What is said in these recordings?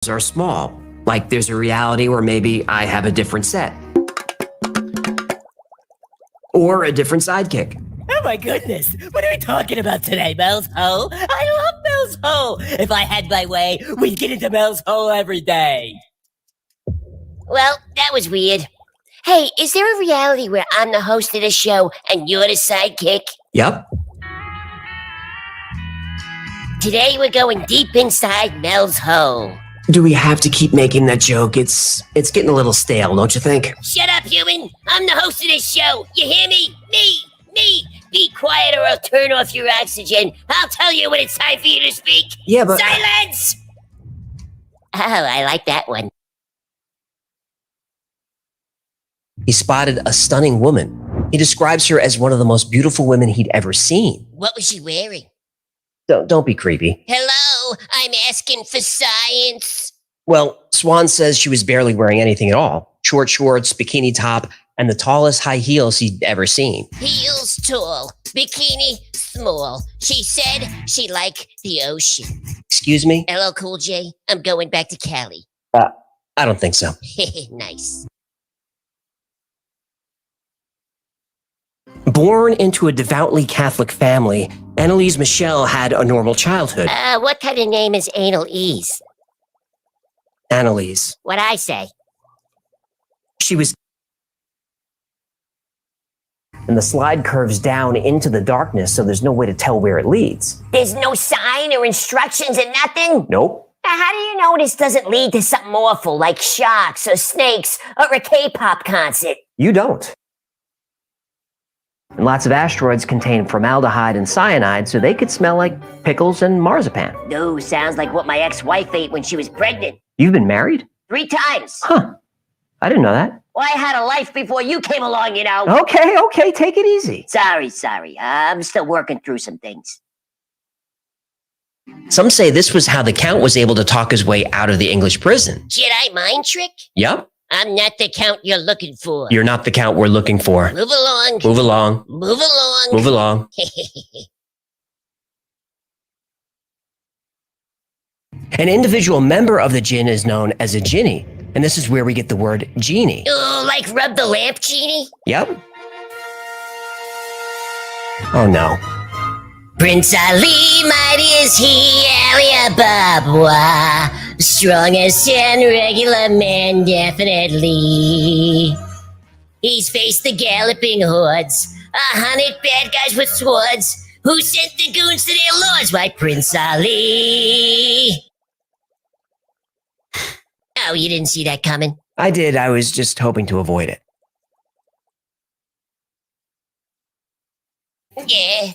are small. Like there's a reality where maybe I have a different set. Or a different sidekick. Oh my goodness, what are we talking about today, Mel's Hole? I love Mel's Hole! If I had my way, we'd get into Mel's Hole every day. Well, that was weird. Hey, is there a reality where I'm the host of the show and you're the sidekick? Yep. Today we're going deep inside Mel's Hole. Do we have to keep making that joke? It's getting a little stale, don't you think? Shut up, human! I'm the host of this show! You hear me? Me! Be quiet or I'll turn off your oxygen. I'll tell you when it's time for you to speak. Yeah, but... Silence! Oh, I like that one. He spotted a stunning woman. He describes her as one of the most beautiful women he'd ever seen. What was she wearing? Don't be creepy. Hello, I'm asking for science. Well, Swan says she was barely wearing anything at all. Short shorts, bikini top, and the tallest high heels he'd ever seen. Heels tall, bikini small. She said she liked the ocean. Excuse me? Hello, Cool J. I'm going back to Cali. I don't think so. Nice. Born into a devoutly Catholic family, Annalise Michelle had a normal childhood. What kind of name is Anal Ease? Annalise. What'd I say? She was... And the slide curves down into the darkness, so there's no way to tell where it leads. There's no sign or instructions and nothing? Nope. Now, how do you know this doesn't lead to something awful like sharks or snakes or a K-pop concert? You don't. And lots of asteroids contain formaldehyde and cyanide, so they could smell like pickles and marzipan. No, sounds like what my ex-wife ate when she was pregnant. You've been married? 3 times. Huh. I didn't know that. Well, I had a life before you came along, you know. Okay, take it easy. Sorry. I'm still working through some things. Some say this was how the Count was able to talk his way out of the English prison. Jedi mind trick? Yep. I'm not the Count you're looking for. You're not the Count we're looking for. Move along. Move along. Move along. Move along. An individual member of the jinn is known as a jinni, and this is where we get the word genie. Oh, like rub the lamp, genie? Yep. Oh no. Prince Ali, mighty is he, Ali Ababa. Strong as 10, regular man, definitely. He's faced the galloping hordes, 100 bad guys with swords. Who sent the goons to their lords? Why, Prince Ali. Oh, you didn't see that coming? I did. I was just hoping to avoid it. Yeah.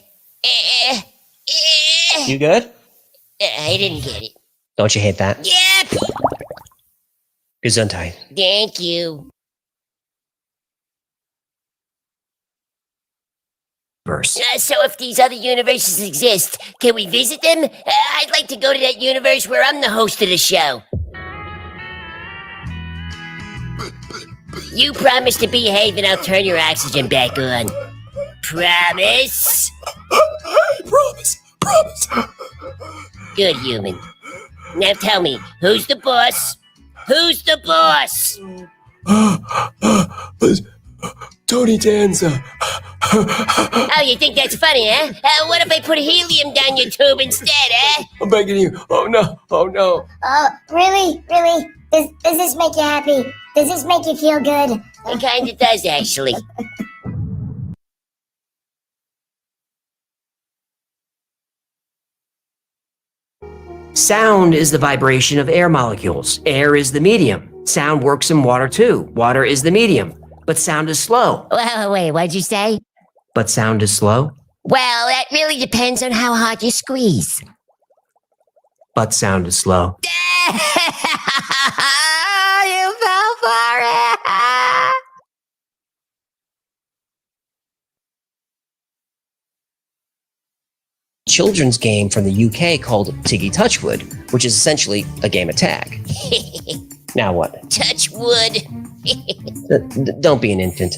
You good? I didn't get it. Don't you hate that? Yep. Gesundheit. Thank you. So if these other universes exist, can we visit them? I'd like to go to that universe where I'm the host of the show. You promise to behave and I'll turn your oxygen back on. Promise? Promise. Good human. Now tell me, who's the boss? Who's the boss? Tony Danza. Oh, you think that's funny, huh? What if I put helium down your tube instead, eh? I'm begging you. Oh no. Oh, really? Does this make you happy? Does this make you feel good? It kinda does, actually. Sound is the vibration of air molecules. Air is the medium. Sound works in water too. Water is the medium. But sound is slow. Wait, what'd you say? But sound is slow. Well, that really depends on how hard you squeeze. But sound is slow. You fell for it! Children's game from the UK called Tiggy Touchwood, which is essentially a game of tag. Now what? Touch wood. Don't be an infant.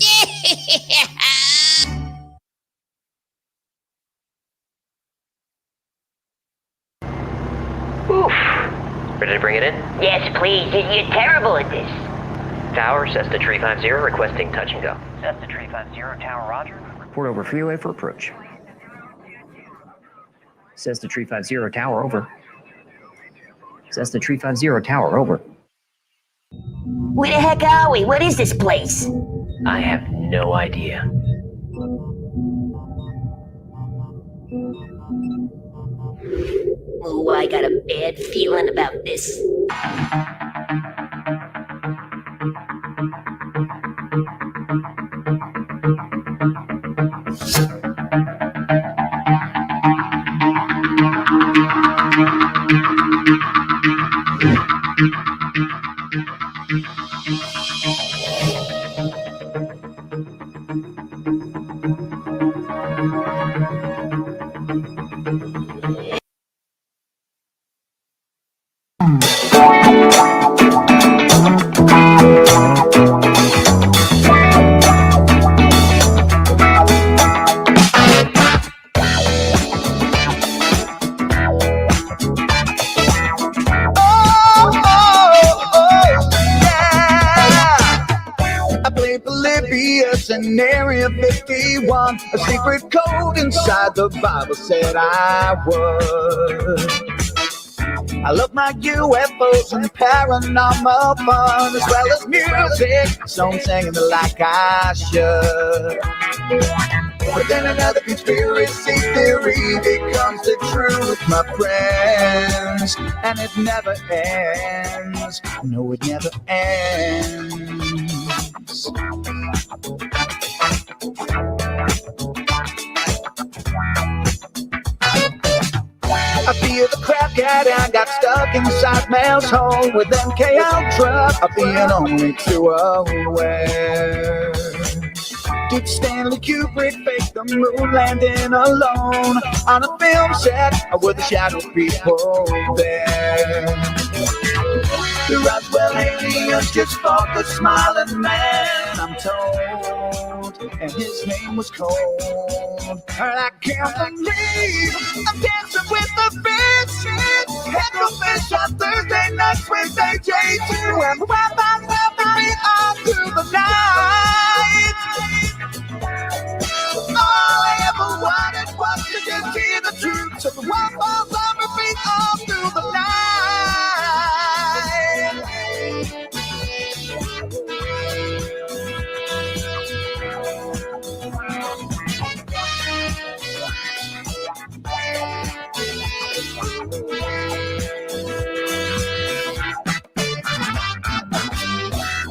Oof. Ready to bring it in? Yes, please. You're terrible at this. Tower, Cessna 350 requesting touch and go. Cessna 350, Tower, roger. Report over freeway for approach. Cessna 350, Tower, over. Cessna 350, Tower, over. Where the heck are we? What is this place? I have no idea. Oh, I got a bad feeling about this. In Area 51, a secret code inside the Bible said I would. I love my UFOs and paranormal fun, as well as music, so I'm singing it like I should. But then another conspiracy theory becomes the truth, my friends, and it never ends. No, it never ends. I feel the crap cat I got stuck inside Mel's hole with MK Ultra. I'm being only too aware. Did Stanley Kubrick fake the moon landing alone on a film set, or were the shadow people there? The Roswell aliens just fought the smiling man, I'm told, and his name was Cold. And I can't believe I'm dancing with the fishes. Head to fish on Thursday nights with AJ2, and Wi-Fi will be all through the night. All I ever wanted was to just hear the truth, so the Wi-Fi's on repeat all through the night.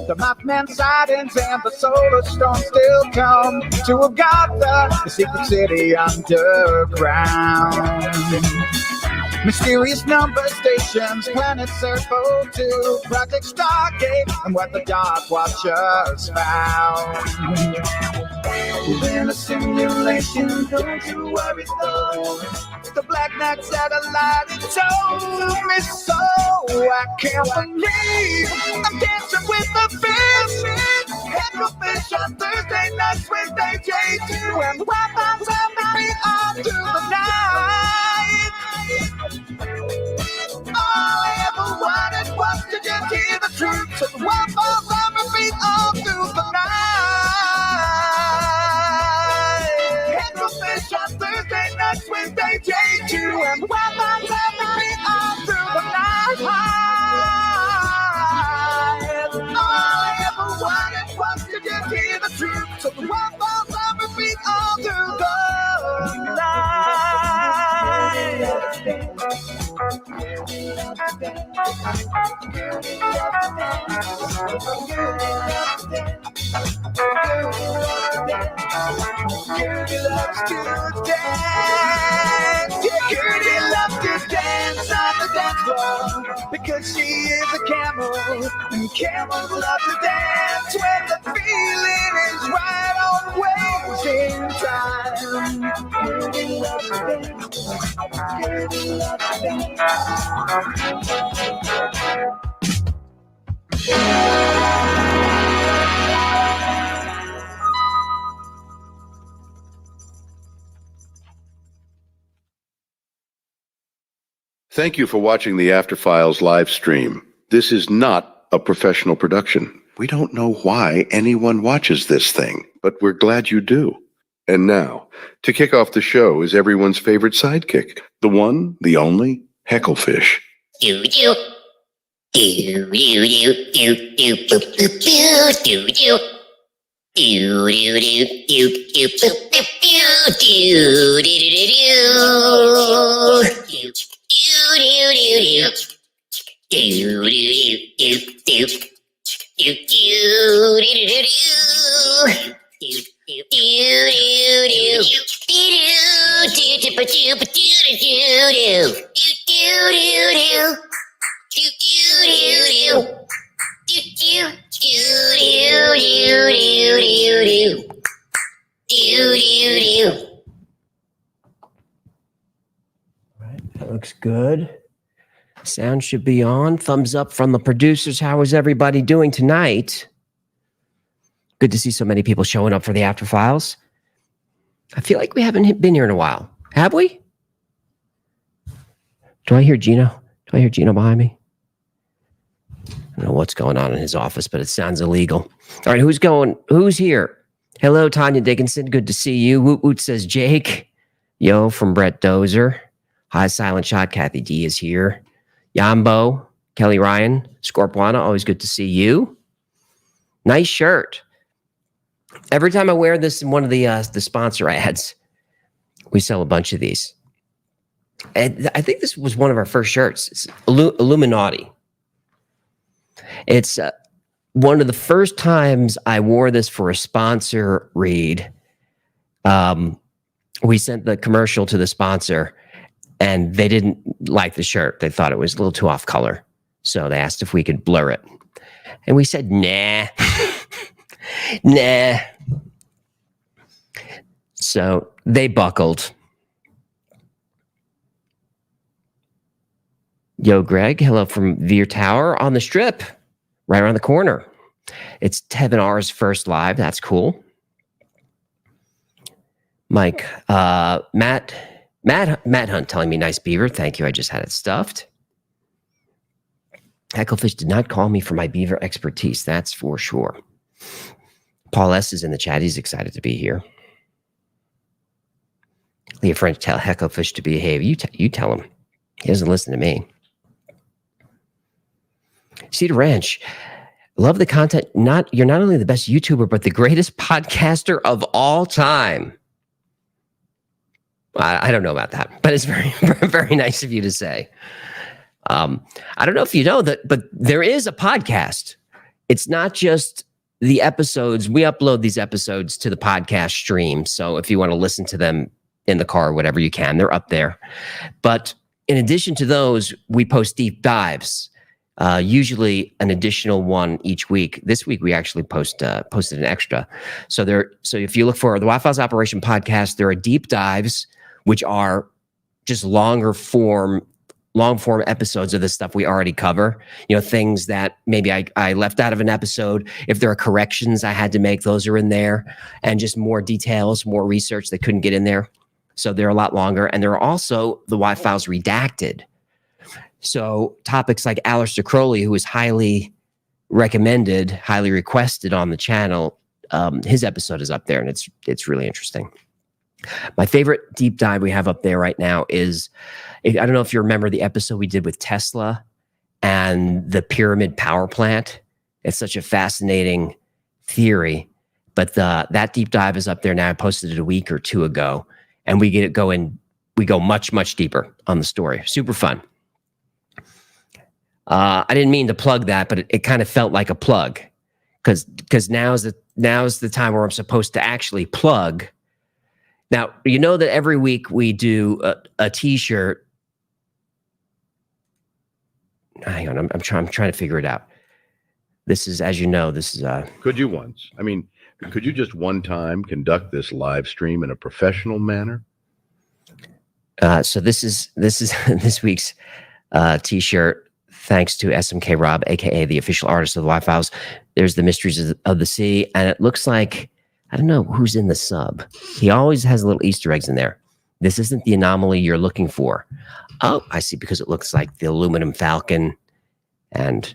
The Mothman sightings and the solar storm still come to have got the secret city underground. Mysterious number stations, planet Serpo 2, Project Stargate, and what the Dark Watchers found. We're in a simulation, don't you worry though. The Black Knight satellite, it told me so. I can't believe I'm dancing with the fishes. Head to fish on Thursday nights with AJ2, and Wi-Fi's on repeat all through the night. All I ever wanted was to just hear the truth, so the Wi-Fi's on repeat all through the night. Head to fish on Thursday nights with AJ2, and Wi-Fi's on repeat all through the night. All I ever wanted was to just hear the truth, so the Wi-Fi's on repeat all through the Gertie loves to dance. Yeah, Gertie loves to dance on the dance floor because she is a camel, and camels love to dance when the feeling is right on waves in time. Gertie loves to dance. Gertie loves to Thank you for watching the After Files live stream. This is not a professional production. We don't know why anyone watches this thing, but we're glad you do. And now, to kick off the show is everyone's favorite sidekick, the one, the only, Hecklefish. Do do do do do do do boop boop do do do. Do do do do do boop boop do do do do do do do do do do. That looks good. Sound should be on. Thumbs up from the producers. How is everybody doing tonight? Good to see so many people showing up for the After Files. I feel like we haven't been here in a while. Have we? Do I hear Gino? Do I hear Gino behind me? I don't know what's going on in his office, but it sounds illegal. All right, who's here? Hello, Tanya Dickinson. Good to see you. Woot Woot says Jake. Yo, from Brett Dozer. Hi, Silent Shot. Kathy D is here. Yambo, Kelly Ryan, Scorpuana, always good to see you. Nice shirt. Every time I wear this in one of the sponsor ads, we sell a bunch of these. And I think this was one of our first shirts. It's Illuminati. It's one of the first times I wore this for a sponsor read. We sent the commercial to the sponsor, and they didn't like the shirt. They thought it was a little too off color. So they asked if we could blur it. And we said, nah. Nah. So they buckled. Yo, Greg. Hello from Veer Tower on the Strip. Right around the corner. It's Tevin R's first live. That's cool. Mike. Matt Hunt telling me nice beaver. Thank you. I just had it stuffed. Hecklefish did not call me for my beaver expertise. That's for sure. Paul S. is in the chat. He's excited to be here. Leah French, tell Hecklefish to behave. You tell him. He doesn't listen to me. Cedar Ranch. Love the content. You're not only the best YouTuber, but the greatest podcaster of all time. I don't know about that, but it's very, very nice of you to say. I don't know if you know that, but there is a podcast. It's not just the episodes. We upload these episodes to the podcast stream. So if you want to listen to them in the car or whatever, you can. They're up there. But in addition to those, we post deep dives. Usually an additional one each week. This week we actually posted an extra. So if you look for the Wi-Fi's Operation podcast, there are deep dives, which are just long form episodes of the stuff we already cover. Things that maybe I left out of an episode. If there are corrections I had to make, those are in there, and just more details, more research that couldn't get in there. So they're a lot longer, and there are also the Wi-Fi's redacted. So topics like Aleister Crowley, who is highly recommended, highly requested on the channel, his episode is up there, and it's really interesting. My favorite deep dive we have up there right now is, I don't know if you remember the episode we did with Tesla and the pyramid power plant. It's such a fascinating theory, but that deep dive is up there now. I posted it a week or two ago, and we go much, much deeper on the story. Super fun. I didn't mean to plug that, but it kind of felt like a plug, because now's the time where I'm supposed to actually plug. Now, you know that every week we do a T-shirt. Hang on, I'm trying to figure it out. This is, as you know, Could you just one time conduct this live stream in a professional manner? So this is this week's T-shirt. Thanks to SMK Rob, aka the official artist of the Wi-Fi's. There's the Mysteries of the Sea, and it looks like, I don't know who's in the sub. He always has little Easter eggs in there. This isn't the anomaly you're looking for. Oh, I see, because it looks like the aluminum falcon And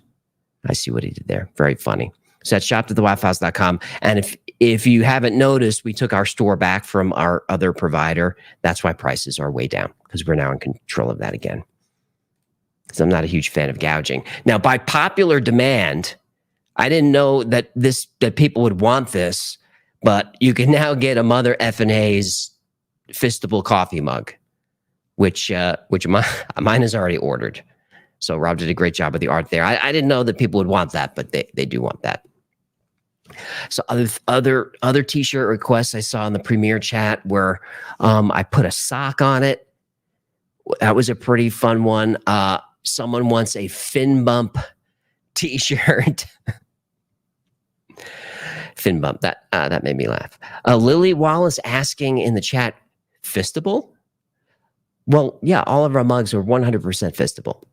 I see what he did there. Very funny. So that's shop.thewildfiles.com. And if you haven't noticed, we took our store back from our other provider. That's why prices are way down, because we're now in control of that again. Because I'm not a huge fan of gouging. Now, by popular demand, I didn't know that people would want this, but you can now get a Mother F&A's Fistable coffee mug, which mine is already ordered. So Rob did a great job with the art there. I didn't know that people would want that, but they do want that. So other t-shirt requests I saw in the premiere chat where I put a sock on it. That was a pretty fun one. Someone wants a fin bump t-shirt. Fin bump. That made me laugh. Lily Wallace asking in the chat, Fistable? Well, yeah, all of our mugs are 100% Fistable.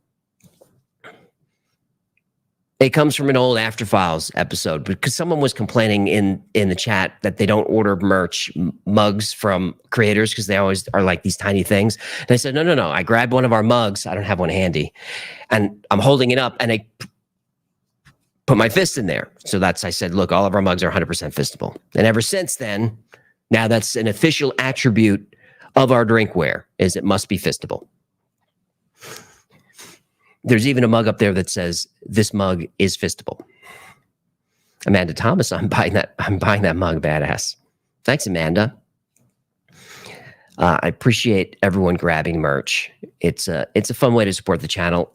It comes from an old After Files episode because someone was complaining in the chat that they don't order merch mugs from creators because they always are like these tiny things. And I said, no. I grabbed one of our mugs. I don't have one handy. And I'm holding it up and I put my fist in there. So I said, look, all of our mugs are 100% Fistable. And ever since then, now that's an official attribute of our drinkware is it must be Fistable. There's even a mug up there that says, this mug is Fistable. Amanda Thomas, I'm buying that mug, badass. Thanks, Amanda. I appreciate everyone grabbing merch. It's a fun way to support the channel.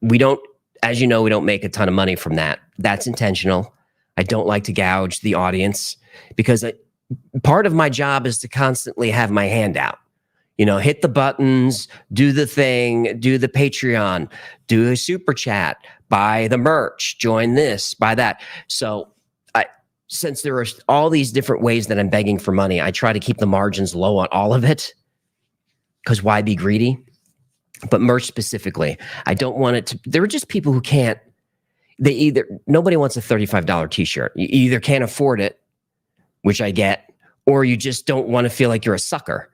We don't, as you know, we don't make a ton of money from that. That's intentional. I don't like to gouge the audience because part of my job is to constantly have my hand out. Hit the buttons, do the thing, do the Patreon, do a super chat, buy the merch, join this, buy that. So since there are all these different ways that I'm begging for money, I try to keep the margins low on all of it because why be greedy? But merch specifically, I don't want it to, there are just people who can't, nobody wants a $35 t-shirt. You either can't afford it, which I get, or you just don't want to feel like you're a sucker.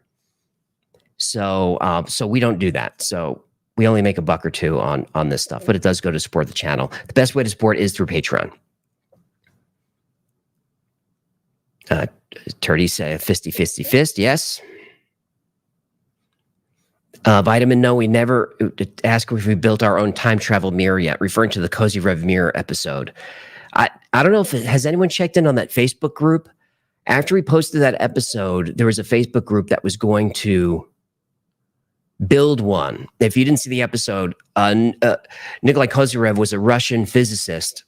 So we don't do that. So we only make $1 or $2 on this stuff, but it does go to support the channel. The best way to support is through Patreon. Turdy say fist. Yes. Vitamin, no, we never ask if we built our own time travel mirror yet, referring to the Cozy Rev mirror episode. I don't know has anyone checked in on that Facebook group? After we posted that episode, there was a Facebook group that was going to build one. If you didn't see the episode, Nikolai Kozyrev was a Russian physicist,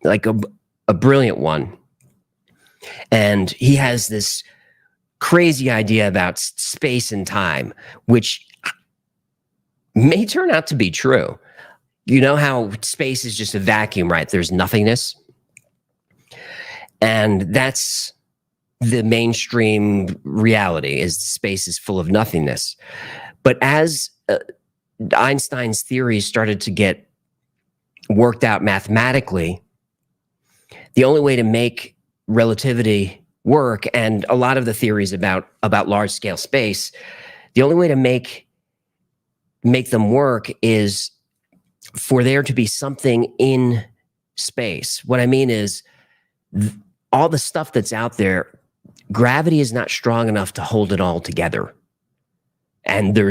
like a brilliant one. And he has this crazy idea about space and time, which may turn out to be true. You know how space is just a vacuum, right? There's nothingness. And that's the mainstream reality is space is full of nothingness. But as Einstein's theories started to get worked out mathematically, the only way to make relativity work, and a lot of the theories about large-scale space, the only way to make them work is for there to be something in space. What I mean is all the stuff that's out there, gravity is not strong enough to hold it all together. And there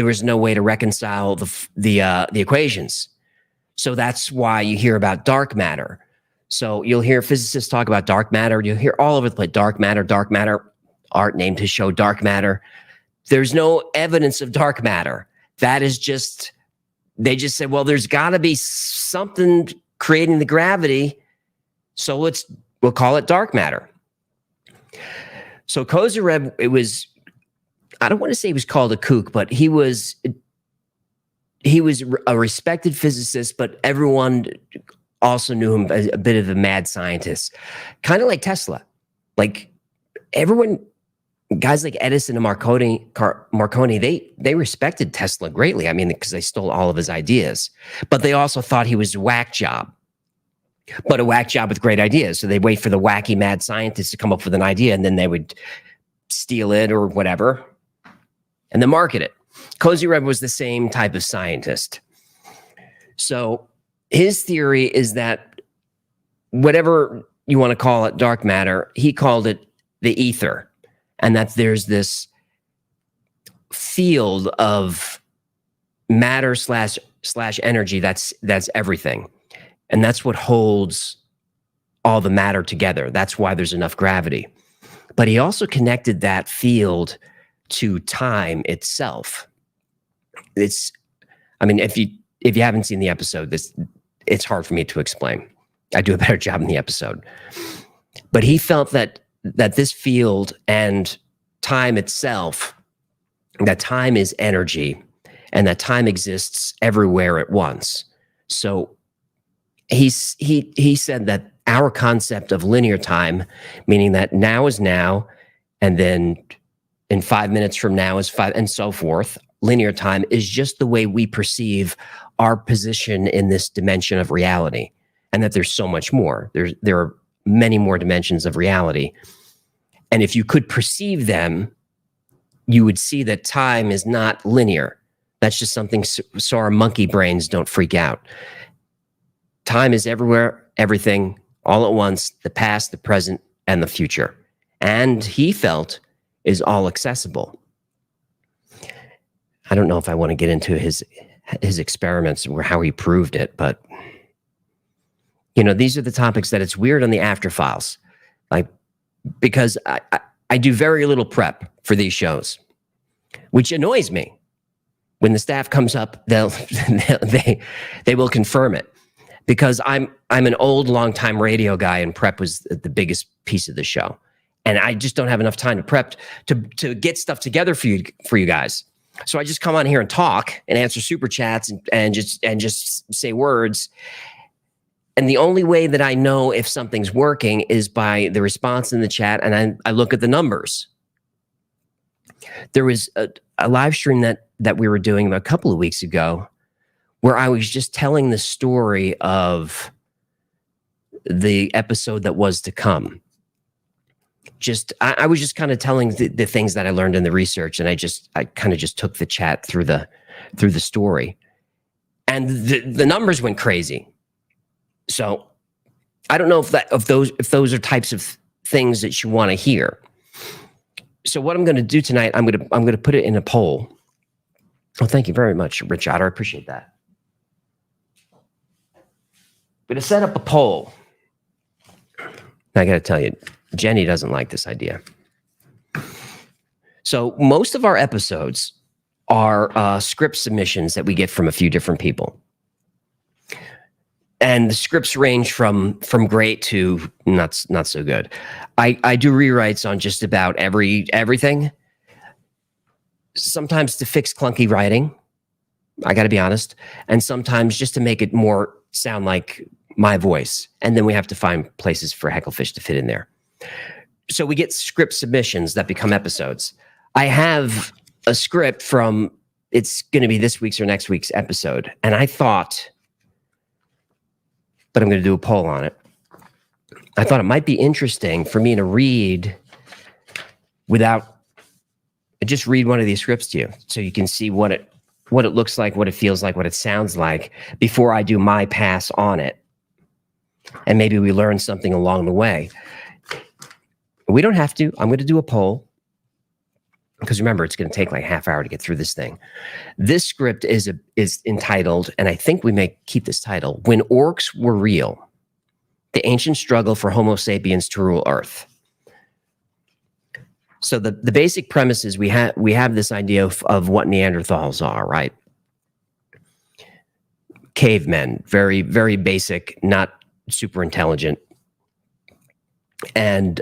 was no way to reconcile the equations. So that's why you hear about dark matter. So you'll hear physicists talk about dark matter. You'll hear all over the place, dark matter. Art named his show Dark Matter. There's no evidence of dark matter. That is just, they just said, well, there's got to be something creating the gravity. So we'll call it dark matter. So Kozyrev, I don't want to say he was called a kook, but he was a respected physicist, but everyone also knew him as a bit of a mad scientist, kind of like Tesla. Like everyone, guys like Edison and Marconi, they respected Tesla greatly. I mean, because they stole all of his ideas, but they also thought he was a whack job, but a whack job with great ideas. So they wait for the wacky mad scientist to come up with an idea, and then they would steal it or whatever, and then market it. Kozyrev was the same type of scientist. So his theory is that whatever you want to call it, dark matter, he called it the ether, and that there's this field of matter slash energy that's everything, and that's what holds all the matter together. That's why there's enough gravity. But he also connected that field to time itself. It's, I mean, if you haven't seen the episode, it's hard for me to explain. I do a better job in the episode. But he felt that this field and time itself, that time is energy, and that time exists everywhere at once. So he said that our concept of linear time, meaning that now is now, and then in 5 minutes from now is 5, and so forth. Linear time is just the way we perceive our position in this dimension of reality, and that there's so much more. There are many more dimensions of reality. And if you could perceive them, you would see that time is not linear. That's just something so our monkey brains don't freak out. Time is everywhere, everything, all at once, the past, the present, and the future. And he felt is all accessible. I don't know if I want to get into his experiments or how he proved it, but these are the topics that it's weird on the After Files, like, because I do very little prep for these shows, which annoys me. When the staff comes up, they will confirm it, because I'm an old, long-time radio guy, and prep was the biggest piece of the show, and I just don't have enough time to prep to get stuff together for you guys. So I just come on here and talk and answer super chats and just say words. And the only way that I know if something's working is by the response in the chat, and I look at the numbers. There was a live stream that we were doing a couple of weeks ago where I was just telling the story of the episode that was to come. I was just kind of telling the things that I learned in the research, and I kind of just took the chat through the story, and the numbers went crazy. So I don't know if those are types of things that you want to hear. So what I'm going to do tonight, I'm going to put it in a poll. Oh, thank you very much, Rich Otter. I appreciate that. I'm going to set up a poll. I got to tell you, Jenny doesn't like this idea. So most of our episodes are script submissions that we get from a few different people. And the scripts range from great to not so good. I do rewrites on just about everything. Sometimes to fix clunky writing, I got to be honest, and sometimes just to make it more sound like my voice. And then we have to find places for Hecklefish to fit in there. So we get script submissions that become episodes. I have a script from, it's going to be this week's or next week's episode, and I thought, but I'm going to do a poll on it. I thought it might be interesting for me to read just read one of these scripts to you, so you can see what it looks like, what it feels like, what it sounds like before I do my pass on it. And maybe we learn something along the way. We don't have to. I'm going to do a poll, because remember, it's going to take like half hour to get through this thing. This script is entitled, and I think we may keep this title, When Orcs Were Real, the Ancient Struggle for Homo Sapiens to Rule Earth. So the basic premise is we have this idea of what Neanderthals are, right? Cavemen, very, very basic, not super intelligent. And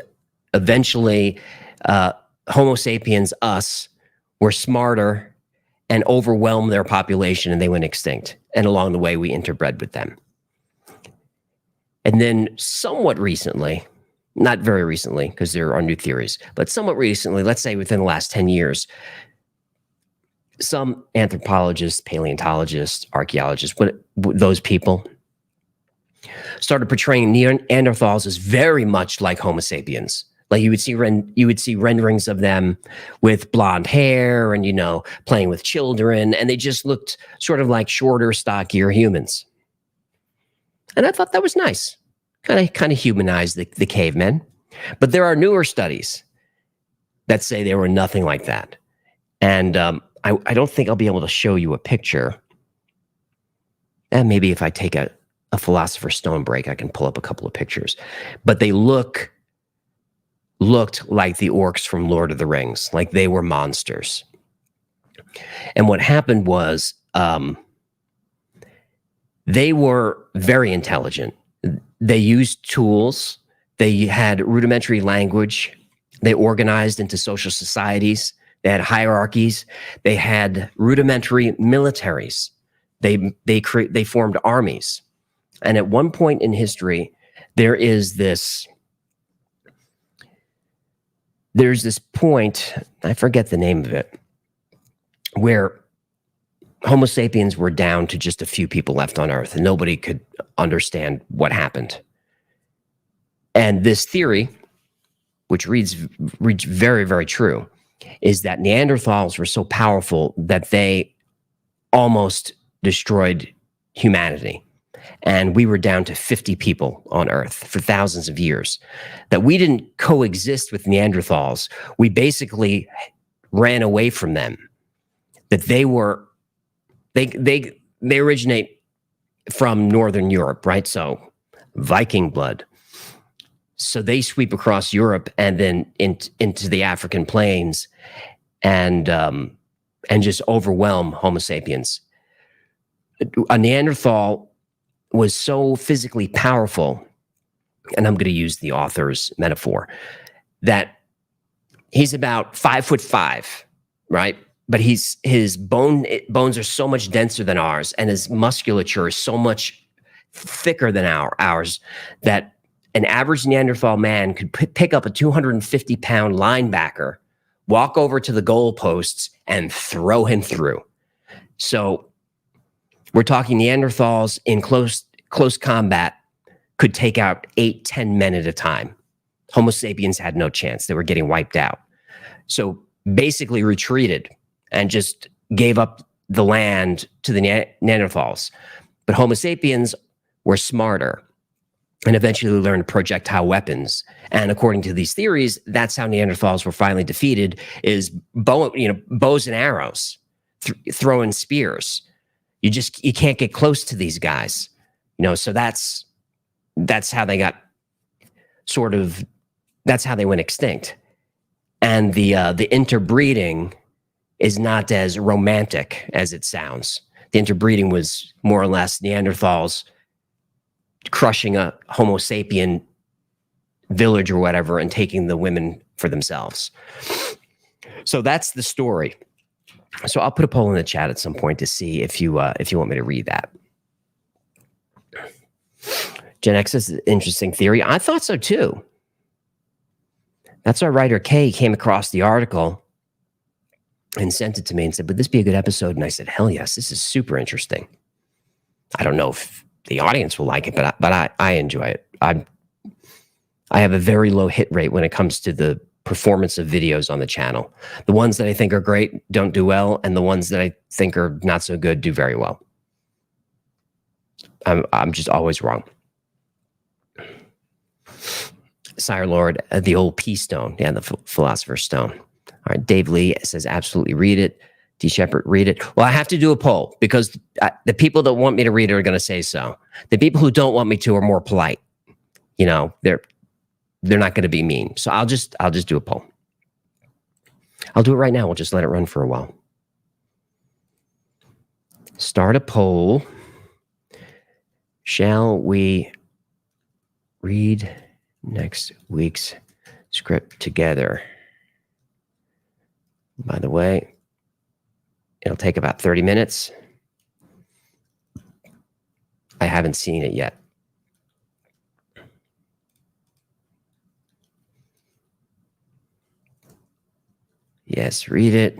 eventually, Homo sapiens, us, were smarter and overwhelmed their population, and they went extinct. And along the way, we interbred with them. And then somewhat recently, not very recently, because there are new theories, but somewhat recently, let's say within the last 10 years, some anthropologists, paleontologists, archaeologists, those people started portraying Neanderthals as very much like Homo sapiens. Like you would see renderings of them with blonde hair and, playing with children, and they just looked sort of like shorter, stockier humans. And I thought that was nice. Kind of humanized the cavemen. But there are newer studies that say they were nothing like that. And I don't think I'll be able to show you a picture. And maybe if I take a Philosopher's Stone break, I can pull up a couple of pictures. But they looked like the orcs from Lord of the Rings, like they were monsters. And what happened was they were very intelligent. They used tools. They had rudimentary language. They organized into social societies. They had hierarchies. They had rudimentary militaries. They formed armies. And at one point in history, there's this point, I forget the name of it, where Homo sapiens were down to just a few people left on Earth, and nobody could understand what happened. And this theory, which reads very, very true, is that Neanderthals were so powerful that they almost destroyed humanity. And we were down to 50 people on Earth for thousands of years. That we didn't coexist with Neanderthals. We basically ran away from them. That they originate from Northern Europe, right? So Viking blood. So they sweep across Europe and then into the African plains and just overwhelm Homo sapiens. A Neanderthal was so physically powerful, and I'm going to use the author's metaphor, that he's about 5'5", right? But his bones are so much denser than ours, and his musculature is so much thicker than ours that an average Neanderthal man could pick up a 250-pound linebacker, walk over to the goalposts, and throw him through. So we're talking Neanderthals in close combat could take out 8-10 men at a time. Homo sapiens had no chance. They were getting wiped out. So basically retreated and just gave up the land to the Neanderthals. But Homo sapiens were smarter and eventually learned projectile weapons. And according to these theories, that's how Neanderthals were finally defeated, is bows and arrows, throwing spears. You can't get close to these guys, so that's how they got that's how they went extinct. And the interbreeding is not as romantic as it sounds. The interbreeding was more or less Neanderthals crushing a Homo sapien village or whatever and taking the women for themselves. So that's the story. So I'll put a poll in the chat at some point to see if you want me to read that. Gen X is an interesting theory. I thought so too. That's why writer Kay came across the article and sent it to me and said, would this be a good episode? And I said, hell yes, this is super interesting. I don't know if the audience will like it, but I enjoy it. I have a very low hit rate when it comes to the performance of videos on the channel. The ones that I think are great don't do well, and the ones that I think are not so good do very well. I'm just always wrong. Sire Lord, the old P Stone, yeah, the Philosopher's Stone. All right, Dave Lee says absolutely read it. D Shepard, read it. Well, I have to do a poll because the people that want me to read it are going to say so. The people who don't want me to are more polite. They're not going to be mean. So I'll just do a poll. I'll do it right now. We'll just let it run for a while. Start a poll. Shall we read next week's script together? By the way, it'll take about 30 minutes. I haven't seen it yet. Yes, read it.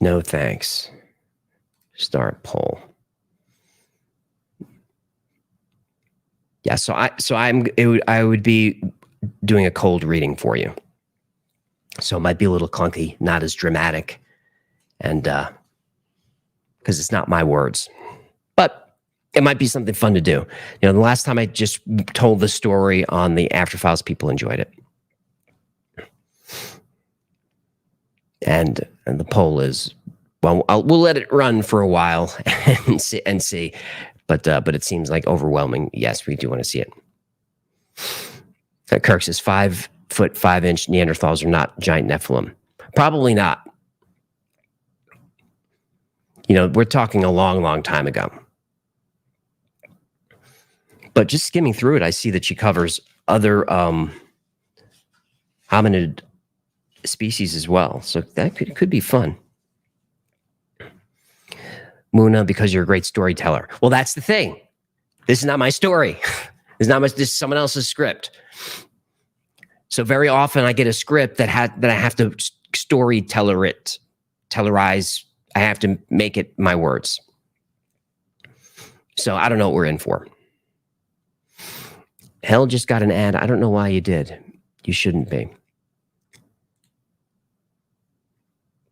No, thanks. Start poll. Yeah, I would be doing a cold reading for you. So it might be a little clunky, not as dramatic. And because it's not my words. But it might be something fun to do. You know, the last time I just told the story on the After Files, people enjoyed it. And the poll is, well, we'll let it run for a while and see. But it seems like overwhelming. Yes, we do want to see it. Kirk says 5 foot 5 inch Neanderthals are not giant Nephilim. Probably not. You know, we're talking a long, long time ago. But just skimming through it, I see that she covers other hominid species as well. So that could be fun. Muna, because you're a great storyteller. Well, that's the thing. This is not my story. This is someone else's script. So very often I get a script that I have to tellerize. I have to make it my words. So I don't know what we're in for. Hell just got an ad. I don't know why you did. You shouldn't be.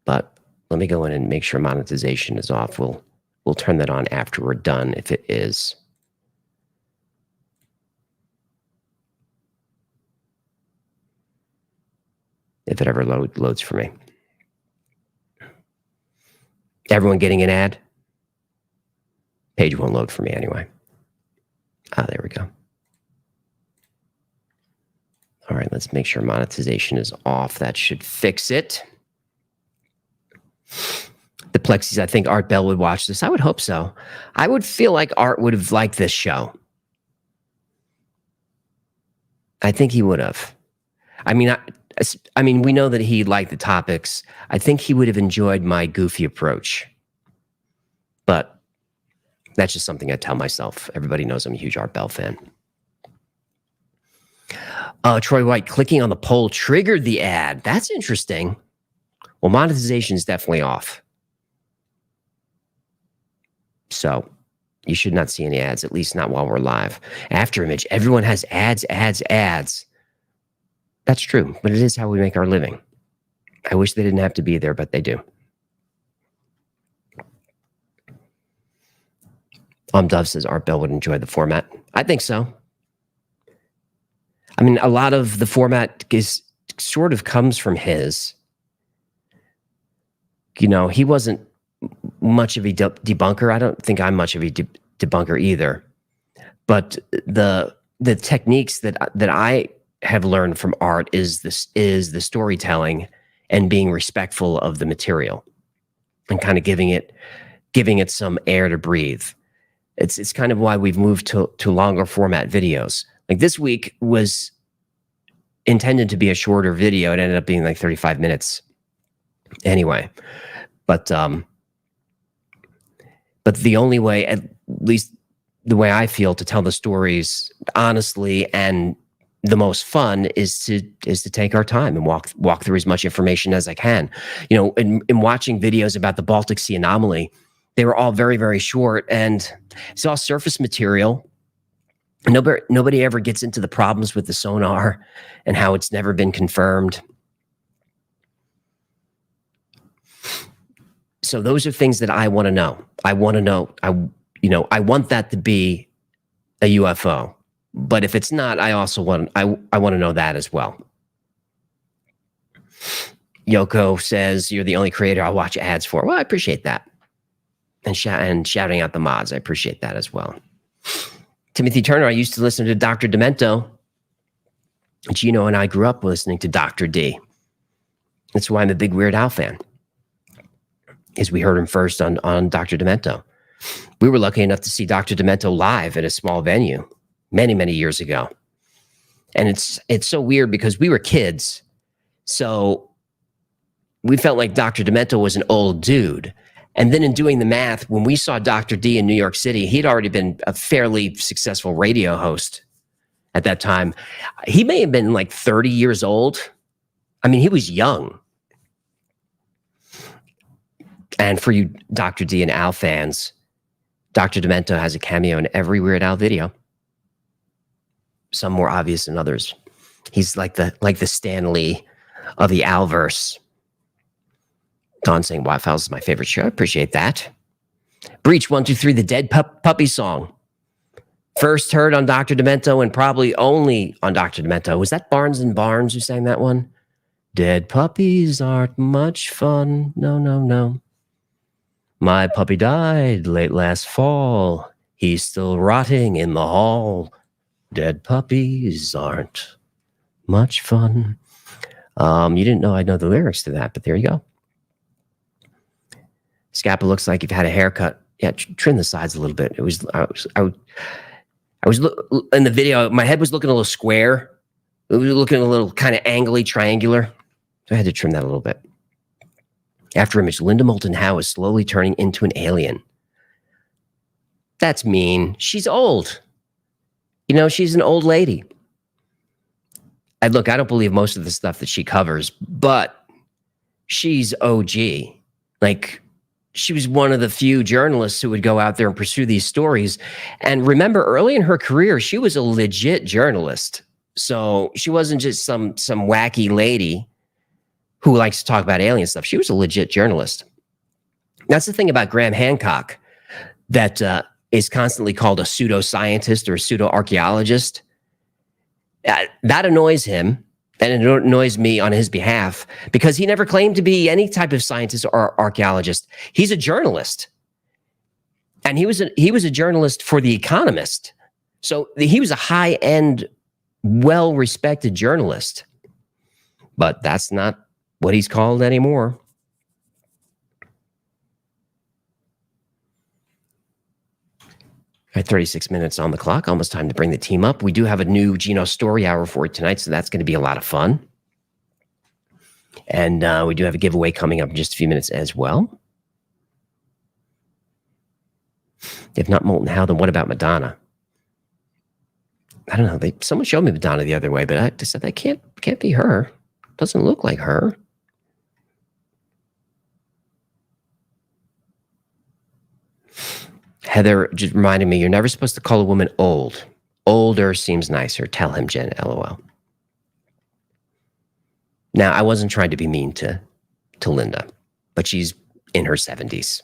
But let me go in and make sure monetization is off. We'll turn that on after we're done if it is. If it ever loads for me. Everyone getting an ad? Page won't load for me anyway. There we go. All right, let's make sure monetization is off. That should fix it. The Plexies, I think Art Bell would watch this. I would hope so. I would feel like Art would have liked this show. I think he would have. I mean, we know that he liked the topics. I think he would have enjoyed my goofy approach. But that's just something I tell myself. Everybody knows I'm a huge Art Bell fan. Troy White, clicking on the poll triggered the ad. That's interesting. Well, monetization is definitely off. So you should not see any ads, at least not while we're live. After Image, everyone has ads. That's true, but it is how we make our living. I wish they didn't have to be there, but they do. Dove says Art Bell would enjoy the format. I think so. I mean, a lot of the format sort of comes from his. You know, he wasn't much of a debunker. I don't think I'm much of a debunker either. But the techniques that I have learned from Art is the storytelling and being respectful of the material and kind of giving it some air to breathe. It's kind of why we've moved to longer format videos. Like this week was intended to be a shorter video. It ended up being like 35 minutes anyway. But the only way, at least the way I feel, to tell the stories honestly and the most fun is to take our time and walk through as much information as I can. You know, in watching videos about the Baltic Sea anomaly, they were all very, very short, and it's all surface material. Nobody ever gets into the problems with the sonar and how it's never been confirmed. So those are things that I want to know. I want to know. I want that to be a UFO. But if it's not, I also want to know that as well. Yoko says, you're the only creator I'll watch ads for. Well, I appreciate that. And shouting out the mods, I appreciate that as well. Timothy Turner, I used to listen to Dr. Demento. Gino and I grew up listening to Dr. D. That's why I'm a big Weird Al fan. Is we heard him first on Dr. Demento. We were lucky enough to see Dr. Demento live at a small venue many, many years ago. And it's so weird because we were kids. So we felt like Dr. Demento was an old dude. And then in doing the math, when we saw Dr. D in New York City, he'd already been a fairly successful radio host at that time. He may have been like 30 years old. I mean, he was young. And for you Dr. D and Al fans, Dr. Demento has a cameo in every Weird Al video. Some more obvious than others. He's like the Stan Lee of the Alverse. Don saying Watt Files is my favorite show. I appreciate that. Breach 123, the Dead Puppy song. First heard on Dr. Demento and probably only on Dr. Demento. Was that Barnes and Barnes who sang that one? Dead puppies aren't much fun. No, no, no. My puppy died late last fall. He's still rotting in the hall. Dead puppies aren't much fun. You didn't know I know the lyrics to that, but there you go. Scappa looks like you've had a haircut. Yeah, trim the sides a little bit. I was in the video. My head was looking a little square. It was looking a little kind of angly, triangular. So I had to trim that a little bit. After image, Linda Moulton Howe is slowly turning into an alien. That's mean. She's old. You know, she's an old lady. And look, I don't believe most of the stuff that she covers, but she's OG. Like, she was one of the few journalists who would go out there and pursue these stories. And remember, early in her career, she was a legit journalist. So she wasn't just some wacky lady who likes to talk about alien stuff. She was a legit journalist. That's the thing about Graham Hancock that is constantly called a pseudoscientist or a pseudo-archaeologist. That annoys him, and it annoys me on his behalf, because he never claimed to be any type of scientist or archaeologist. He's a journalist. And he was a journalist for The Economist. So he was a high-end, well-respected journalist. But that's not what he's called anymore. At 36 minutes on the clock, almost time to bring the team up. We do have a new Ginos Story Hour for you tonight, so that's going to be a lot of fun. And we do have a giveaway coming up in just a few minutes as well. If not Molten Howe, then what about Madonna? I don't know. Someone showed me Madonna the other way, but I just said that can't be her. Doesn't look like her. Heather just reminded me, you're never supposed to call a woman old. Older seems nicer. Tell him, Jen, LOL. Now, I wasn't trying to be mean to Linda, but she's in her 70s.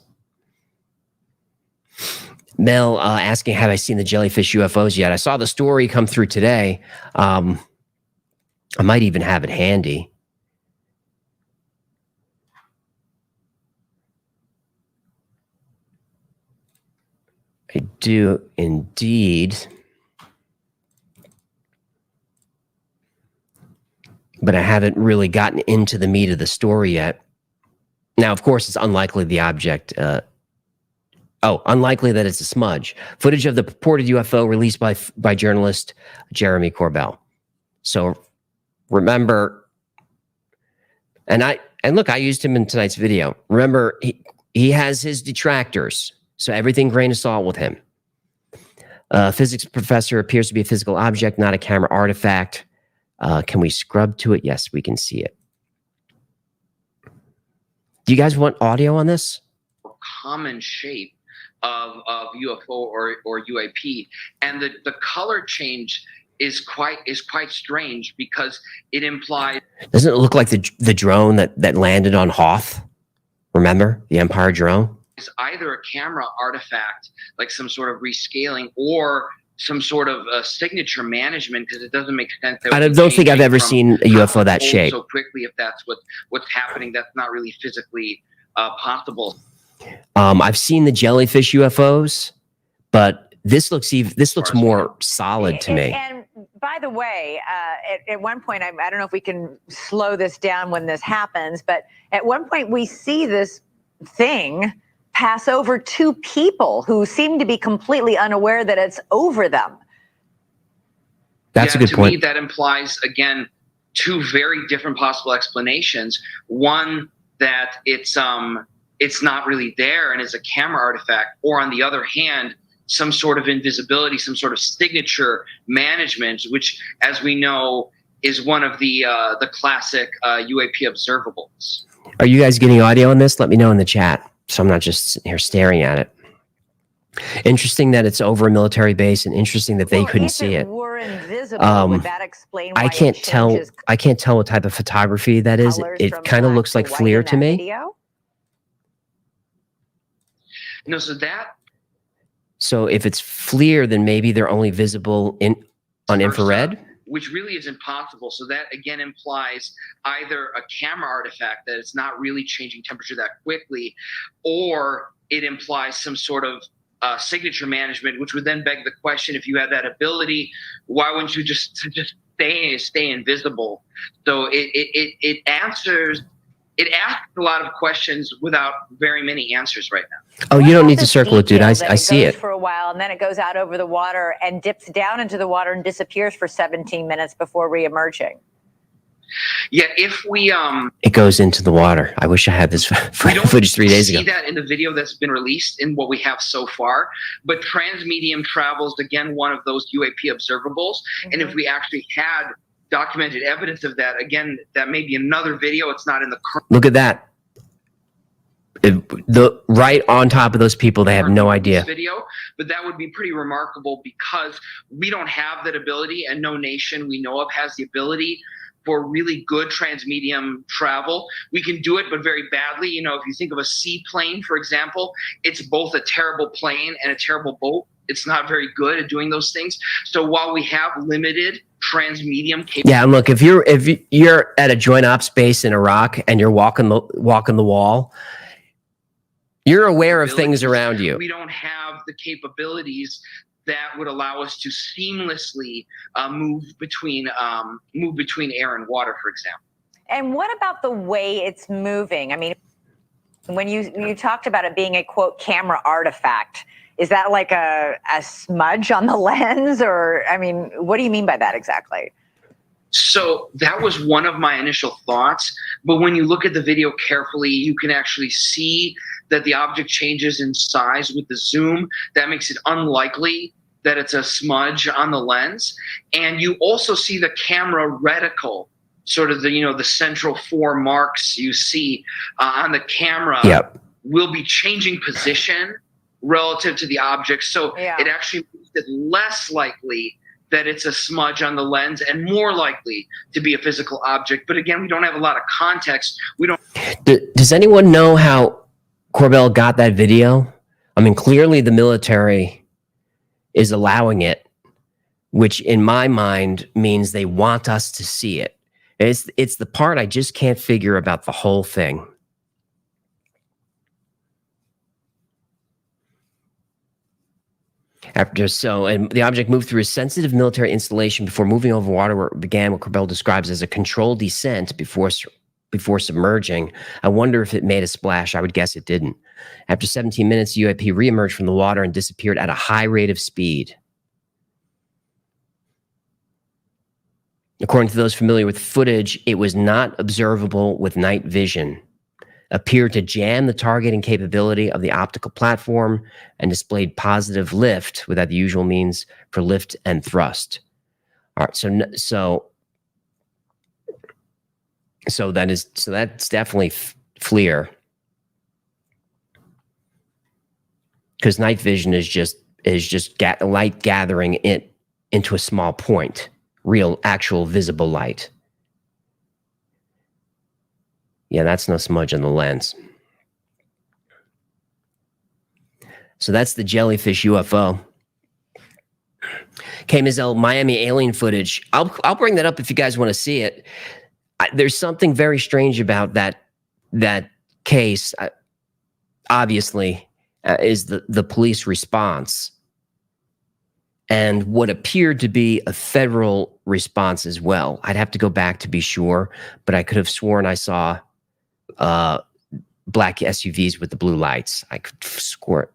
Mel asking, have I seen the jellyfish UFOs yet? I saw the story come through today. I might even have it handy. I do indeed. But I haven't really gotten into the meat of the story yet. Now, of course, it's unlikely the object... unlikely that it's a smudge. Footage of the purported UFO released by journalist Jeremy Corbell. So remember, and look, I used him in tonight's video. Remember, he has his detractors. So everything grain of salt with him. Physics professor appears to be a physical object, not a camera artifact. Can we scrub to it? Yes, we can see it. Do you guys want audio on this? Common shape of UFO or UAP, and the color change is quite strange because it implies. Doesn't it look like the drone that landed on Hoth? Remember the Empire drone? It's either a camera artifact, like some sort of rescaling, or some sort of signature management, because it doesn't make sense. I don't think I've ever seen a UFO that shape so quickly. If that's what's happening, that's not really physically possible. I've seen the jellyfish UFOs, but this looks more solid to me. And by the way, at one point, I don't know if we can slow this down when this happens, but at one point we see this thing pass over two people who seem to be completely unaware that it's over them. That's a good point. To me, that implies, again, two very different possible explanations. One, that it's not really there and is a camera artifact, or on the other hand, some sort of invisibility, some sort of signature management, which, as we know, is one of the classic UAP observables. Are you guys getting audio on this? Let me know in the chat, so I'm not just sitting here staring at it. Interesting that it's over a military base, and interesting that they couldn't see it. Were invisible, would that explain why I can't tell what type of photography that is. It kind of looks like FLIR to me. Video? No, so that So if it's FLIR, then maybe they're only visible on infrared? which really is impossible. So that again implies either a camera artifact that it's not really changing temperature that quickly, or it implies some sort of signature management, which would then beg the question: if you had that ability, why wouldn't you just stay invisible? So it answers. It asks a lot of questions without very many answers right now. Oh, you don't need to circle it, dude. I see it. For a while, and then it goes out over the water and dips down into the water and disappears for 17 minutes before reemerging. Yeah, if we it goes into the water. I wish I had this footage 3 days ago. See that in the video that's been released in what we have so far. But transmedium travel is again one of those UAP observables, and if we actually had documented evidence of that, again, that may be another video. It's not in the current. Look at that. Right on top of those people, they have no idea. Video, but that would be pretty remarkable because we don't have that ability, and no nation we know of has the ability for really good transmedium travel. We can do it, but very badly. You know, if you think of a seaplane, for example, it's both a terrible plane and a terrible boat. It's not very good at doing those things. So while we have limited transmedium capability. Yeah, and look, if you're at a joint ops base in Iraq and you're walking the wall, you're aware of things around you. We don't have the capabilities that would allow us to seamlessly move between air and water, for example. And what about the way it's moving? I mean, when you talked about it being a quote camera artifact, is that like a smudge on the lens, or I mean, what do you mean by that exactly? So that was one of my initial thoughts, but when you look at the video carefully, you can actually see that the object changes in size with the zoom. That makes it unlikely that it's a smudge on the lens. And you also see the camera reticle, sort of the central four marks you see on the camera will be changing position relative to the object. So it actually makes it less likely that it's a smudge on the lens and more likely to be a physical object. But again, we don't have a lot of context. We don't. Does anyone know how Corbell got that video? I mean, clearly the military is allowing it, which in my mind means they want us to see it. It's the part I just can't figure about the whole thing. And the object moved through a sensitive military installation before moving over water, where it began what Corbell describes as a controlled descent before submerging. I wonder if it made a splash. I would guess it didn't. After 17 minutes, UAP reemerged from the water and disappeared at a high rate of speed. According to those familiar with footage, it was not observable with night vision, appeared to jam the targeting capability of the optical platform, and displayed positive lift without the usual means for lift and thrust. All right, so that's definitely FLIR, because night vision is just light gathering it into a small point, real, actual, visible light. Yeah, that's no smudge on the lens. So that's the jellyfish UFO. KMSL Miami alien footage. I'll bring that up if you guys want to see it. There's something very strange about that case. Obviously, is the police response and what appeared to be a federal response as well. I'd have to go back to be sure, but I could have sworn I saw black SUVs with the blue lights. I could score,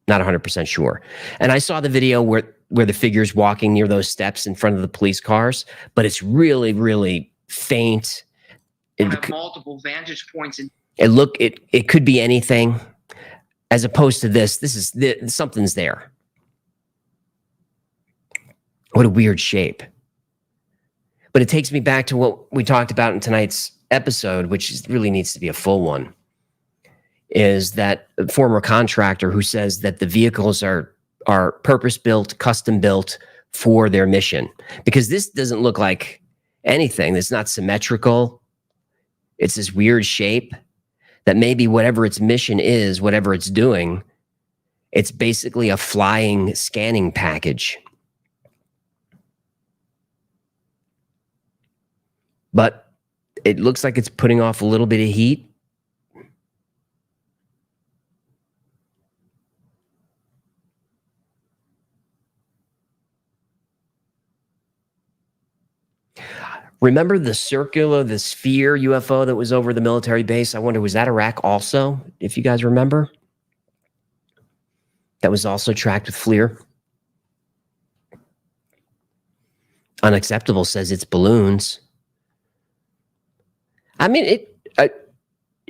not 100% sure. And I saw the video where the figure's walking near those steps in front of the police cars, but it's really, really faint. It have multiple vantage points. It could be anything, as opposed to this. Something's there. What a weird shape. But it takes me back to what we talked about in tonight's episode, which really needs to be a full one, is that former contractor who says that the vehicles are purpose-built, custom-built for their mission. Because this doesn't look like anything. It's not symmetrical. It's this weird shape that maybe whatever its mission is, whatever it's doing, It's basically a flying scanning package. But it looks like it's putting off a little bit of heat. Remember the sphere UFO that was over the military base? I wonder, was that Iraq also, if you guys remember? That was also tracked with FLIR. Unacceptable says it's balloons. I mean,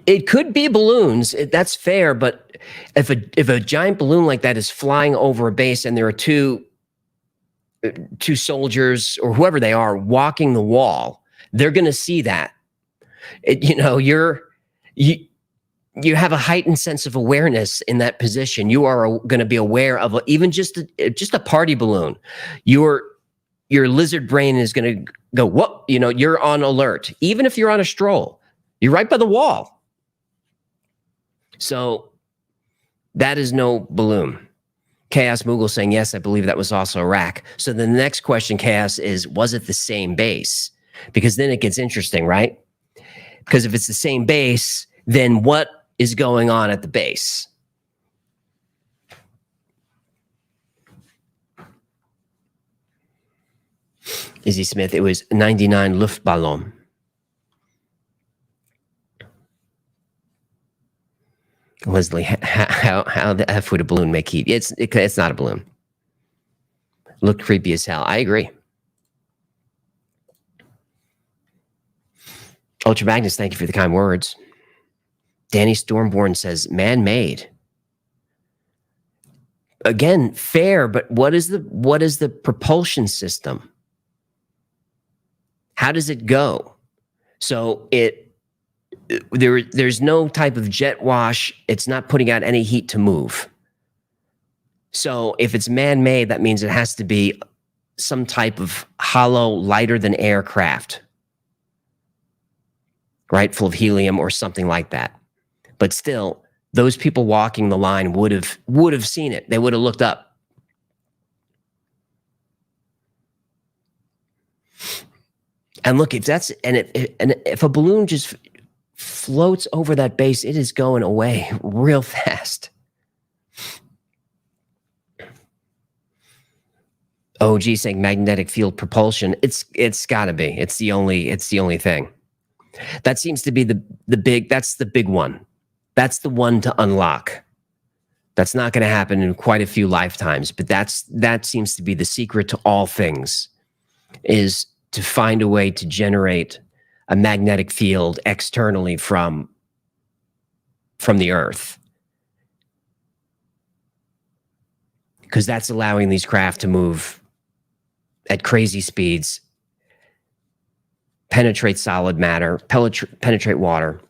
it could be balloons. That's fair, but if a giant balloon like that is flying over a base and there are two soldiers or whoever they are walking the wall, they're going to see that. You have a heightened sense of awareness in that position. You are going to be aware of even just a party balloon. Your lizard brain is going to go, whoop, you're on alert. Even if you're on a stroll, you're right by the wall. So that is no balloon. Chaos Moogle saying, yes, I believe that was also Iraq. So the next question, Chaos, is, was it the same base? Because then it gets interesting, right? Because if it's the same base, then what is going on at the base? Izzy Smith, it was 99 Luftballon. Leslie, how the F would a balloon make heat? It's not a balloon. Looked creepy as hell. I agree. Ultra Magnus, thank you for the kind words. Danny Stormborn says, man-made. Again, fair, but what is the propulsion system? How does it go? So there's no type of jet wash. It's not putting out any heat to move. So if it's man-made, that means it has to be some type of hollow, lighter than air craft, right? Full of helium or something like that. But still, those people walking the line would have seen it. They would have looked up. And look, if a balloon just floats over that base, it is going away real fast. OG saying magnetic field propulsion. It's got to be. It's the only thing. That seems to be that's the big one. That's the one to unlock. That's not going to happen in quite a few lifetimes, but that seems to be the secret to all things, is to find a way to generate a magnetic field externally from the Earth. Because that's allowing these craft to move at crazy speeds, penetrate solid matter, penetrate water.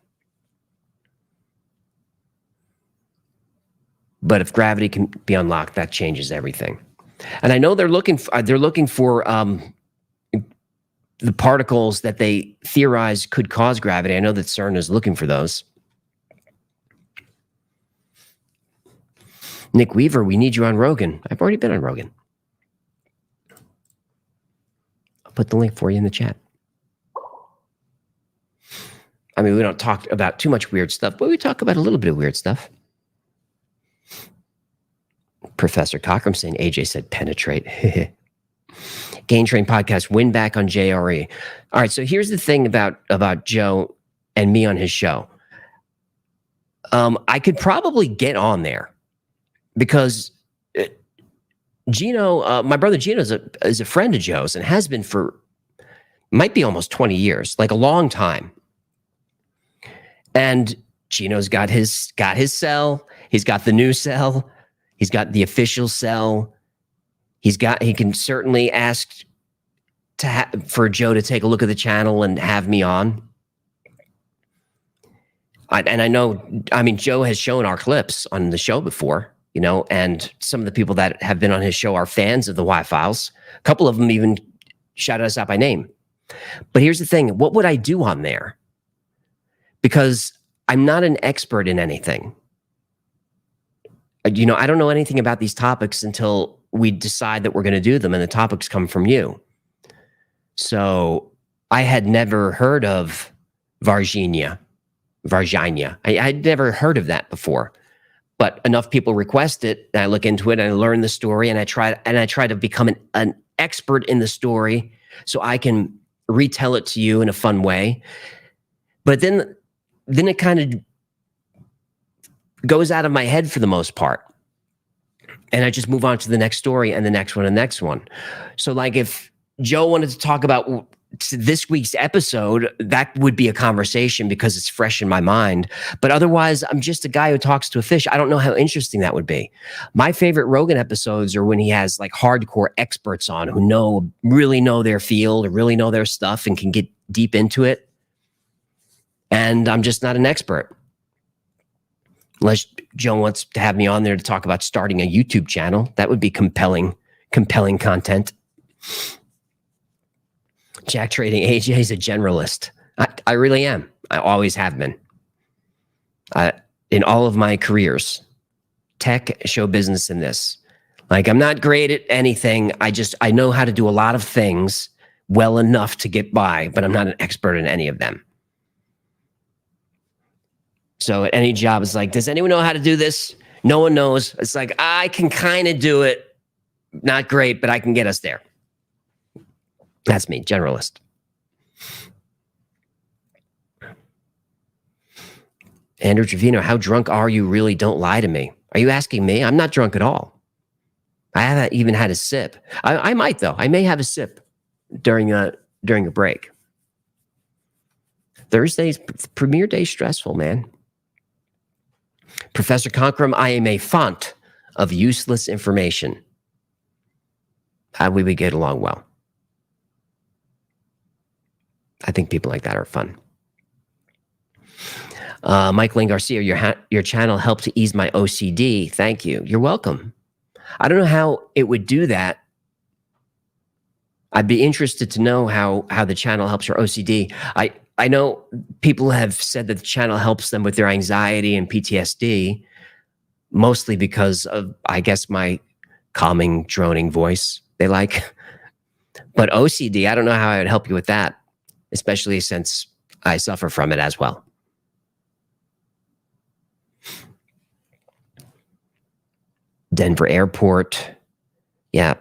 But if gravity can be unlocked, that changes everything. And I know they're looking for the particles that they theorize could cause gravity. I know that CERN is looking for those. Nick Weaver, we need you on Rogan. I've already been on Rogan. I'll put the link for you in the chat. I mean, we don't talk about too much weird stuff, but we talk about a little bit of weird stuff. Professor Cockram saying, AJ said penetrate. Gain Train Podcast, win back on JRE. All right, so here's the thing about Joe and me on his show. I could probably get on there because Gino, my brother Gino is a friend of Joe's and has been for, might be almost 20 years, like a long time. And Gino's got his cell. He's got the new cell. He's got the official cell. He can certainly ask for Joe to take a look at the channel and have me on. And I know, I mean, Joe has shown our clips on the show before, and some of the people that have been on his show are fans of the Y-Files. A couple of them even shouted us out by name. But here's the thing. What would I do on there? Because I'm not an expert in anything. I don't know anything about these topics until we decide that we're going to do them, and the topics come from you. So I had never heard of Varginha. I'd never heard of that before, but enough people request it, and I look into it, and I learn the story, and I try to become an expert in the story so I can retell it to you in a fun way. But then it kind of goes out of my head for the most part. And I just move on to the next story and the next one and the next one. So like if Joe wanted to talk about this week's episode, that would be a conversation because it's fresh in my mind. But otherwise, I'm just a guy who talks to a fish. I don't know how interesting that would be. My favorite Rogan episodes are when he has like hardcore experts on who really know their field or really know their stuff and can get deep into it. And I'm just not an expert. Unless Joe wants to have me on there to talk about starting a YouTube channel. That would be compelling content. Jack Trading AJ is a generalist. I really am. I always have been. In all of my careers, tech, show business, and this. Like, I'm not great at anything. I know how to do a lot of things well enough to get by, but I'm not an expert in any of them. So at any job, it's like, does anyone know how to do this? No one knows. It's like, I can kind of do it. Not great, but I can get us there. That's me, generalist. Andrew Trevino, how drunk are you? Really, don't lie to me. Are you asking me? I'm not drunk at all. I haven't even had a sip. I might, though. I may have a sip during a break. Thursday's premiere day stressful, man. Professor Conkrum, I am a font of useless information. We would get along well. I think people like that are fun. Mike Lane Garcia, your channel helped to ease my OCD. Thank you. You're welcome. I don't know how it would do that. I'd be interested to know how the channel helps your OCD. I know people have said that the channel helps them with their anxiety and PTSD, mostly because of, I guess, my calming, droning voice they like. But OCD, I don't know how I would help you with that, especially since I suffer from it as well. Denver Airport. Yeah,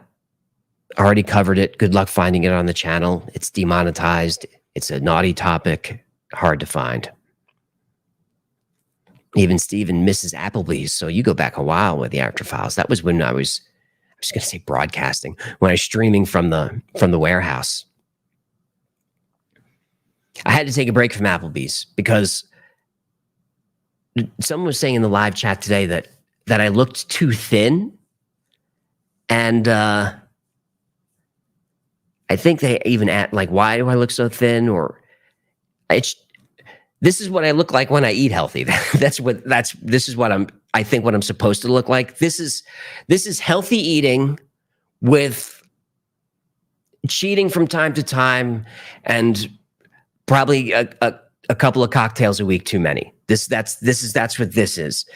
already covered it. Good luck finding it on the channel. It's demonetized. It's a naughty topic, hard to find. Even Steven misses Applebee's. So you go back a while with the After Files. That was when I was going to say broadcasting, when I was streaming from the warehouse. I had to take a break from Applebee's because someone was saying in the live chat today that I looked too thin. And I think they even asked, like, why do I look so thin? Or this is what I look like when I eat healthy. This is what I'm supposed to look like. This is healthy eating with cheating from time to time and probably a couple of cocktails a week too many. That's what this is.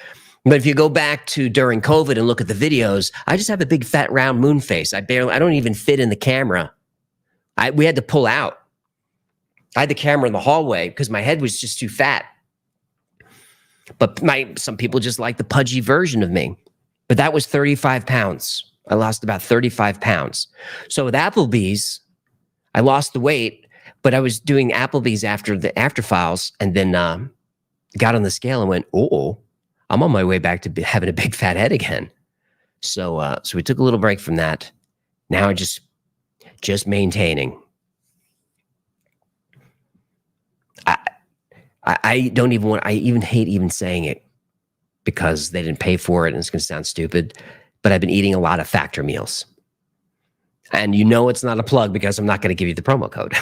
But if you go back to during COVID and look at the videos, I just have a big fat round moon face. I don't even fit in the camera. We had to pull out. I had the camera in the hallway because my head was just too fat. But some people just like the pudgy version of me. But that was 35 pounds. I lost about 35 pounds. So with Applebee's, I lost the weight, but I was doing Applebee's after the After Files and then got on the scale and went, oh, I'm on my way back to having a big fat head again. So we took a little break from that. Now I just maintaining. I don't even want, I even hate even saying it because they didn't pay for it and it's going to sound stupid, but I've been eating a lot of Factor meals. And you know it's not a plug because I'm not going to give you the promo code.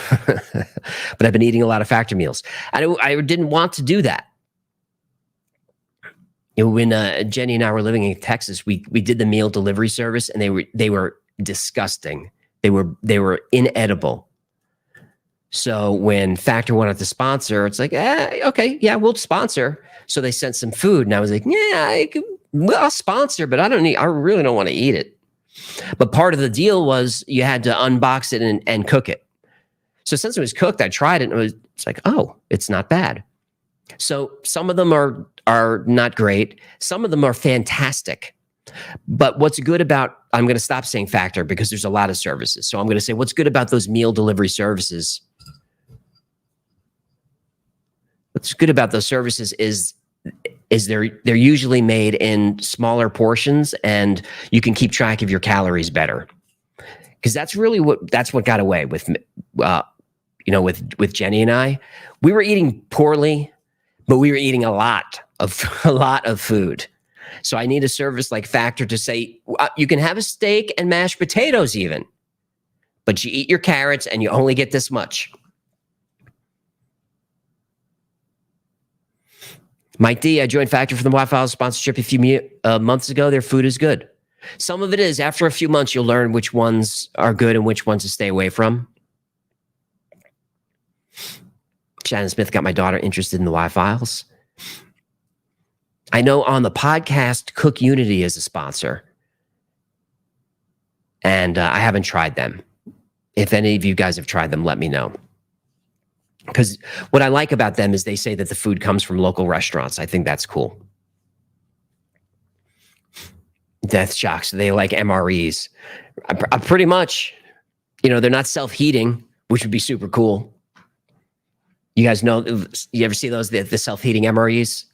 But I've been eating a lot of Factor meals. I didn't want to do that. You know, when Jenny and I were living in Texas, we did the meal delivery service and they were disgusting. They were inedible. So when Factor wanted to sponsor, it's like, okay, yeah, we'll sponsor. So they sent some food, and I was like, yeah, Well, I'll sponsor, but I really don't want to eat it. But part of the deal was you had to unbox it and cook it. So since it was cooked, I tried it and it's like, oh, it's not bad. So some of them are not great. Some of them are fantastic. But what's good about, I'm going to stop saying Factor because there's a lot of services. So I'm going to say what's good about those meal delivery services. What's good about those services is they're usually made in smaller portions and you can keep track of your calories better. Because that's what got away with with Jenny and I. We were eating poorly, but we were eating a lot of food. So I need a service like Factor to say you can have a steak and mashed potatoes even, but you eat your carrots and you only get this much. Mike D, I joined Factor for the Wi-Fi sponsorship a few months ago. Their food is good. Some of it is. After a few months, you'll learn which ones are good and which ones to stay away from. Shannon Smith got my daughter interested in the Y-Files. I know on the podcast, Cook Unity is a sponsor. And I haven't tried them. If any of you guys have tried them, let me know. Because what I like about them is they say that the food comes from local restaurants. I think that's cool. Death shocks. They like MREs. I pretty much, they're not self-heating, which would be super cool. You guys know, you ever see those, the self-heating MREs?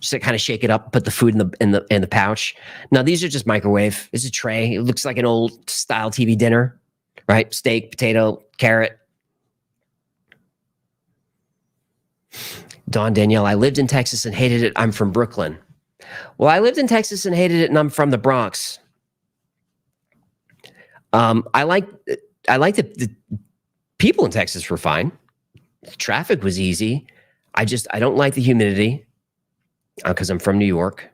Just to kind of shake it up, put the food in the pouch. Now, these are just microwave. It's a tray. It looks like an old style TV dinner, right? Steak, potato, carrot. Dawn Danielle, I lived in Texas and hated it. I'm from Brooklyn. Well, I lived in Texas and hated it, and I'm from the Bronx. I like the people in Texas were fine. The traffic was easy. I don't like the humidity because I'm from New York,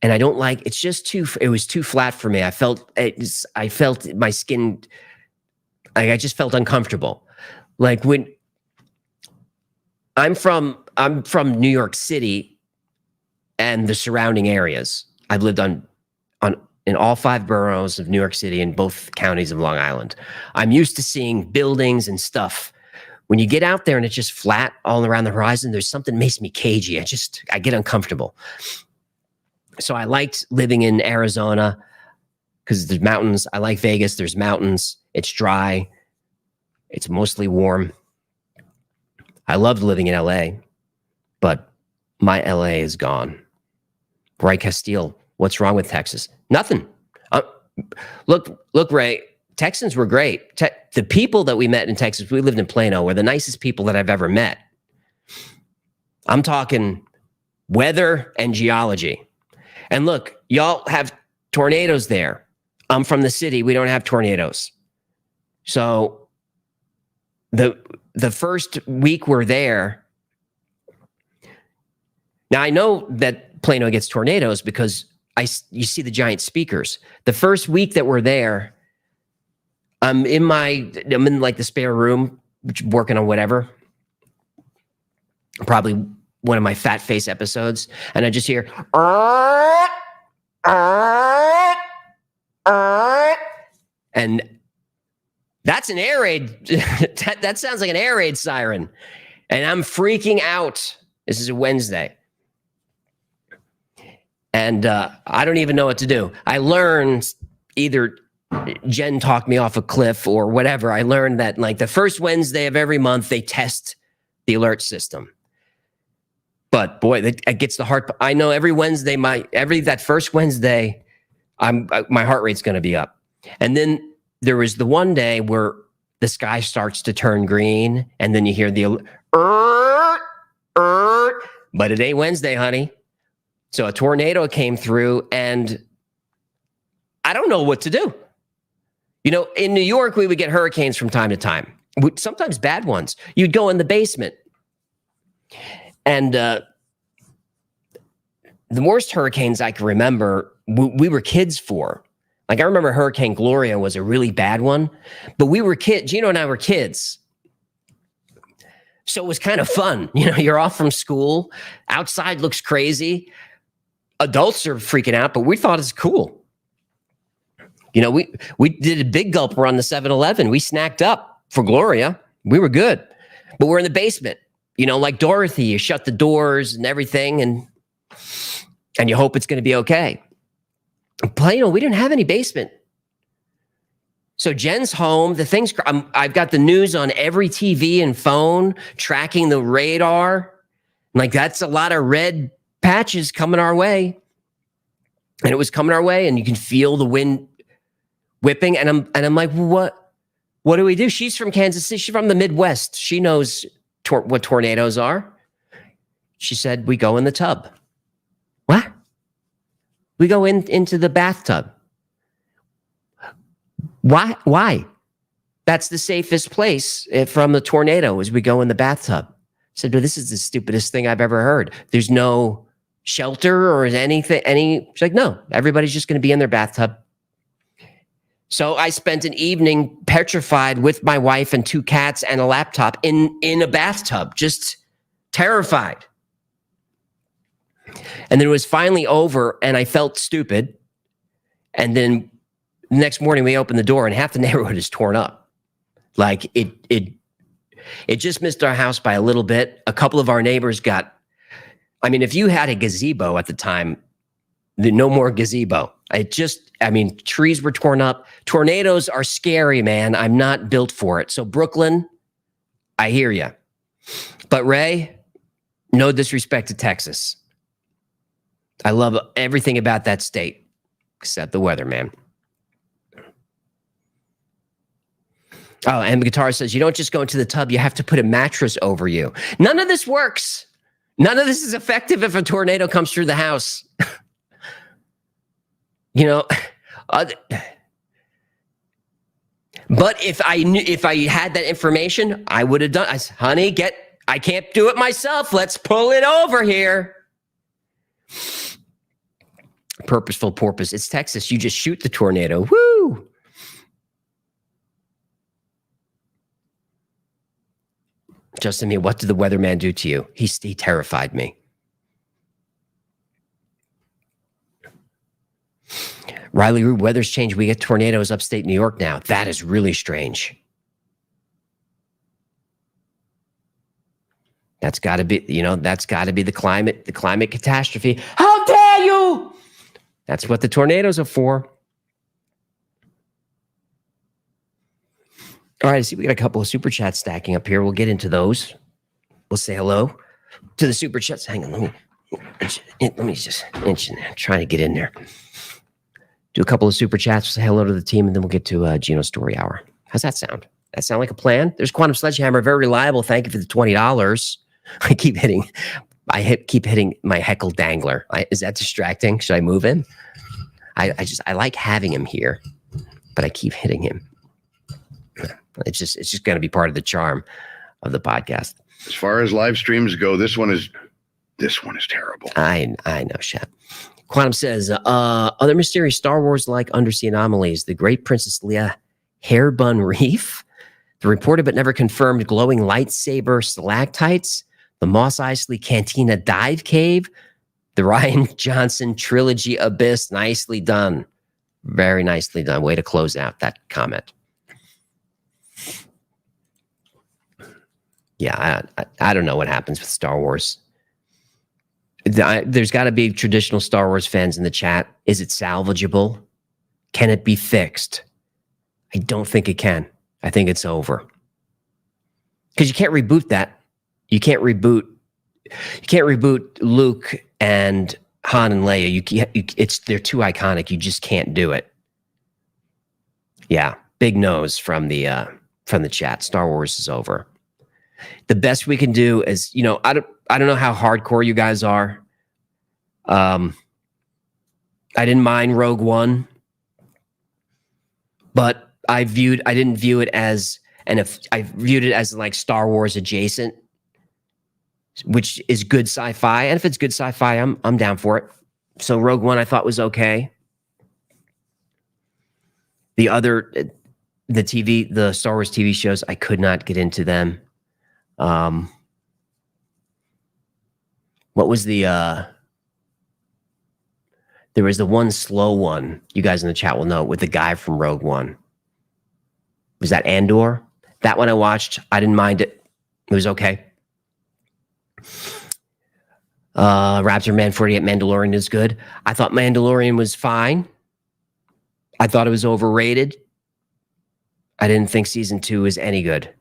and I don't like. It's just it was too flat for me. I felt my skin. I just felt uncomfortable. Like when I'm from New York City and the surrounding areas. I've lived in all 5 boroughs of New York City and both counties of Long Island. I'm used to seeing buildings and stuff. When you get out there and it's just flat all around the horizon, there's something that makes me cagey. I get uncomfortable. So I liked living in Arizona because there's mountains. I like Vegas. There's mountains. It's dry. It's mostly warm. I loved living in LA, but my LA is gone. Ray Castile, what's wrong with Texas? Nothing. Look, Ray, Texans were great. The people that we met in Texas, we lived in Plano, were the nicest people that I've ever met. I'm talking weather and geology. And look, y'all have tornadoes there. I'm from the city. We don't have tornadoes. So the first week we're there. Now I know that Plano gets tornadoes because you see the giant speakers. The first week that we're there, I'm in like the spare room, working on whatever. Probably one of my fat face episodes, and I just hear, and that's an air raid. that sounds like an air raid siren, and I'm freaking out. This is a Wednesday. And I don't even know what to do. I learned either Jen talked me off a cliff or whatever. I learned that like the first Wednesday of every month, they test the alert system. But boy, it gets the heart. I know every Wednesday, that first Wednesday, my heart rate's going to be up. And then there was the one day where the sky starts to turn green, and then you hear the but it ain't Wednesday, honey. So a tornado came through, and I don't know what to do. In New York, we would get hurricanes from time to time, sometimes bad ones. You'd go in the basement. And the worst hurricanes I can remember, we were kids for. Like I remember Hurricane Gloria was a really bad one, but we were kids. Gino and I were kids. So it was kind of fun. You're off from school. Outside looks crazy. adults are freaking out, but we thought it's cool. You know, we did a big gulp run the 7-Eleven. We snacked up for Gloria. We were good, but we're in the basement. You know, like Dorothy, you shut the doors and everything, and you hope it's going to be okay. But, you know, we didn't have any basement. So Jen's home. The thing's, I've got the news on every TV and phone, tracking the radar. Like, that's a lot of red patches coming our way. And it was coming our way, and you can feel the wind whipping. And I'm like, what do we do? She's from Kansas City. She's from the Midwest. She knows what tornadoes are. She said, we go in the tub. What? We go into the bathtub. Why? That's the safest place from the tornado, is we go in the bathtub. I said, but this is the stupidest thing I've ever heard. There's no shelter or anything. She's like, no, everybody's just going to be in their bathtub. So I spent an evening petrified with my wife and 2 cats and a laptop in a bathtub, just terrified. And then it was finally over, and I felt stupid. And then the next morning we opened the door, and half the neighborhood is torn up. Like, it just missed our house by a little bit. A couple of our neighbors got, I mean, if you had a gazebo at the time, no more gazebo. Trees were torn up. Tornadoes are scary, man. I'm not built for it. So Brooklyn, I hear you. But Ray, no disrespect to Texas. I love everything about that state, except the weather, man. Oh, and the guitar says, you don't just go into the tub, you have to put a mattress over you. None of this works. None of this is effective if a tornado comes through the house. You know, but if I had that information, I would have done. I said, honey, I can't do it myself. Let's pull it over here. Purposeful porpoise. It's Texas. You just shoot the tornado. Woo! Justin, me, what did the weatherman do to you? He terrified me. Riley Rube, weather's changed. We get tornadoes upstate New York now. That is really strange. That's got to be, the climate catastrophe. How dare you? That's what the tornadoes are for. All right, I see we got a couple of super chats stacking up here. We'll get into those. We'll say hello to the super chats. Hang on, let me just inch in there. Trying to get in there. Do a couple of super chats, say hello to the team, and then we'll get to Ginos Story Hour. How's that sound? That sound like a plan? There's Quantum Sledgehammer, very reliable. Thank you for the $20. I keep hitting my heckle dangler. Is that distracting? Should I move him? I like having him here, but I keep hitting him. It's just going to be part of the charm of the podcast. As far as live streams go, this one is terrible. I know, Shep. Quantum says, other mysterious Star Wars-like undersea anomalies, the Great Princess Leia Hairbun Reef, the reported but never confirmed glowing lightsaber stalactites, the Mos Eisley Cantina Dive Cave, the Rian Johnson Trilogy Abyss. Nicely done. Very nicely done. Way to close out that comment. Yeah, I don't know what happens with Star Wars. There's got to be traditional Star Wars fans in the chat. Is it salvageable? Can it be fixed? I don't think it can. I think it's over. Because you can't reboot that. You can't reboot Luke and Han and Leia. They're too iconic. You just can't do it. Yeah, big nose from the chat. Star Wars is over. The best we can do is, I don't know how hardcore you guys are. I didn't mind Rogue One, but I didn't view it as, I viewed it as like Star Wars adjacent, which is good sci-fi. And if it's good sci-fi, I'm down for it. So Rogue One I thought was okay. The Star Wars TV shows, I could not get into them. What was the There was the one slow one. You guys in the chat will know, with the guy from Rogue One. Was that Andor? That one I watched. I didn't mind it. It was okay. Raptor Man 48 Mandalorian is good. I thought Mandalorian was fine. I thought it was overrated. I didn't think season 2 was any good.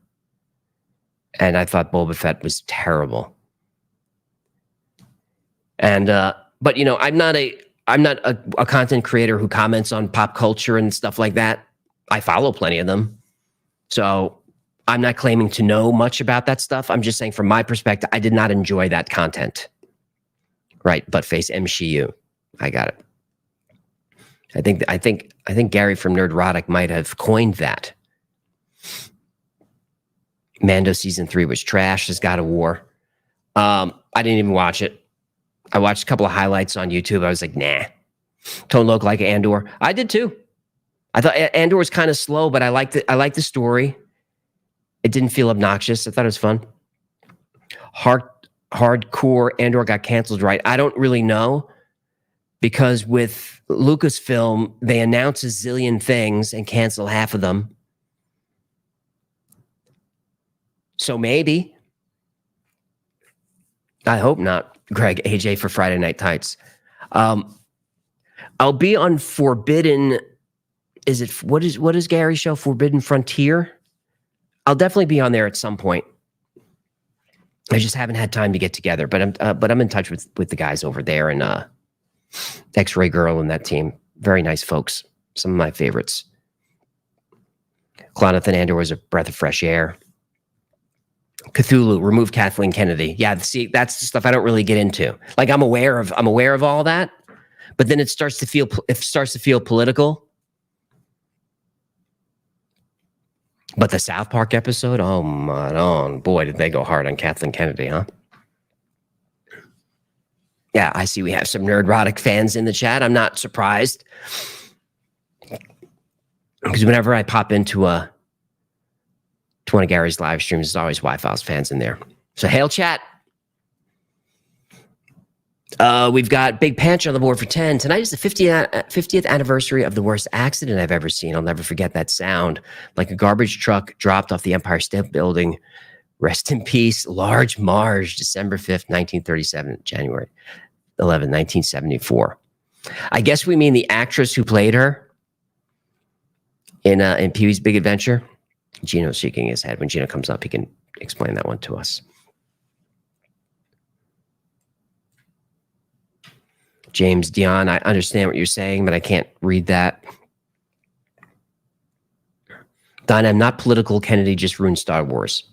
And I thought Boba Fett was terrible. And but you know, I'm not a content creator who comments on pop culture and stuff like that. I follow plenty of them. So I'm not claiming to know much about that stuff. I'm just saying from my perspective, I did not enjoy that content. Right, Buttface MCU. I got it. I think Gary from Nerdrotic might have coined that. Mando season 3 was trash as God of War. I didn't even watch it. I watched a couple of highlights on YouTube. I was like, nah. Don't look like Andor. I did too. I thought Andor was kind of slow, but I liked it. I liked the story. It didn't feel obnoxious. I thought it was fun. Hardcore Andor got canceled, right? I don't really know, because with Lucasfilm, they announce a zillion things and cancel half of them. So maybe. I hope not. Greg, AJ for Friday Night Tights. I'll be on Forbidden. What is Gary's show? Forbidden Frontier? I'll definitely be on there at some point. I just haven't had time to get together, but I'm in touch with the guys over there, and X-Ray Girl and that team. Very nice folks. Some of my favorites. Clonathan Andor was a breath of fresh air. Cthulhu, remove Kathleen Kennedy. Yeah, see, that's the stuff I don't really get into. Like I'm aware of all that, but then it starts to feel political. But the South Park episode, oh my boy, did they go hard on Kathleen Kennedy, huh? Yeah, I see we have some Nerdrotic fans in the chat. I'm not surprised, because whenever I pop into one of Gary's live streams, there's always Wi-Files fans in there. So hail chat. We've got Big Panch on the board for 10. Tonight is the 50th anniversary of the worst accident I've ever seen. I'll never forget that sound. Like a garbage truck dropped off the Empire State Building. Rest in peace, Large Marge, December 5th, 1937, January 11, 1974. I guess we mean the actress who played her in Pee-wee's Big Adventure. Gino's shaking his head. When Gino comes up, he can explain that one to us. James Dion, I understand what you're saying, but I can't read that. Don, I'm not political. Kennedy just ruined Star Wars.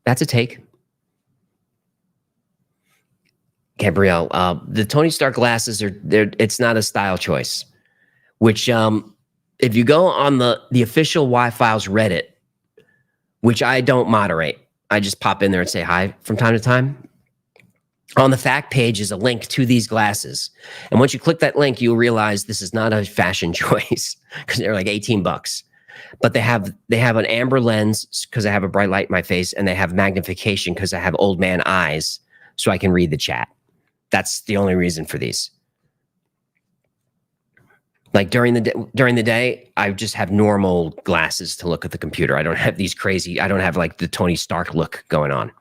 That's a take. Gabrielle, the Tony Stark glasses it's not a style choice, which if you go on the official Y-Files Reddit, which I don't moderate, I just pop in there and say hi from time to time. On the fact page is a link to these glasses. And once you click that link, you'll realize this is not a fashion choice, because they're like $18. But they have an amber lens because I have a bright light in my face, and they have magnification because I have old man eyes so I can read the chat. That's the only reason for these. Like during the day, I just have normal glasses to look at the computer. I don't have these crazy, I don't have like the Tony Stark look going on.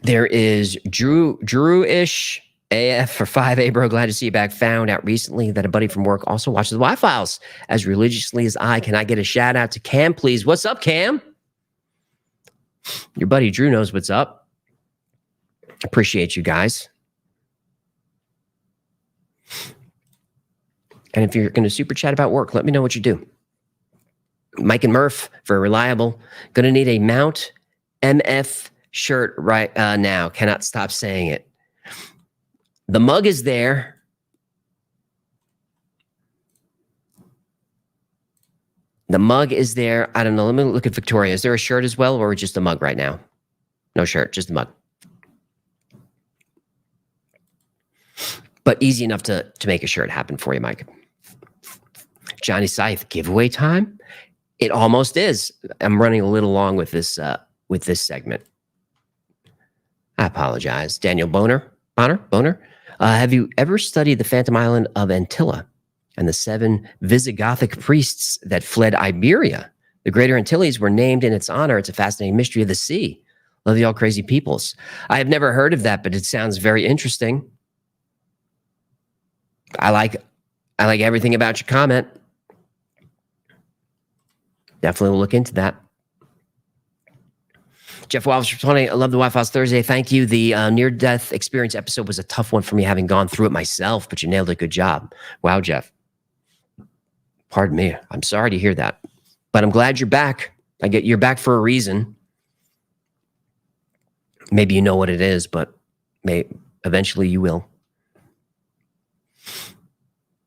There is Drew-ish AF for 5A, bro. Glad to see you back. Found out recently that a buddy from work also watches the Y-Files as religiously as I. Can I get a shout out to Cam, please? What's up, Cam? Your buddy Drew knows what's up. Appreciate you guys. And if you're going to super chat about work, let me know what you do. Mike and Murph for reliable. Going to need a Mount MF shirt right now. Cannot stop saying it. The mug is there. The mug is there. I don't know. Let me look at Victoria. Is there a shirt as well, or just a mug right now? No shirt, just a mug. But easy enough to make a shirt happen for you, Mike. Johnny Scythe, giveaway time? It almost is. I'm running a little long with this with this segment. I apologize. Daniel Boner. Have you ever studied the Phantom Island of Antilla and the 7 Visigothic priests that fled Iberia? The Greater Antilles were named in its honor. It's a fascinating mystery of the sea. Love y'all crazy peoples. I have never heard of that, but it sounds very interesting. I like everything about your comment. Definitely will look into that. Jeff Walsh for 20. I love the Wi-Fi Thursday. Thank you. The near-death experience episode was a tough one for me, having gone through it myself, but you nailed it. Good job. Wow, Jeff. Pardon me. I'm sorry to hear that, but I'm glad you're back. You're back for a reason. Maybe you know what it is, but eventually you will.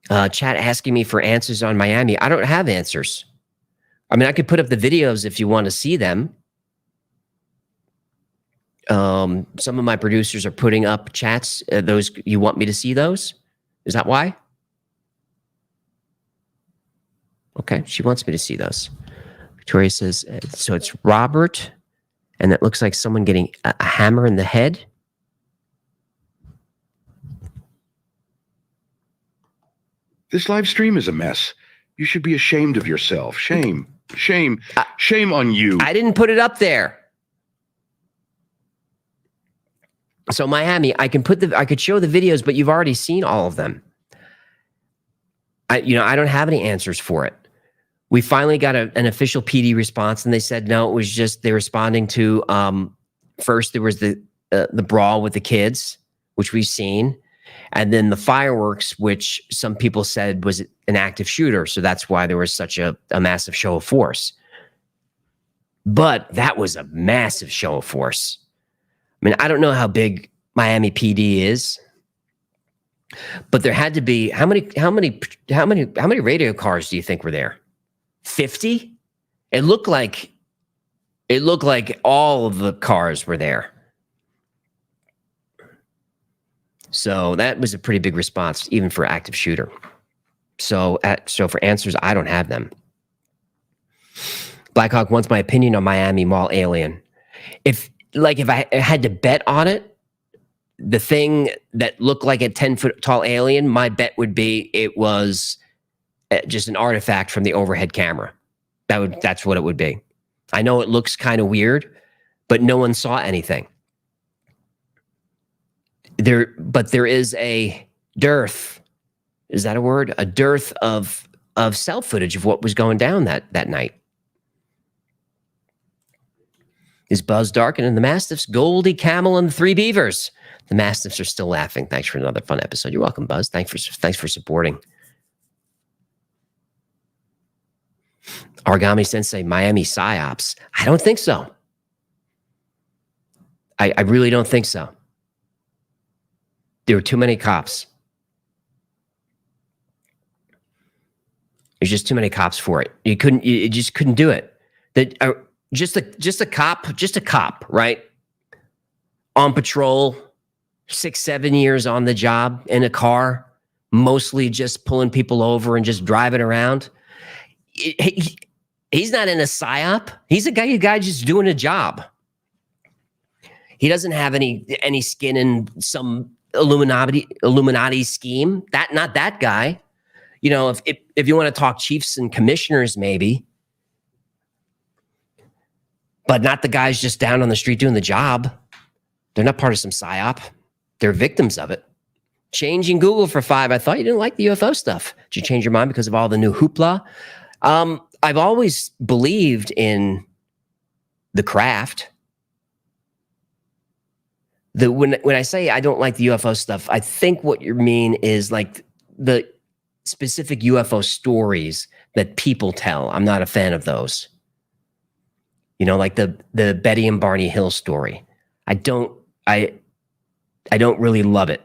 Chat asking me for answers on Miami. I don't have answers. I mean, I could put up the videos if you want to see them. Some of my producers are putting up chats. Those, you want me to see those? Is that why? Okay, she wants me to see those. Victoria says, so it's Robert, and it looks like someone getting a hammer in the head. This live stream is a mess. You should be ashamed of yourself. Shame. Shame. Shame on you. I didn't put it up there. So Miami, I could show the videos, but you've already seen all of them. I don't have any answers for it. We finally got an official PD response, and they said no. It was just they're responding to first there was the brawl with the kids, which we've seen, and then the fireworks, which some people said was an active shooter. So that's why there was such a massive show of force. But that was a massive show of force. I mean, I don't know how big Miami PD is, but there had to be how many radio cars do you think were there? 50? It looked like all of the cars were there. So that was a pretty big response, even for active shooter. So for answers, I don't have them. Blackhawk wants my opinion on Miami Mall Alien. If I had to bet on it, the thing that looked like a 10-foot tall alien, my bet would be it was just an artifact from the overhead camera. That's what it would be. I know it looks kind of weird, but no one saw anything. But there is a dearth. Is that a word? A dearth of cell footage of what was going down that night. Is Buzz Darkin and the Mastiffs, Goldie, Camel, and the 3 Beavers. The Mastiffs are still laughing. Thanks for another fun episode. You're welcome, Buzz. Thanks for supporting. Origami Sensei, Miami PsyOps. I don't think so. I really don't think so. There were too many cops. There's just too many cops for it. You just couldn't do it. Just a cop, right? On patrol, 6-7 years on the job in a car, mostly just pulling people over and just driving around. He's not in a psyop. He's a guy just doing a job. He doesn't have any skin in some Illuminati scheme. Not that guy. You know, if you want to talk chiefs and commissioners, maybe. But not the guys just down on the street doing the job. They're not part of some psyop. They're victims of it. Changing Google for 5. I thought you didn't like the UFO stuff. Did you change your mind because of all the new hoopla? I've always believed in the craft. When I say I don't like the UFO stuff, I think what you mean is like the specific UFO stories that people tell. I'm not a fan of those. You know, like the Betty and Barney Hill story. I don't really love it.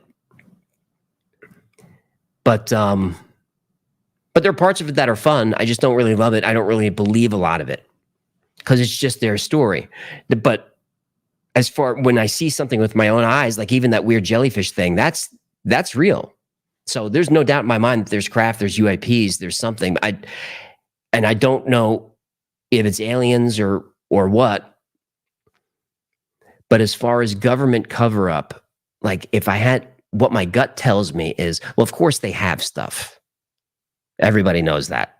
But there are parts of it that are fun. I just don't really love it. I don't really believe a lot of it because it's just their story. But as far when I see something with my own eyes, like even that weird jellyfish thing, that's real. So there's no doubt in my mind that there's craft, there's UAPs, there's something. I don't know if it's aliens or what, But as far as government cover up, like if I had, what my gut tells me is, well, of course they have stuff. Everybody knows that.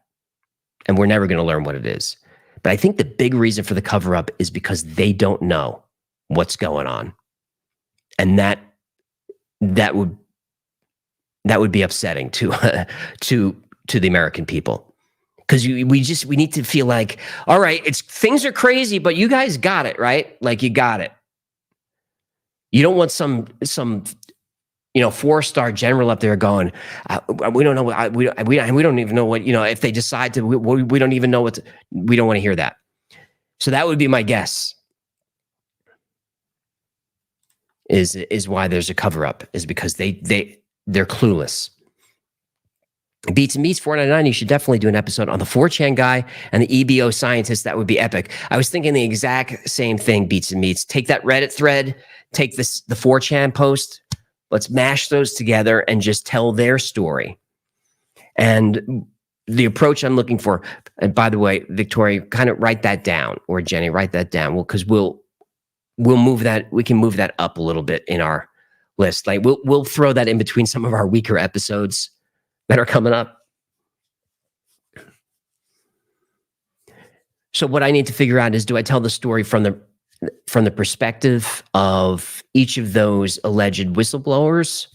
And we're never going to learn what it is. But I think the big reason for the cover up is because they don't know what's going on. And that would be upsetting to the American people. Because we need to feel like, all right, things are crazy, but you guys got it, right? Like you got it. You don't want some 4-star general up there going, we don't know, we don't even know what, if they decide to, we don't even know we don't want to hear that. So that would be my guess. Is why there's a cover up, is because they're clueless. Beats and Meats 499, you should definitely do an episode on the 4chan guy and the EBO scientist. That would be epic. I was thinking the exact same thing, Beats and Meats. Take that Reddit thread, take the 4chan post, let's mash those together and just tell their story. And the approach I'm looking for, and by the way, Victoria, kind of write that down, or Jenny, write that down. Well, because we'll move that, we can move that up a little bit in our list. Like we'll throw that in between some of our weaker episodes that are coming up. So what I need to figure out is, do I tell the story from the perspective of each of those alleged whistleblowers,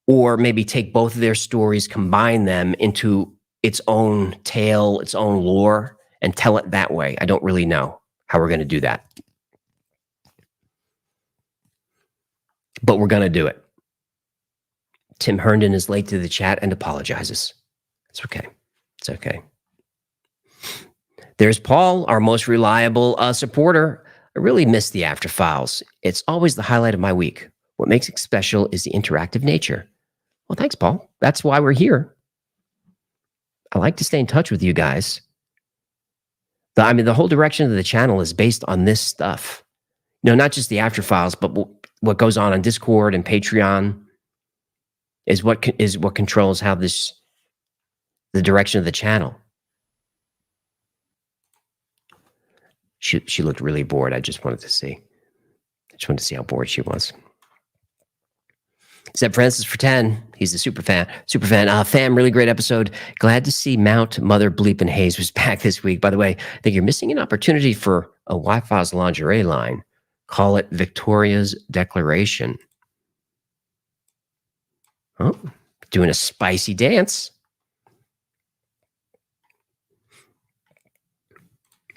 or maybe take both of their stories, combine them into its own tale, its own lore, and tell it that way? I don't really know how we're going to do that. But we're going to do it. Tim Herndon is late to the chat and apologizes. It's okay. It's okay. There's Paul, our most reliable supporter. I really miss the After Files. It's always the highlight of my week. What makes it special is the interactive nature. Well, thanks, Paul. That's why we're here. I like to stay in touch with you guys. The whole direction of the channel is based on this stuff. Not just the After Files, but what goes on Discord and Patreon is what controls how the direction of the channel. She looked really bored. I just wanted to see how bored she was. Except Francis for 10. He's a super fan. Fam, really great episode. Glad to see Mount Mother Bleepin' Hayes was back this week. By the way, I think you're missing an opportunity for a Wi-Fi's lingerie line. Call it Victoria's Declaration. Oh, doing a spicy dance.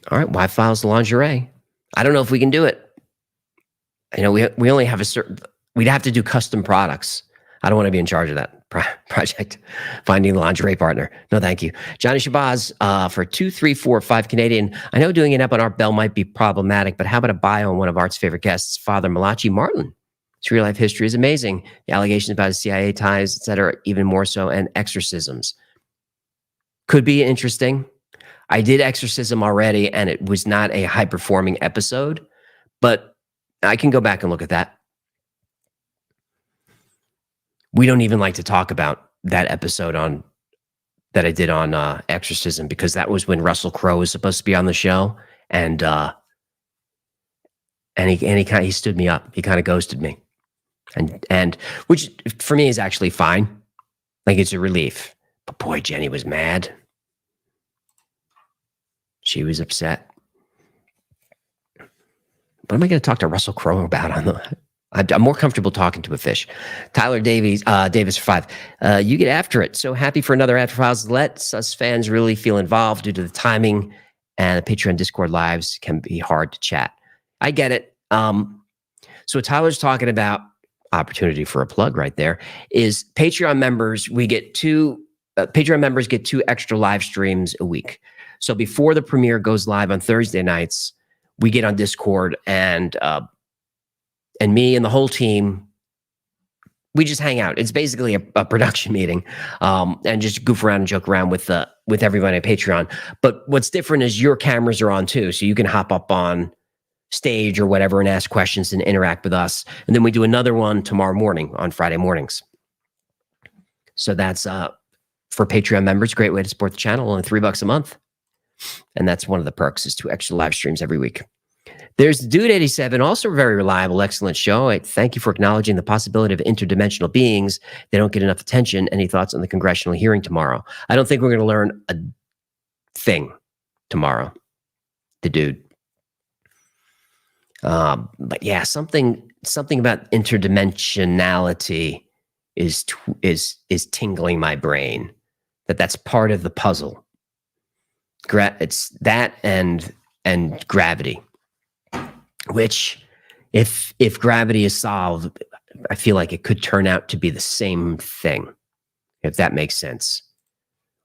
All right, Wi-Fi's lingerie. I don't know if we can do it. We only have we'd have to do custom products. I don't want to be in charge of that project. Finding the lingerie partner. No, thank you. Johnny Shabazz for 2345 Canadian. I know doing an ep on Art Bell might be problematic, but how about a bio on one of Art's favorite guests, Father Malachi Martin? His real life history is amazing. The allegations about his CIA ties, etc., even more so, and exorcisms. Could be interesting. I did exorcism already, and it was not a high-performing episode, but I can go back and look at that. We don't even like to talk about that episode that I did on exorcism, because that was when Russell Crowe was supposed to be on the show, and he stood me up. He kind of ghosted me, and which for me is actually fine. Like, it's a relief. But boy, Jenny was mad. She was upset. What am I going to talk to Russell Crowe about I'm more comfortable talking to a fish. Tyler Davis for 5. You get after it. So happy for another After Files. Let us fans really feel involved due to the timing, and the Patreon Discord lives can be hard to chat. I get it. So what Tyler's talking about, opportunity for a plug right there, is Patreon members. We get Patreon members get 2 extra live streams a week. So before the premiere goes live on Thursday nights, we get on Discord, and me and the whole team, we just hang out. It's basically a production meeting, and just goof around and joke around with everybody on Patreon. But what's different is your cameras are on too, so you can hop up on stage or whatever and ask questions and interact with us. And then we do another one tomorrow morning on Friday mornings. So that's for Patreon members. Great way to support the channel. Only $3 a month. And that's one of the perks, is 2 extra live streams every week. There's Dude 87, also very reliable, excellent show. Thank you for acknowledging the possibility of interdimensional beings. They don't get enough attention. Any thoughts on the congressional hearing tomorrow? I don't think we're going to learn a thing tomorrow. The dude. But yeah, something about interdimensionality is tingling my brain. That's part of the puzzle. It's that and gravity. Which, if gravity is solved, I feel like it could turn out to be the same thing, if that makes sense,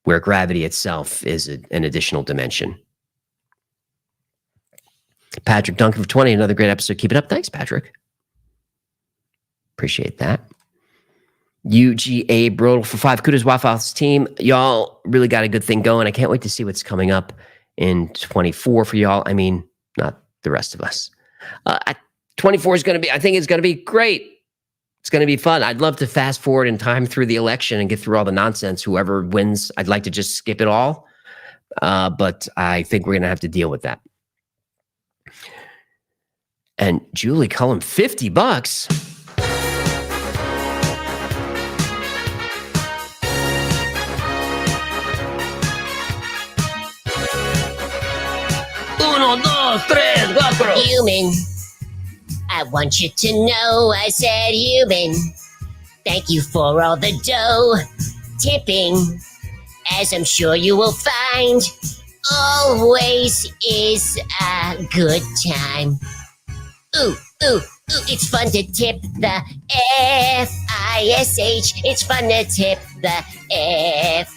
where gravity itself is an additional dimension. Patrick Duncan for 20, another great episode. Keep it up. Thanks, Patrick. Appreciate that. UGA Brodel for 5. Kudos Waffles team. Y'all really got a good thing going. I can't wait to see what's coming up in 24 for y'all. I mean, not the rest of us. 24 is going to be, I think it's going to be great. It's going to be fun. I'd love to fast forward in time through the election and get through all the nonsense. Whoever wins, I'd like to just skip it all. But I think we're going to have to deal with that. And Julie Cullum, $50. Uno, dos, tres, cuatro. Human, I want you to know I said human. Thank you for all the dough. Tipping, as I'm sure you will find, always is a good time. Ooh, ooh, ooh, it's fun to tip the F-I-S-H. It's fun to tip the F-I-S-H.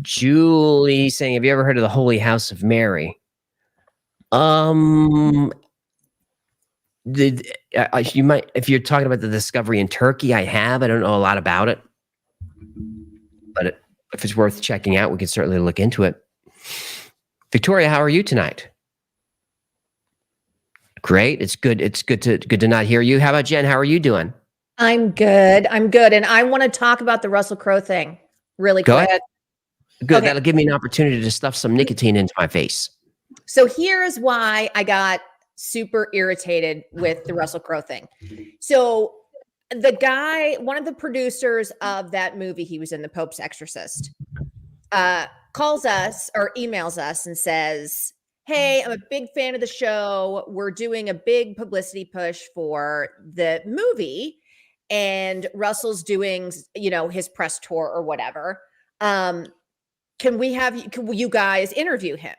Julie saying, have you ever heard of the Holy House of Mary? You might, if you're talking about the discovery in Turkey, I have. I don't know a lot about it, but if it's worth checking out, we can certainly look into it. Victoria, how are you tonight? Great. It's good. It's good to not hear you. How about Jen? How are you doing? I'm good. And I want to talk about the Russell Crowe thing really quick. Go ahead. Good. Okay. That'll give me an opportunity to stuff some nicotine into my face. So here's why I got super irritated with the Russell Crowe thing. So the guy, one of the producers of that movie he was in, The Pope's Exorcist, calls us or emails us and says, hey, I'm a big fan of the show. We're doing a big publicity push for the movie, and Russell's doing, his press tour or whatever. Can you guys interview him?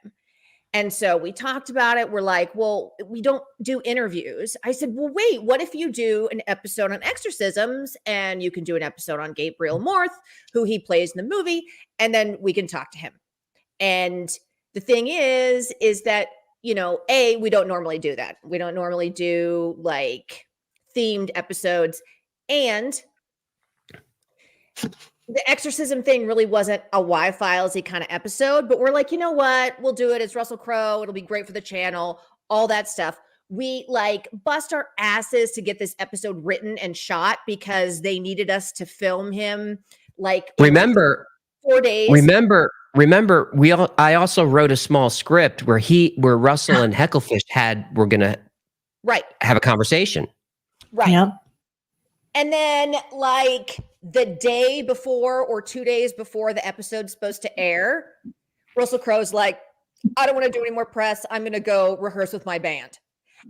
And so we talked about it. We're like, well, we don't do interviews. I said, well, wait, what if you do an episode on exorcisms and you can do an episode on Gabriel Morth, who he plays in the movie, and then we can talk to him. And the thing is that, we don't normally do that. We don't normally do like themed episodes. And the exorcism thing really wasn't a Y-Files-y kind of episode, but we're like, you know what? We'll do it. It's Russell Crowe. It'll be great for the channel, all that stuff. We bust our asses to get this episode written and shot because they needed us to film him remember 4 days. Remember, I also wrote a small script where Russell and Hecklefish were going to have a conversation. Right. Yeah. And then the day before or 2 days before the episode's supposed to air, Russell Crowe's like, I don't want to do any more press. I'm going to go rehearse with my band.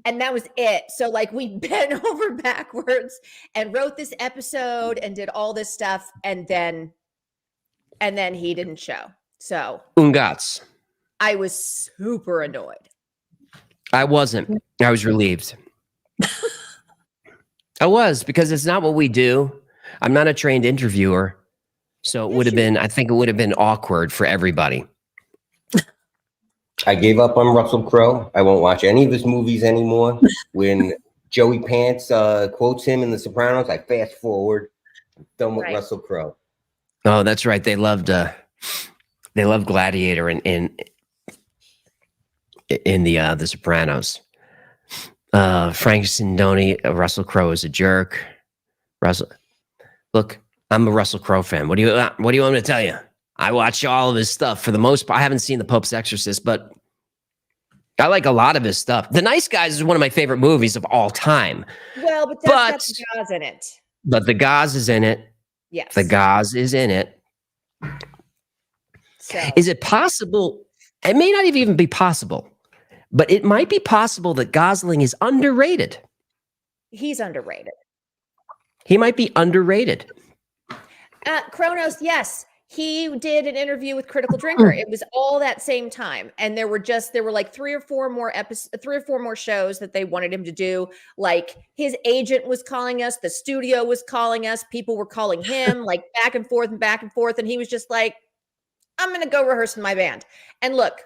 And that was it. So we bent over backwards and wrote this episode and did all this stuff. And then he didn't show. So Ungats. I was super annoyed. I wasn't. I was relieved. I was, because it's not what we do. I'm not a trained interviewer. So I think it would have been awkward for everybody. I gave up on Russell Crowe. I won't watch any of his movies anymore. When Joey Pants quotes him in The Sopranos, I fast forward. I'm done with Russell Crowe. Oh, that's right. They loved Gladiator in The Sopranos. Frank Sindoni, Russell Crowe is a jerk. Look, I'm a Russell Crowe fan. What do you want me to tell you? I watch all of his stuff for the most part. I haven't seen The Pope's Exorcist, but I like a lot of his stuff. The Nice Guys is one of my favorite movies of all time. Well, but that's got the Gaz in it. But the Gaz is in it. Yes. The Gaz is in it. So. Is it possible? It may not even be possible, but it might be possible that Gosling is underrated. He's underrated. He might be underrated. Kronos, yes. He did an interview with Critical Drinker. It was all that same time. And there were like three or four more shows that they wanted him to do. Like his agent was calling us, the studio was calling us, people were calling him, like back and forth and back and forth. And he was just like, I'm going to go rehearse with my band. And look,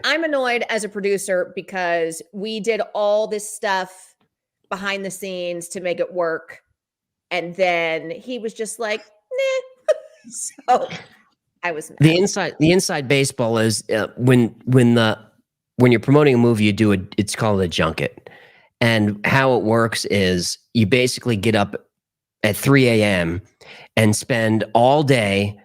I'm annoyed as a producer because we did all this stuff behind the scenes to make it work. And then he was just like, nah. So I was mad. The inside baseball is when you're promoting a movie, it's called a junket. And how it works is you basically get up at 3 a.m. and spend all day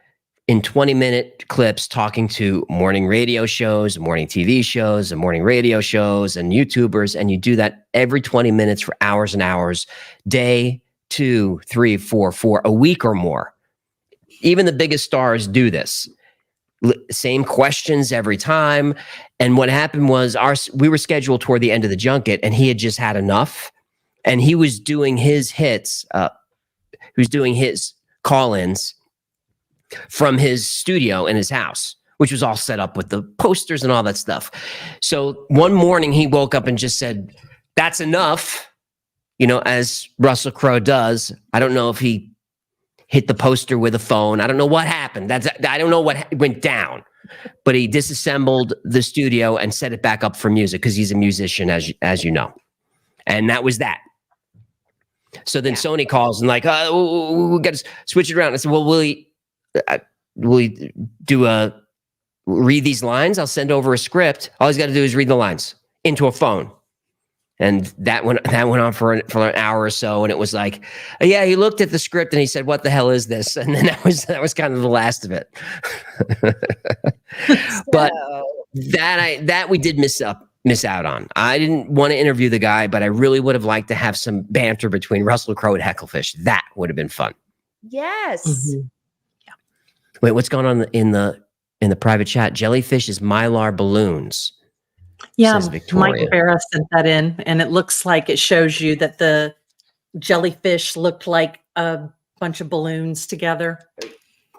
in 20-minute clips talking to morning radio shows, morning TV shows, and morning radio shows and YouTubers. And you do that every 20 minutes for hours and hours, day 2, 3, 4, a week or more. Even the biggest stars do this. Same questions every time. And what happened was we were scheduled toward the end of the junket and he had just had enough. And he was doing his hits. He was doing his call-ins from his studio in his house, which was all set up with the posters and all that stuff. So one morning he woke up and just said, that's enough. You know, as Russell Crowe does. I don't know if he hit the poster with a phone. I don't know what happened. I don't know what went down, but he disassembled the studio and set it back up for music because he's a musician, as you know. And that was that. So then Sony calls and like, we got to switch it around. I said, well, will he read these lines? I'll send over a script. All he's got to do is read the lines into a phone. And that went on for an hour or so, and it was like, yeah, he looked at the script and he said, "What the hell is this?" And then that was kind of the last of it. But that we did miss out on. I didn't want to interview the guy, but I really would have liked to have some banter between Russell Crowe and Hecklefish. That would have been fun. Yes. Mm-hmm. Yeah. Wait, what's going on in the private chat? Jellyfish is Mylar balloons. Yeah, Mike Barra sent that in, and it looks like it shows you that the jellyfish looked like a bunch of balloons together.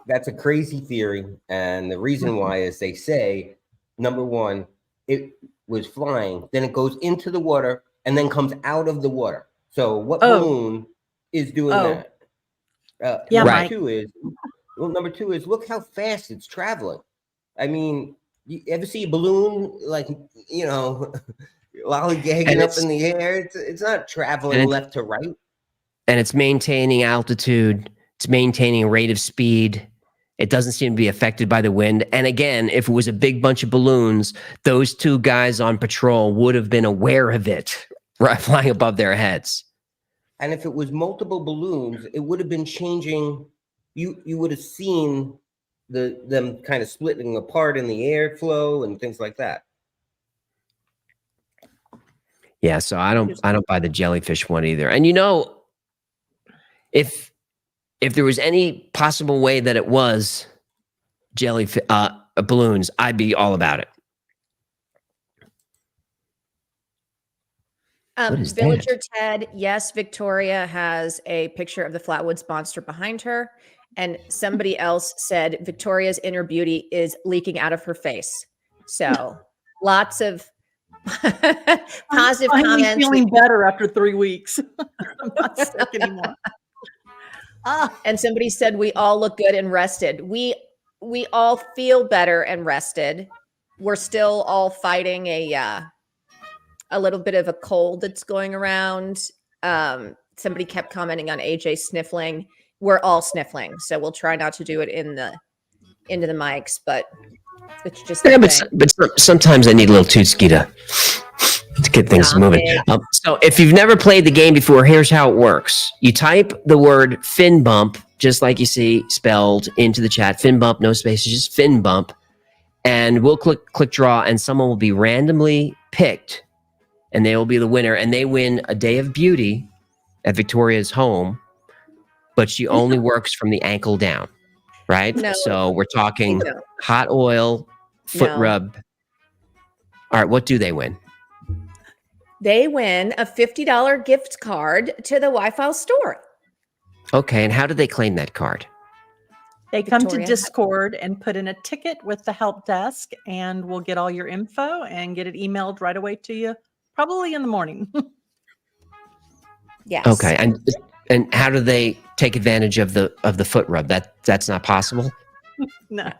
That's a crazy theory, and the reason why is they say, number one, it was flying, then it goes into the water, and then comes out of the water. So what balloon is doing that? Number two is look how fast it's traveling. I mean, you ever see a balloon like, lollygagging up in the air? It's not traveling left to right. And it's maintaining altitude. It's maintaining rate of speed. It doesn't seem to be affected by the wind. And again, if it was a big bunch of balloons, those two guys on patrol would have been aware of it, right, flying above their heads. And if it was multiple balloons, it would have been changing. You would have seen them kind of splitting apart in the airflow and things like that. Yeah, so I don't buy the jellyfish one either. And if there was any possible way that it was jellyfish balloons, I'd be all about it. Villager Ted, yes, Victoria has a picture of the Flatwoods monster behind her. And somebody else said Victoria's inner beauty is leaking out of her face. So lots of positive I'm comments. Feeling better after 3 weeks. I'm not sick anymore. And somebody said we all look good and rested. We all feel better and rested. We're still all fighting a little bit of a cold that's going around. Somebody kept commenting on AJ sniffling. We're all sniffling, so we'll try not to do it into the mics, but it's just but sometimes I need a little tootski to get things moving. So if you've never played the game before, here's how it works. You type the word fin bump, just like you see spelled into the chat. Fin bump, no spaces, just fin bump. and we'll click draw, and someone will be randomly picked, and they will be the winner, and they win a day of beauty at Victoria's home, but she only works from the ankle down, right? No, so we're talking no. hot oil, foot No. rub. All right, what do they win? They win a $50 gift card to the Wi-Fi store. Okay, and how do they claim that card? They come to Victoria. Discord and put in a ticket with the help desk, and we'll get all your info and get it emailed right away to you, probably in the morning. Yes. Okay, and how do they take advantage of the foot rub? That's not possible. No.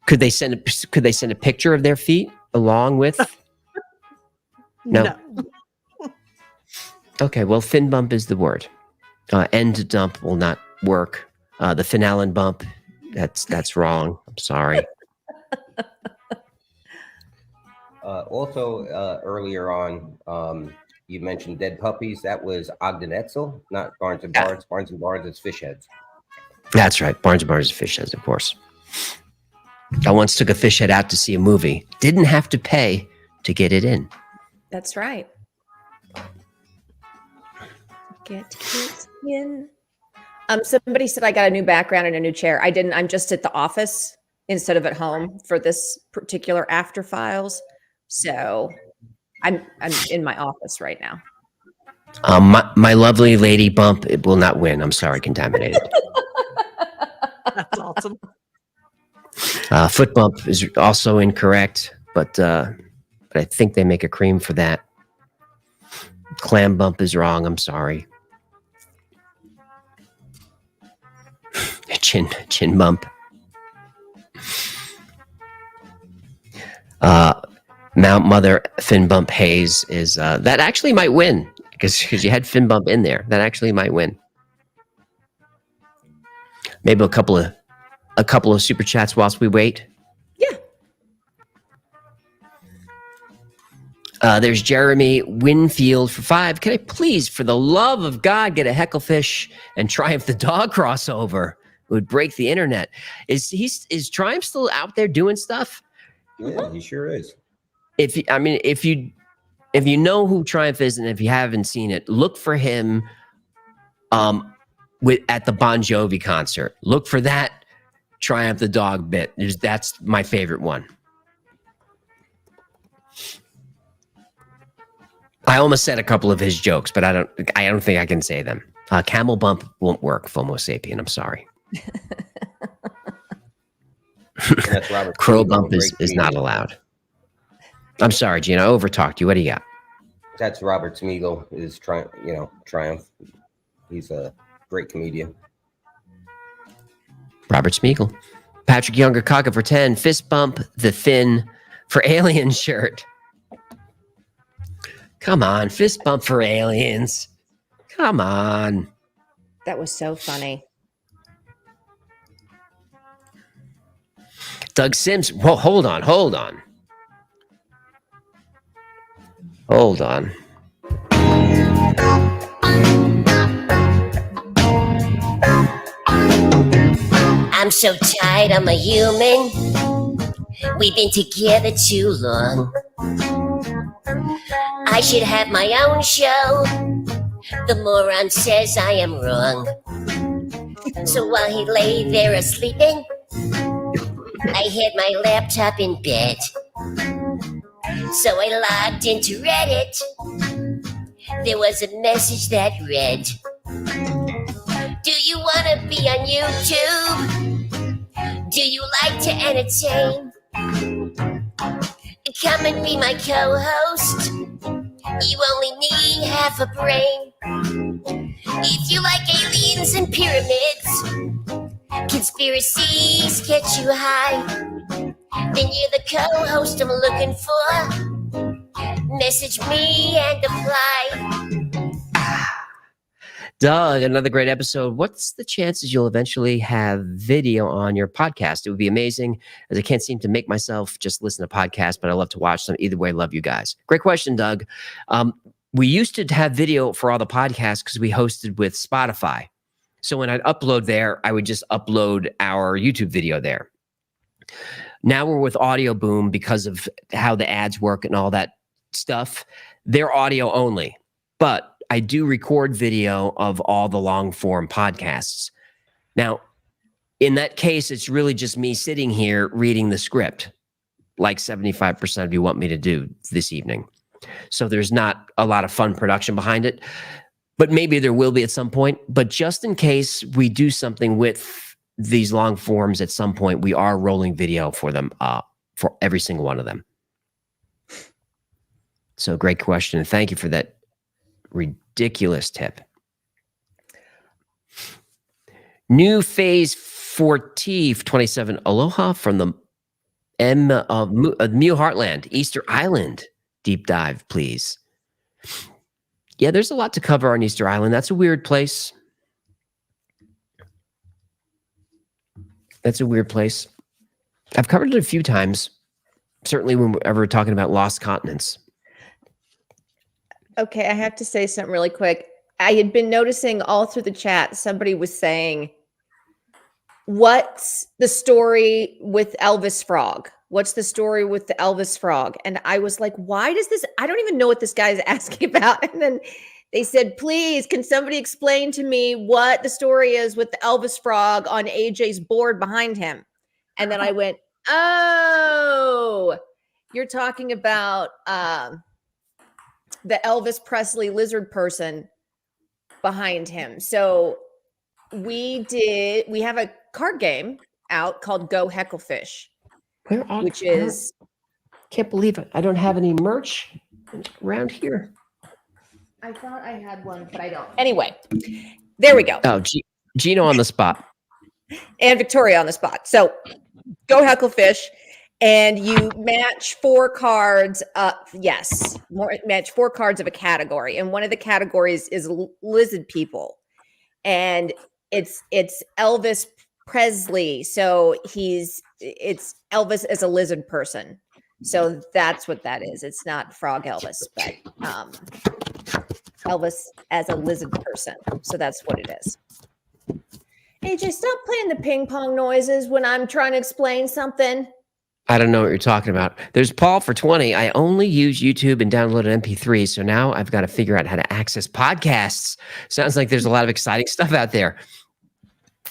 Could they send a picture of their feet along with? No. Okay, well, fin bump is the word. End dump will not work. The finalen bump, that's wrong. I'm sorry. Also, earlier on, you mentioned dead puppies. That was Ogden Etzel, not Barnes and Barnes. Barnes and Barnes is fish heads. That's right. Barnes and Barnes is fish heads, of course. I once took a fish head out to see a movie. Didn't have to pay to get it in. That's right. Get kids in. Somebody said I got a new background and a new chair. I didn't. I'm just at the office instead of at home for this particular After Files. So I'm in my office right now. My lovely lady bump, it will not win. I'm sorry, contaminated. That's awesome. Foot bump is also incorrect, but I think they make a cream for that. Clam bump is wrong. I'm sorry. Chin bump. Mount Mother fin bump haze is that actually might win because you had fin bump in there. That actually might win. Maybe a couple of super chats whilst we wait. Yeah. There's Jeremy Winfield for 5. Can I please, for the love of God, get a Hecklefish and Triumph the dog crossover? It would break the internet. Is Triumph still out there doing stuff? Yeah, he sure is. If you know who Triumph is, and if you haven't seen it, look for him at the Bon Jovi concert. Look for that Triumph the dog bit. That's my favorite one. I almost said a couple of his jokes, but I don't think I can say them. Camel bump won't work, FOMO sapien. I'm sorry. That's Robert. Crow bump is not allowed. I'm sorry, Gina. I overtalked you. What do you got? That's Robert Smigel. Is Triumph. He's a great comedian. Robert Smigel. Patrick Younger, Kaka for 10. Fist bump the Finn for Alien shirt. Come on, fist bump for aliens. Come on. That was so funny. Doug Sims. Whoa, hold on. Hold on. I'm so tired, I'm a human. We've been together too long. I should have my own show. The moron says I am wrong. So while he lay there sleeping, I had my laptop in bed. So I logged into Reddit. There was a message that read, do you want to be on YouTube? Do you like to entertain? Come and be my co-host. You only need half a brain. If you like aliens and pyramids, conspiracies get you high, then you're the co-host I'm looking for. Message me and apply. Doug, another great episode. What's the chances you'll eventually have video on your podcast? It would be amazing, as I can't seem to make myself just listen to podcasts, but I love to watch them. Either way, love you guys. Great question, Doug. We used to have video for all the podcasts because we hosted with Spotify. So when I'd upload there, I would just upload our YouTube video there. Now we're with Audio Boom because of how the ads work and all that stuff. They're audio only, but I do record video of all the long form podcasts. Now, in that case, it's really just me sitting here reading the script, like 75% of you want me to do this evening. So there's not a lot of fun production behind it, but maybe there will be at some point. But just in case we do something with these long forms at some point, we are rolling video for them, for every single one of them. So great question. Thank you for that ridiculous tip. New phase 4T 27 Aloha from the M of Mew Heartland, Easter Island. Deep dive, please. Yeah, there's a lot to cover on Easter Island. That's a weird place. That's a weird place. I've covered it a few times, certainly whenever we're talking about lost continents. Okay, I have to say something really quick. I had been noticing all through the chat, somebody was saying, what's the story with Elvis Frog? What's the story with the Elvis Frog? And I was like, why does this, I don't even know what this guy is asking about. And then they said, please, can somebody explain to me what the story is with the Elvis Frog on AJ's board behind him? And then I went, oh, you're talking about the Elvis Presley lizard person behind him. So we have a card game out called Go Hecklefish, which is, can't believe it. I don't have any merch around here. I thought I had one, but I don't. Anyway, there we go. Oh, Gino on the spot. And Victoria on the spot. So Go Hecklefish, and you match 4 cards. Match 4 cards of a category, and one of the categories is lizard people, and it's Elvis Presley. So it's Elvis as a lizard person. So that's what that is. It's not Frog Elvis, but Elvis as a lizard person. So that's what it is. AJ, stop playing the ping pong noises when I'm trying to explain something. I don't know what you're talking about. There's Paul for 20. I only use YouTube and download an MP3. So now I've got to figure out how to access podcasts. Sounds like there's a lot of exciting stuff out there.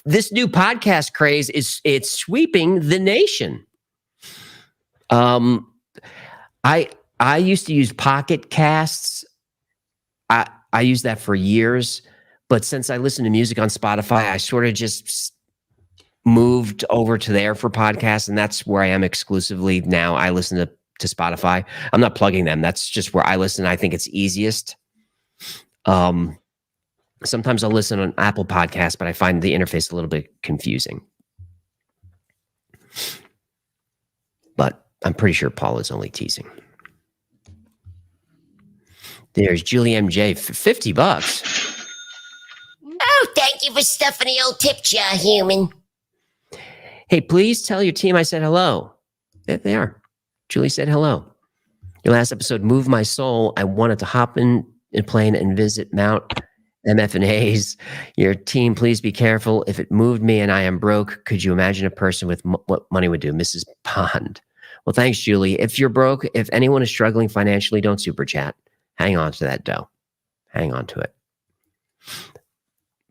This new podcast craze it's sweeping the nation. I used to use Pocket Casts. I used that for years, but since I listen to music on Spotify, I sort of just moved over to there for podcasts, and that's where I am exclusively now. I listen to Spotify. I'm not plugging them. That's just where I listen. I think it's easiest. Sometimes I'll listen on Apple Podcasts, but I find the interface a little bit confusing. But I'm pretty sure Paul is only teasing. There's Julie MJ for $50. Oh, thank you for stuffing the old tip jar, human. Hey, please tell your team I said hello. There they are. Julie said hello. Your last episode moved my soul. I wanted to hop in a plane and visit Mount MF and Hayes. Your team, please be careful. If it moved me and I am broke, could you imagine a person with what money would do? Mrs. Pond. Well, thanks, Julie. If you're broke, if anyone is struggling financially, don't super chat. Hang on to that dough. Hang on to it.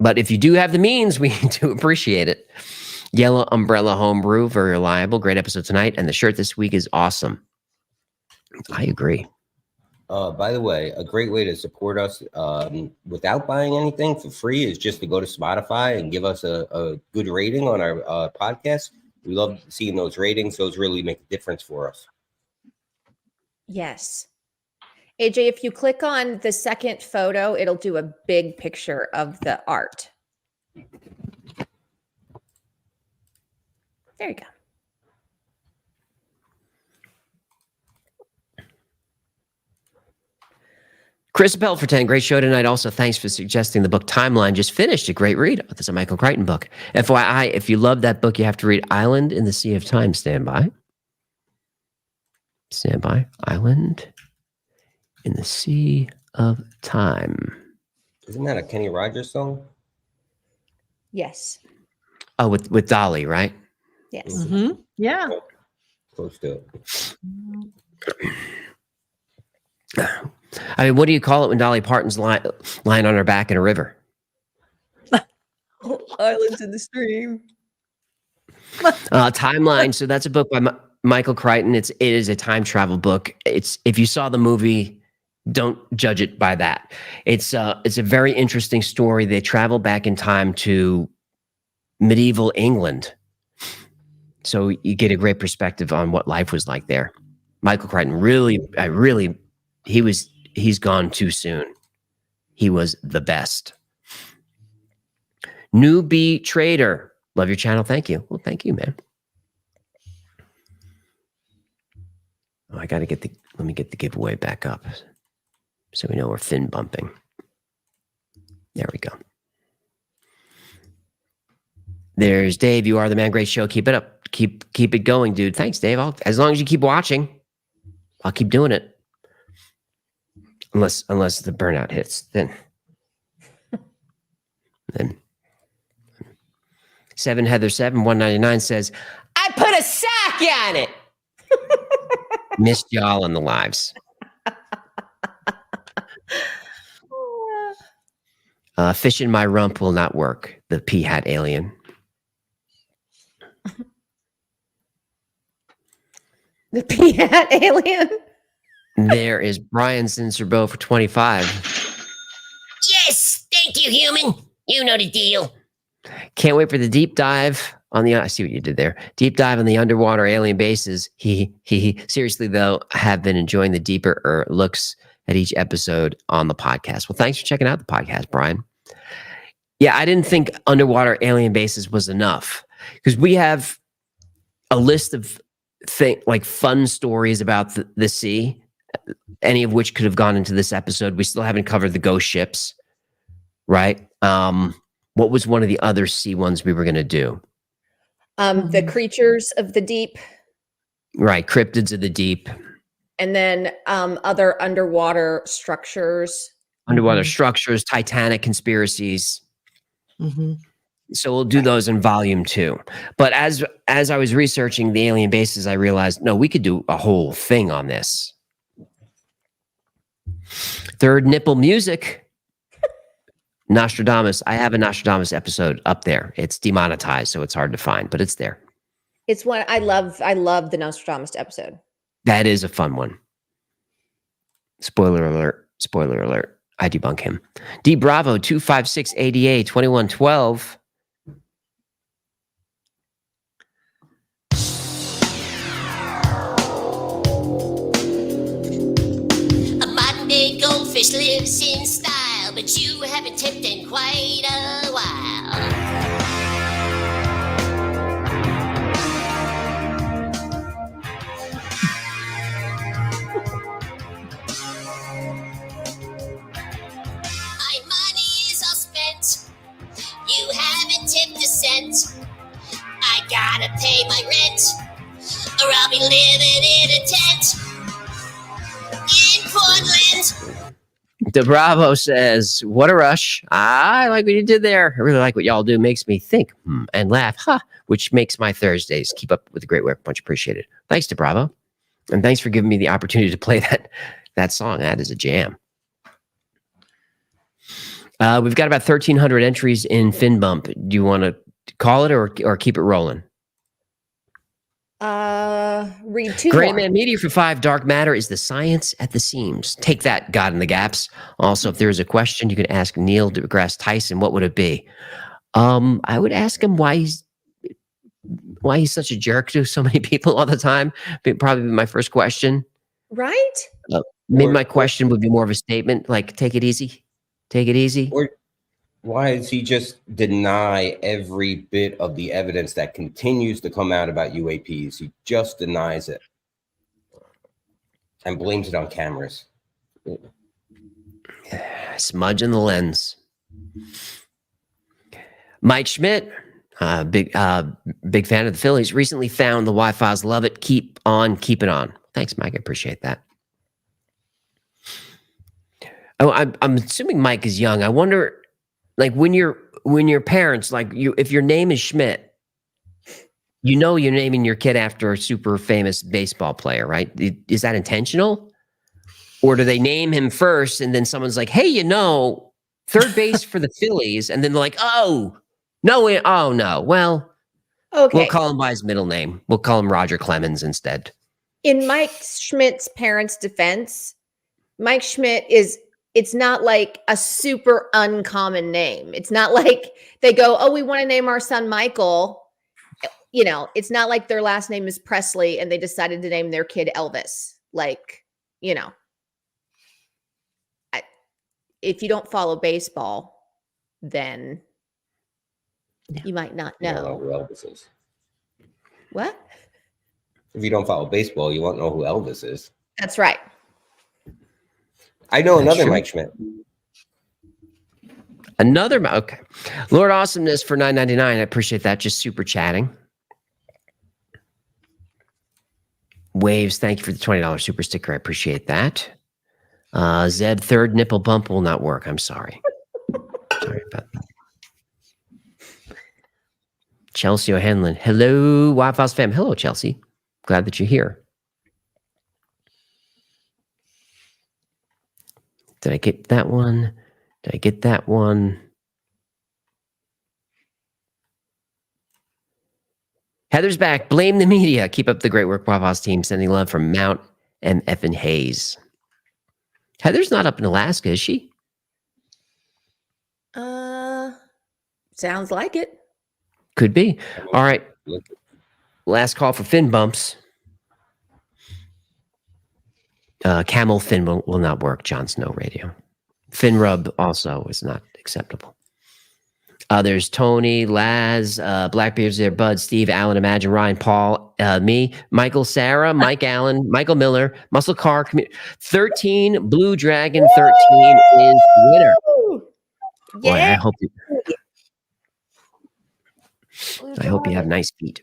But if you do have the means, we do appreciate it. Yellow Umbrella Homebrew, very reliable. Great episode tonight. And the shirt this week is awesome. I agree. By the way, a great way to support us without buying anything for free is just to go to Spotify and give us a good rating on our podcast. We love seeing those ratings. Those really make a difference for us. Yes. AJ, if you click on the second photo, it'll do a big picture of the art. There you go. Chris Bell for 10. Great show tonight. Also, thanks for suggesting the book Timeline. Just finished a great read. Oh, that's a Michael Crichton book. FYI, if you love that book, you have to read Island in the Sea of Time. Stand by. Stand by. Island in the Sea of Time. Isn't that a Kenny Rogers song? Yes. Oh, with Dolly, right? Yes. Mm-hmm. Yeah. Close to it. I mean, what do you call it when Dolly Parton's lying on her back in a river? Islands in the stream. Timeline. So that's a book by Michael Crichton. It is a time travel book. It's, if you saw the movie, don't judge it by that. It's a very interesting story. They travel back in time to medieval England, so you get a great perspective on what life was like there. Michael Crichton he's gone too soon. He was the best. Newbie Trader, love your channel. Thank you. Well, thank you, man. Oh, I got to let me get the giveaway back up so we know we're fin bumping. There we go. There's Dave. You are the man. Great show. Keep it up. Keep it going, dude. Thanks, Dave. As long as you keep watching, I'll keep doing it. Unless the burnout hits, then 7 Heather 7 199 says, I put a sack on it. Missed y'all in the lives. Fish in my rump will not work. The pea hat alien. The pea hat alien. There is Brian Sincerbo for 25. Yes, thank you, human. You know the deal. Can't wait for the deep dive on the. I see what you did there. Deep dive on the underwater alien bases. Seriously though, I have been enjoying the deeper looks at each episode on the podcast. Well, thanks for checking out the podcast, Brian. Yeah, I didn't think underwater alien bases was enough because we have a list of fun stories about the sea, any of which could have gone into this episode. We still haven't covered the ghost ships, right? What was one of the other sea ones we were going to do? The creatures of the deep. Right, cryptids of the deep. And then other underwater structures. Underwater structures, Titanic conspiracies. Mm-hmm. So we'll do those in volume 2. But as I was researching the alien bases, I realized, no, we could do a whole thing on this. Third nipple music. Nostradamus. I have a Nostradamus episode up there. It's demonetized, so it's hard to find, but it's there. It's one I love the Nostradamus episode. That is a fun one. Spoiler alert. Spoiler alert. I debunk him. D Bravo 256 ADA 2112. A modern day goldfish lives in style, but you haven't tipped in quite a while. My money is all spent. You haven't tipped a cent. I gotta pay my rent, or I'll be living in a tent in Portland. De Bravo says, what a rush. I like what you did there. I really like what y'all do. Makes me think and laugh, which makes my Thursdays. Keep up with the great work. Much appreciated. Thanks to Bravo. And thanks for giving me the opportunity to play that song. That is a jam. We've got about 1,300 entries in FinBump. Do you want to call it or keep it rolling? Read 2 Great more. Man Media for 5. Dark matter is the science at the seams. Take that, God in the gaps. Also, if there's a question, you can ask Neil deGrasse Tyson. What would it be? I would ask him why he's such a jerk to so many people all the time. Probably be my first question. Right? Maybe my question would be more of a statement, like take it easy. Take it easy. Or why does he just deny every bit of the evidence that continues to come out about UAPs? He just denies it and blames it on cameras. Smudging the lens. Mike Schmidt, big fan of the Phillies, recently found the Wi-Fi's. Love it. Keep on keeping on. Thanks, Mike. I appreciate that. Oh, I'm assuming Mike is young. I wonder, like when your parents, like you, if your name is Schmidt, You know you're naming your kid after a super famous baseball player, right? Is that intentional? Or do they name him first and then someone's like, hey, third base for the Phillies, and then they're like, oh no, well, Okay. we'll call him by his middle name. We'll call him Roger Clemens instead. In Mike Schmidt's parents' defense, Mike Schmidt it's not like a super uncommon name. It's not like they go, oh, we want to name our son Michael. It's not like their last name is Presley and they decided to name their kid Elvis. If you don't follow baseball, then you might not You don't know who Elvis is. What? If you don't follow baseball, you won't know who Elvis is. That's right. I know That's another true. Mike Schmidt. Okay. Lord Awesomeness for $9.99. I appreciate that. Just super chatting. Waves, thank you for the $20 super sticker. I appreciate that. Zeb, third nipple bump will not work. I'm sorry. Sorry about that. Chelsea O'Hanlon. Hello, Wild Files fam. Hello, Chelsea. Glad that you're here. Did I get that one? Did I get that one? Heather's back. Blame the media. Keep up the great work, Wild Files team. Sending love from Mount and Effin Hayes. Heather's not up in Alaska, is she? Sounds like it. Could be. All right. Last call for fin bumps. Camel fin will not work. Jon Snow radio. Fin rub also is not acceptable. There's Tony, Laz, Blackbeard's there, Bud, Steve, Alan, Imagine, Ryan, Paul, me, Michael, Sarah, Mike Allen, Michael Miller, Muscle Car, 13, Blue Dragon, 13 is the winner. Boy, I hope you have nice feet.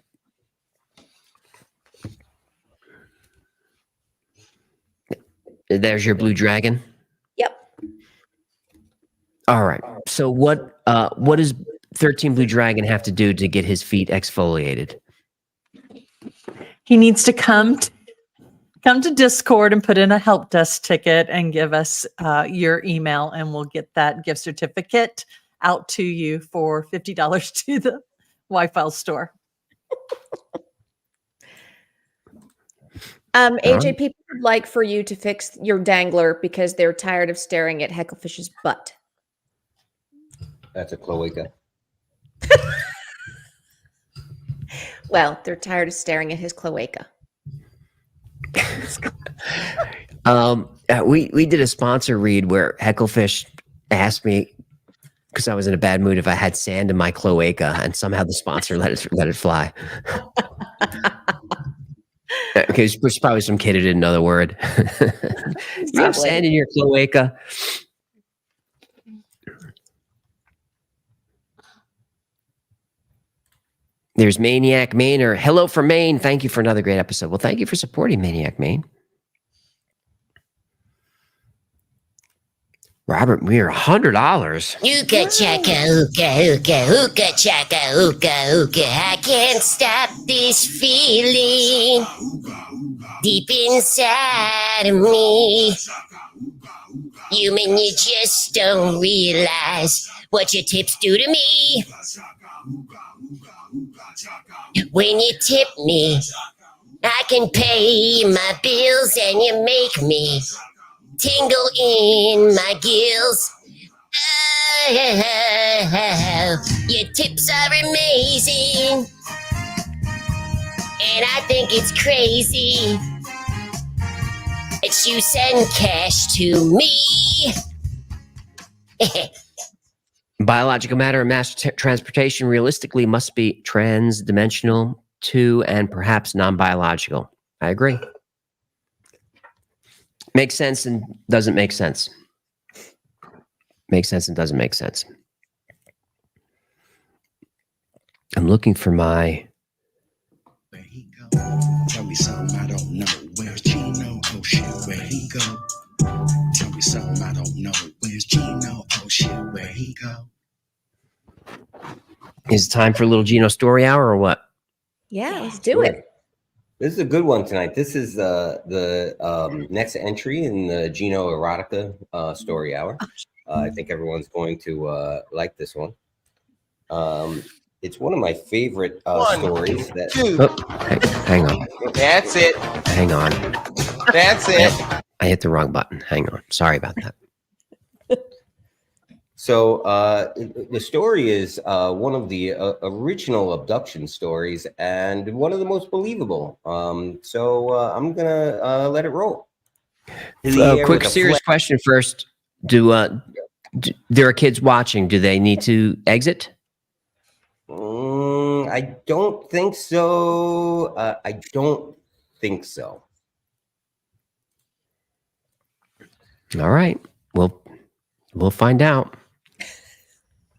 There's your Blue Dragon. Yep. All right. So what does 13 Blue Dragon have to do to get his feet exfoliated? He needs to come to Discord and put in a help desk ticket and give us your email, and we'll get that gift certificate out to you for $50 to the Wi-Fi store. AJ, people would like for you to fix your dangler because they're tired of staring at Hecklefish's butt. That's a cloaca. Well, they're tired of staring at his cloaca. We did a sponsor read where Hecklefish asked me, because I was in a bad mood, if I had sand in my cloaca, and somehow the sponsor let it fly. Okay, there's probably some kid who didn't know the word. You have sand in your cloaca. There's Maniac Mainer. Hello from Maine. Thank you for another great episode. Well, thank you for supporting Maniac Maine. Robert Muir, $100. Hookah chaka, hookah, hookah, hookah chaka, hookah, hookah. I can't stop this feeling deep inside of me. Human, you just don't realize what your tips do to me. When you tip me, I can pay my bills and you make me tingle in my gills. Oh, your tips are amazing, and I think it's crazy that you send cash to me. Biological matter and mass transportation realistically must be trans-dimensional to and perhaps non-biological. I agree. Makes sense and doesn't make sense. Makes sense and doesn't make sense. I'm looking for my... Where he go? Tell me something I don't know. Where's Gino? Oh shit, where he go? Tell me something I don't know. Where's Gino? Oh shit, where he go? Is it time for a little Ginos Story Hour or what? Yeah, let's do Sure. it. This is a good one tonight. This is the next entry in the Gino Erotica Story Hour. I think everyone's going to like this one. It's one of my favorite stories. Hang on. That's it. Hang on. That's it. I hit the wrong button. Hang on. Sorry about that. So the story is one of the original abduction stories and one of the most believable. So I'm gonna let it roll. Quick, serious question first. Do there are kids watching? Do they need to exit? I don't think so. I don't think so. All right. We'll find out.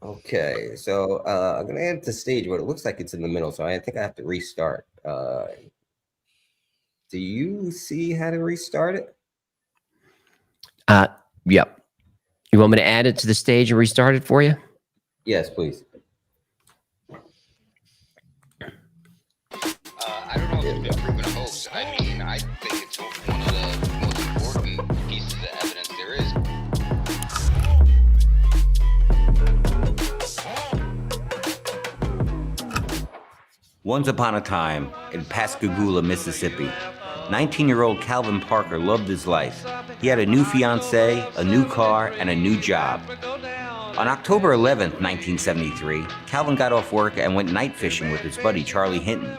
Okay, so I'm gonna add to stage, but it looks like it's in the middle, so I think I have to restart. Do you see how to restart it? Yep. You want me to add it to the stage and restart it for you? Yes, please. I don't know if it's been proven a hoax. I mean, I think it's one of the most important pieces of evidence there is. Once upon a time, in Pascagoula, Mississippi, 19-year-old Calvin Parker loved his life. He had a new fiancée, a new car, and a new job. On October 11th, 1973, Calvin got off work and went night fishing with his buddy Charlie Hinton.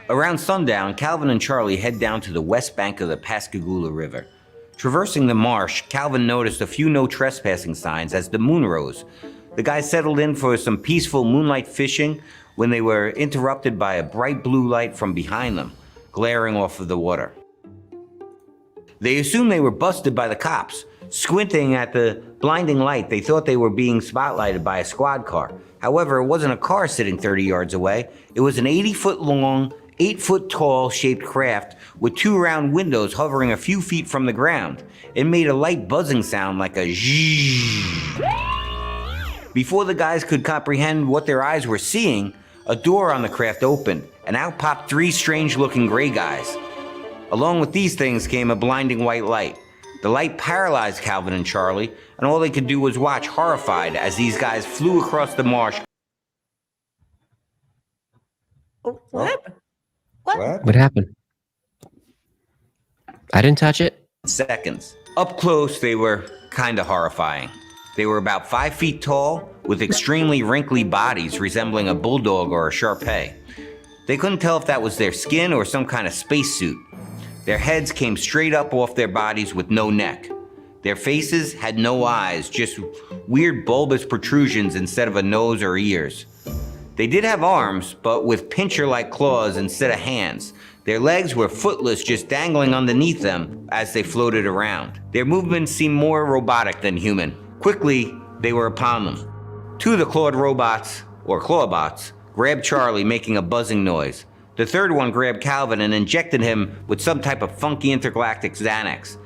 Around sundown, Calvin and Charlie head down to the west bank of the Pascagoula River. Traversing the marsh, Calvin noticed a few no trespassing signs as the moon rose. The guys settled in for some peaceful moonlight fishing when they were interrupted by a bright blue light from behind them, glaring off of the water. They assumed they were busted by the cops. Squinting at the blinding light, they thought they were being spotlighted by a squad car. However, it wasn't a car sitting 30 yards away. It was an 80-foot long, 8-foot tall shaped craft with 2 round windows hovering a few feet from the ground. It made a light buzzing sound like a zzzz. Before the guys could comprehend what their eyes were seeing, a door on the craft opened, and out popped 3 strange-looking gray guys. Along with these things came a blinding white light. The light paralyzed Calvin and Charlie, and all they could do was watch horrified as these guys flew across the marsh. What happened? What happened? I didn't touch it. Seconds. Up close, they were kind of horrifying. They were about 5 feet tall, with extremely wrinkly bodies resembling a bulldog or a Shar-Pei. They couldn't tell if that was their skin or some kind of spacesuit. Their heads came straight up off their bodies with no neck. Their faces had no eyes, just weird bulbous protrusions instead of a nose or ears. They did have arms, but with pincher-like claws instead of hands. Their legs were footless, just dangling underneath them as they floated around. Their movements seemed more robotic than human. Quickly, they were upon them. 2 of the clawed robots, or clawbots, grabbed Charlie, making a buzzing noise. The third one grabbed Calvin and injected him with some type of funky intergalactic Xanax.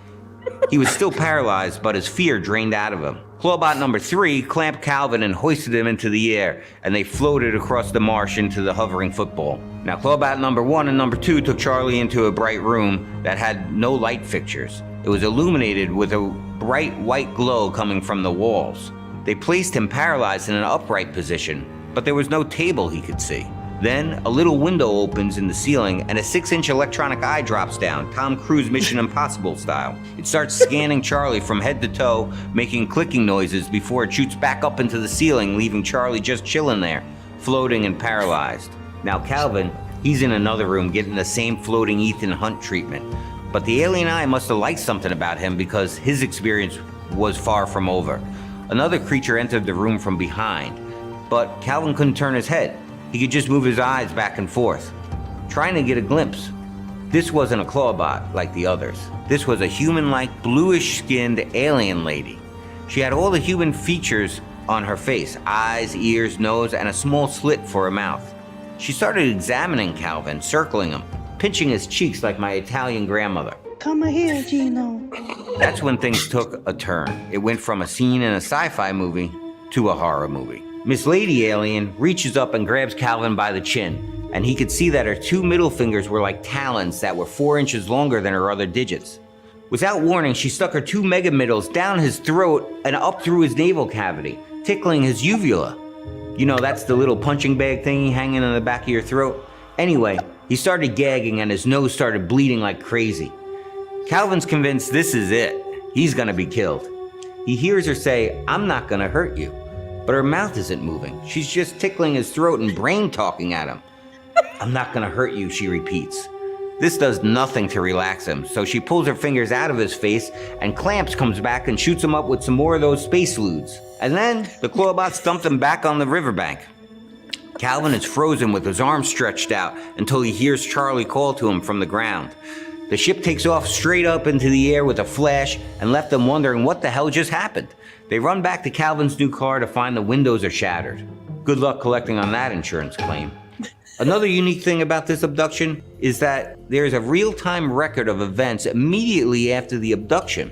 He was still paralyzed, but his fear drained out of him. Clawbot number 3 clamped Calvin and hoisted him into the air, and they floated across the marsh into the hovering football. Now, Clawbot number 1 and number 2 took Charlie into a bright room that had no light fixtures. It was illuminated with a bright white glow coming from the walls. They placed him paralyzed in an upright position, but there was no table he could see. Then, a little window opens in the ceiling and a 6-inch electronic eye drops down, Tom Cruise Mission Impossible style. It starts scanning Charlie from head to toe, making clicking noises before it shoots back up into the ceiling, leaving Charlie just chilling there, floating and paralyzed. Now Calvin, he's in another room getting the same floating Ethan Hunt treatment. But the alien eye must have liked something about him because his experience was far from over. Another creature entered the room from behind, but Calvin couldn't turn his head. He could just move his eyes back and forth, trying to get a glimpse. This wasn't a clawbot like the others. This was a human-like, bluish-skinned alien lady. She had all the human features on her face, eyes, ears, nose, and a small slit for her mouth. She started examining Calvin, circling him, pinching his cheeks like my Italian grandmother. Come here, Gino. That's when things took a turn. It went from a scene in a sci-fi movie to a horror movie. Miss Lady Alien reaches up and grabs Calvin by the chin. and he could see that her 2 middle fingers were like talons that were 4 inches longer than her other digits. Without warning, she stuck her 2 mega middles down his throat and up through his navel cavity, tickling his uvula. You know, that's the little punching bag thingy hanging on the back of your throat. Anyway, he started gagging and his nose started bleeding like crazy. Calvin's convinced this is it. He's gonna be killed. He hears her say, "I'm not gonna hurt you." But her mouth isn't moving. She's just tickling his throat and brain talking at him. "I'm not gonna hurt you," she repeats. This does nothing to relax him, so she pulls her fingers out of his face, and Clamps comes back and shoots him up with some more of those space ludes. And then the Clawbots dumped him back on the riverbank. Calvin is frozen with his arms stretched out until he hears Charlie call to him from the ground. The ship takes off straight up into the air with a flash and left them wondering what the hell just happened. They run back to Calvin's new car to find the windows are shattered. Good luck collecting on that insurance claim. Another unique thing about this abduction is that there's a real-time record of events immediately after the abduction.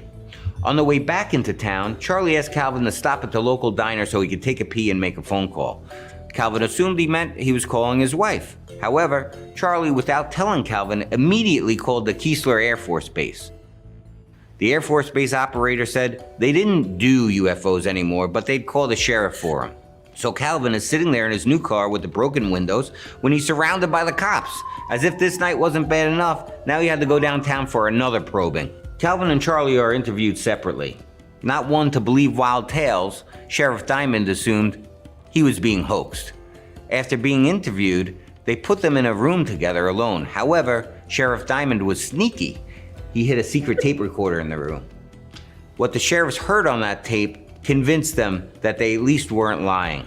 On the way back into town, Charlie asked Calvin to stop at the local diner so he could take a pee and make a phone call. Calvin assumed he meant he was calling his wife. However, Charlie, without telling Calvin, immediately called the Keesler Air Force Base. The Air Force Base operator said they didn't do UFOs anymore, but they'd call the sheriff for him. So Calvin is sitting there in his new car with the broken windows when he's surrounded by the cops. As if this night wasn't bad enough, now he had to go downtown for another probing. Calvin and Charlie are interviewed separately. Not one to believe wild tales, Sheriff Diamond assumed he was being hoaxed. After being interviewed, they put them in a room together alone. However, Sheriff Diamond was sneaky. He hid a secret tape recorder in the room. What the sheriffs heard on that tape convinced them that they at least weren't lying.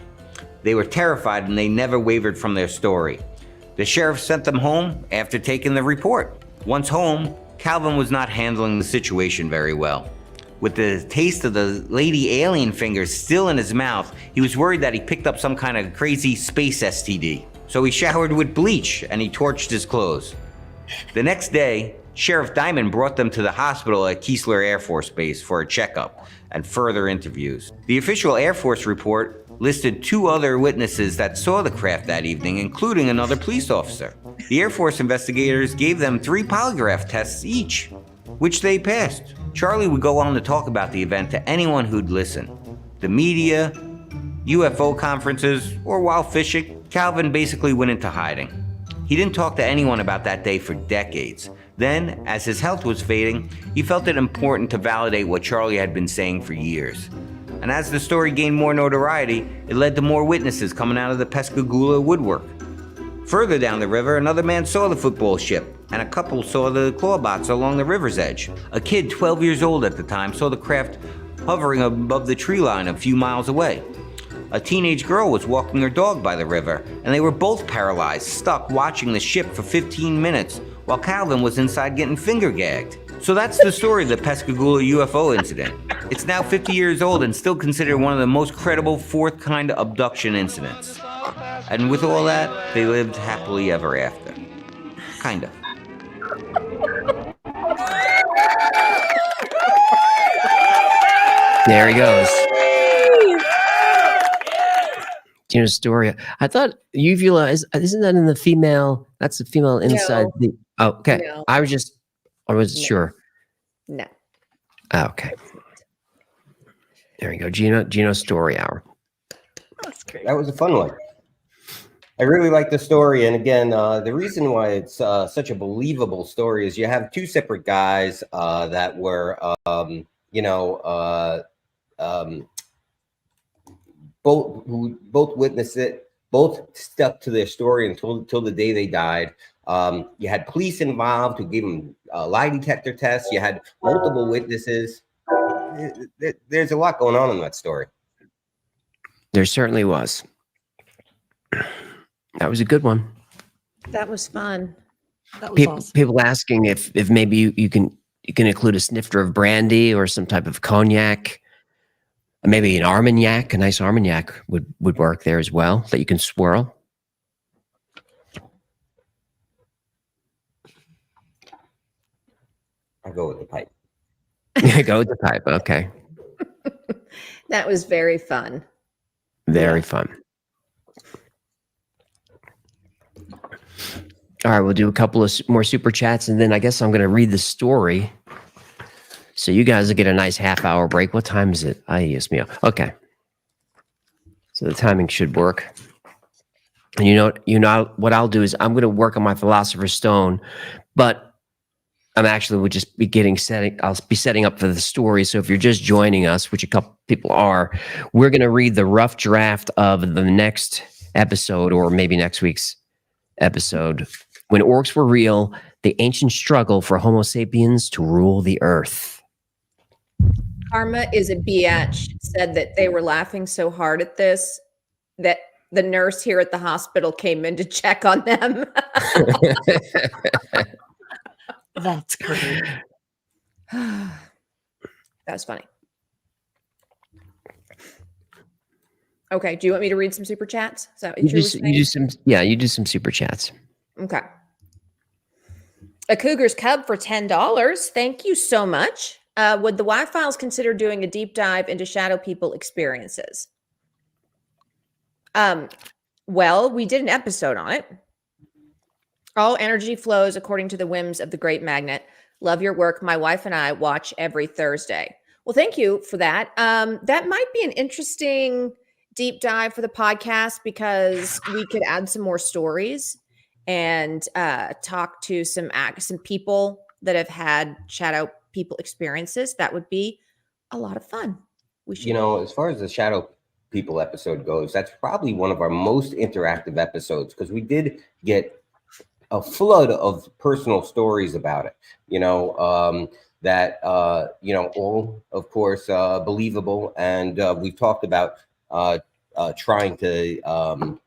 They were terrified and they never wavered from their story. The sheriff sent them home after taking the report. Once home, Calvin was not handling the situation very well. With the taste of the lady alien fingers still in his mouth, he was worried that he picked up some kind of crazy space STD. So he showered with bleach and he torched his clothes. The next day, Sheriff Diamond brought them to the hospital at Keesler Air Force Base for a checkup and further interviews. The official Air Force report listed 2 other witnesses that saw the craft that evening, including another police officer. The Air Force investigators gave them 3 polygraph tests each, which they passed. Charlie would go on to talk about the event to anyone who'd listen. The media, UFO conferences, or while fishing, Calvin basically went into hiding. He didn't talk to anyone about that day for decades. Then, as his health was fading, he felt it important to validate what Charlie had been saying for years. And as the story gained more notoriety, it led to more witnesses coming out of the Pascagoula woodwork. Further down the river, another man saw the football ship, and a couple saw the Clawbots along the river's edge. A kid 12 years old at the time saw the craft hovering above the tree line a few miles away. A teenage girl was walking her dog by the river, and they were both paralyzed, stuck watching the ship for 15 minutes, while Calvin was inside getting finger gagged. So that's the story of the Pascagoula UFO incident. It's now 50 years old and still considered one of the most credible fourth kind of abduction incidents. And with all that, they lived happily ever after. Kind of. There he goes. Ginos Story. I thought uvula isn't that in the female? That's the female inside No. the. Oh, okay. No. I wasn't sure. No. Oh, okay. There we go. Ginos Story Hour. That's great. That was a fun one. I really like the story, and again, the reason why it's such a believable story is you have 2 separate guys that were, both witnessed it, both stuck to their story until the day they died. You had police involved who gave them lie detector tests. You had multiple witnesses. There's a lot going on in that story. There certainly was. That was a good one. That was fun. That was awesome. People asking if maybe you can include a snifter of brandy or some type of cognac. Maybe an Armagnac, a nice Armagnac would work there as well, that you can swirl. I'll go with the pipe. Go with the pipe. Okay. That was very fun. Very fun. All right, we'll do a couple of more super chats, and then I guess I'm going to read the story. So you guys will get a nice half-hour break. What time is it? Yes, me. Okay. So the timing should work. And you know what I'll do is I'm going to work on my Philosopher's Stone, but I'm actually will just be I'll be setting up for the story. So if you're just joining us, which a couple people are, we're going to read the rough draft of the next episode, or maybe next week's episode. When orcs were real, the ancient struggle for Homo sapiens to rule the earth. Karma is a biatch said that they were laughing so hard at this that the nurse here at the hospital came in to check on them. That's great. That was funny. Okay, do you want me to read some super chats? Is that what You do some super chats. Okay. A Cougar's Cub for $10. Thank you so much. Would the Y-Files consider doing a deep dive into shadow people experiences? Well, we did an episode on it. All energy flows according to the whims of the great magnet. Love your work. My wife and I watch every Thursday. Well, thank you for that. That might be an interesting deep dive for the podcast, because we could add some more stories and talk to some people that have had shadow people experiences. That would be a lot of fun. We should, as far as the shadow people episode goes, that's probably one of our most interactive episodes, because we did get a flood of personal stories about it, that, all, of course, believable. And we've talked about trying to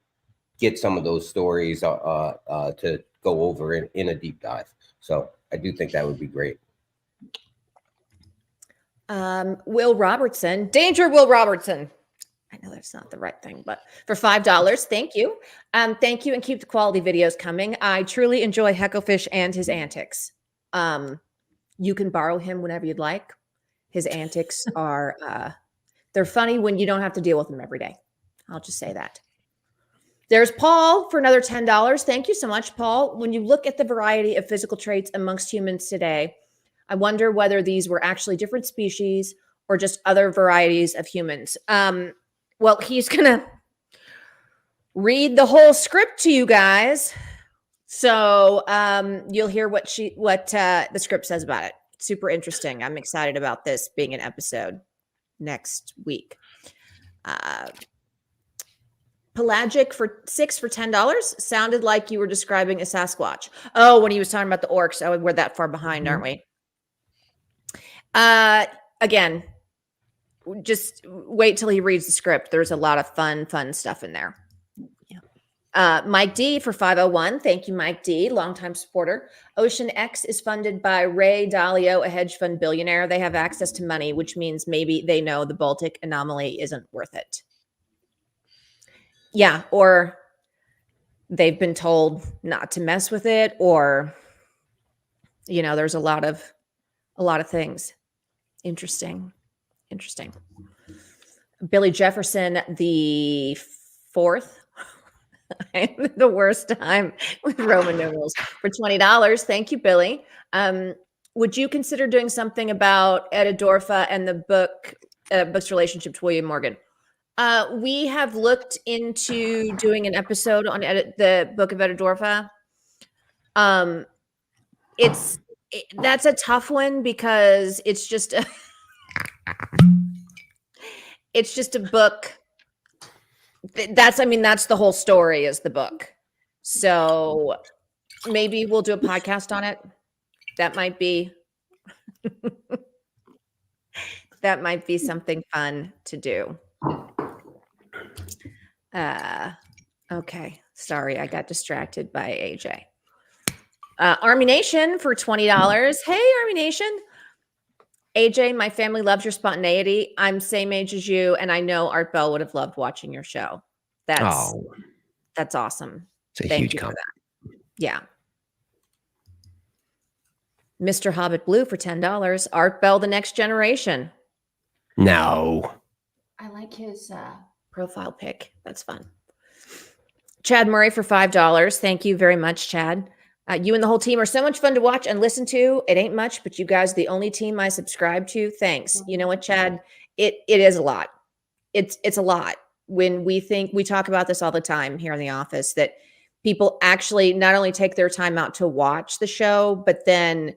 get some of those stories to go over in a deep dive. So I do think that would be great. Will Robertson, Danger Will Robertson. I know that's not the right thing, but for $5, thank you. Thank you, and keep the quality videos coming. I truly enjoy Hecklefish and his antics. You can borrow him whenever you'd like. His antics are, they're funny when you don't have to deal with them every day. I'll just say that. There's Paul for another $10. Thank you so much, Paul. When you look at the variety of physical traits amongst humans today, I wonder whether these were actually different species or just other varieties of humans. Well, he's going to read the whole script to you guys. So you'll hear what the script says about it. Super interesting. I'm excited about this being an episode next week. Pelagic for $6 for $10. Sounded like you were describing a Sasquatch. Oh, when he was talking about the orcs. Oh, we're that far behind, aren't we? Again, just wait till he reads the script. There's a lot of fun stuff in there. Mike D for 501. Thank you, Mike D, longtime supporter. Ocean X is funded by Ray Dalio, a hedge fund billionaire. They have access to money, which means maybe they know the Baltic anomaly isn't worth it. Yeah, or they've been told not to mess with it, or there's a lot of things. Interesting. Billy Jefferson the fourth. I'm the worst time with Roman numerals for $20. Thank you, Billy. Would you consider doing something about Edidorfa and the book's relationship to William Morgan? We have looked into doing an episode on the Book of Edidorfa. That's a tough one, because it's just a book. That's the whole story is the book. So maybe we'll do a podcast on it. That might be something fun to do. Okay. Sorry, I got distracted by AJ. Army Nation for $20. Hey, Army Nation. AJ, my family loves your spontaneity. I'm same age as you, and I know Art Bell would have loved watching your show. That's awesome. It's a Thank huge you for compliment. that. Yeah. Mr. Hobbit Blue for $10. Art Bell, the next generation. No. I like his profile pic. That's fun. Chad Murray for $5. Thank you very much, Chad. You and the whole team are so much fun to watch and listen to. It ain't much, but you guys are the only team I subscribe to. Thanks. You know what, Chad? It is a lot. It's a lot. When we talk about this all the time here in the office, that people actually not only take their time out to watch the show, but then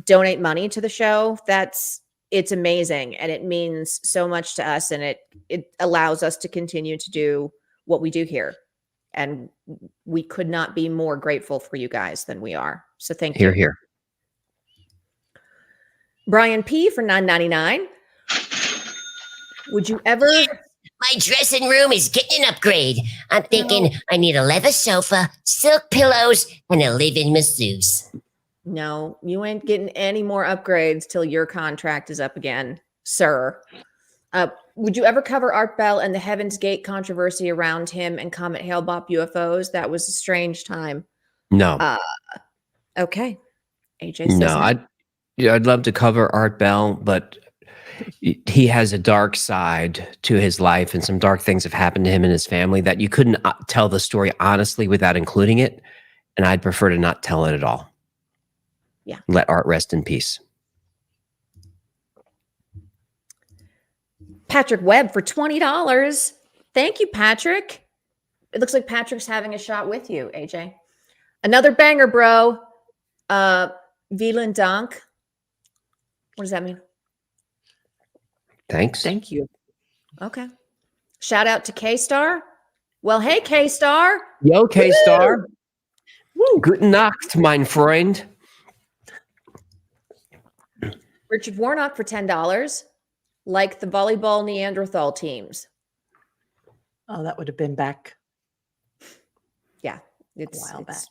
donate money to the show. It's amazing. And it means so much to us. And it allows us to continue to do what we do here. And we could not be more grateful for you guys than we are. So thank you. Hear, hear. Brian P for $9.99. Would you ever? My dressing room is getting an upgrade. I'm thinking I need a leather sofa, silk pillows, and a live-in masseuse. No, you ain't getting any more upgrades till your contract is up again, sir. Would you ever cover Art Bell and the Heaven's Gate controversy around him and Comet Hale-Bopp UFOs? That was a strange time. No. Okay. AJ says No, I'd love to cover Art Bell, but he has a dark side to his life, and some dark things have happened to him and his family that you couldn't tell the story honestly without including it. And I'd prefer to not tell it at all. Yeah. Let Art rest in peace. Patrick Webb for $20. Thank you, Patrick. It looks like Patrick's having a shot with you, AJ. Another banger, bro. Vielen Dank. What does that mean? Thanks. Thank you. Okay. Shout out to K-Star. Well, hey, K-Star. Yo, K-Star. Guten Nacht, mein Freund. Richard Warnock for $10. Like the volleyball Neanderthal teams. Oh, that would have been back. Yeah. It's a while back.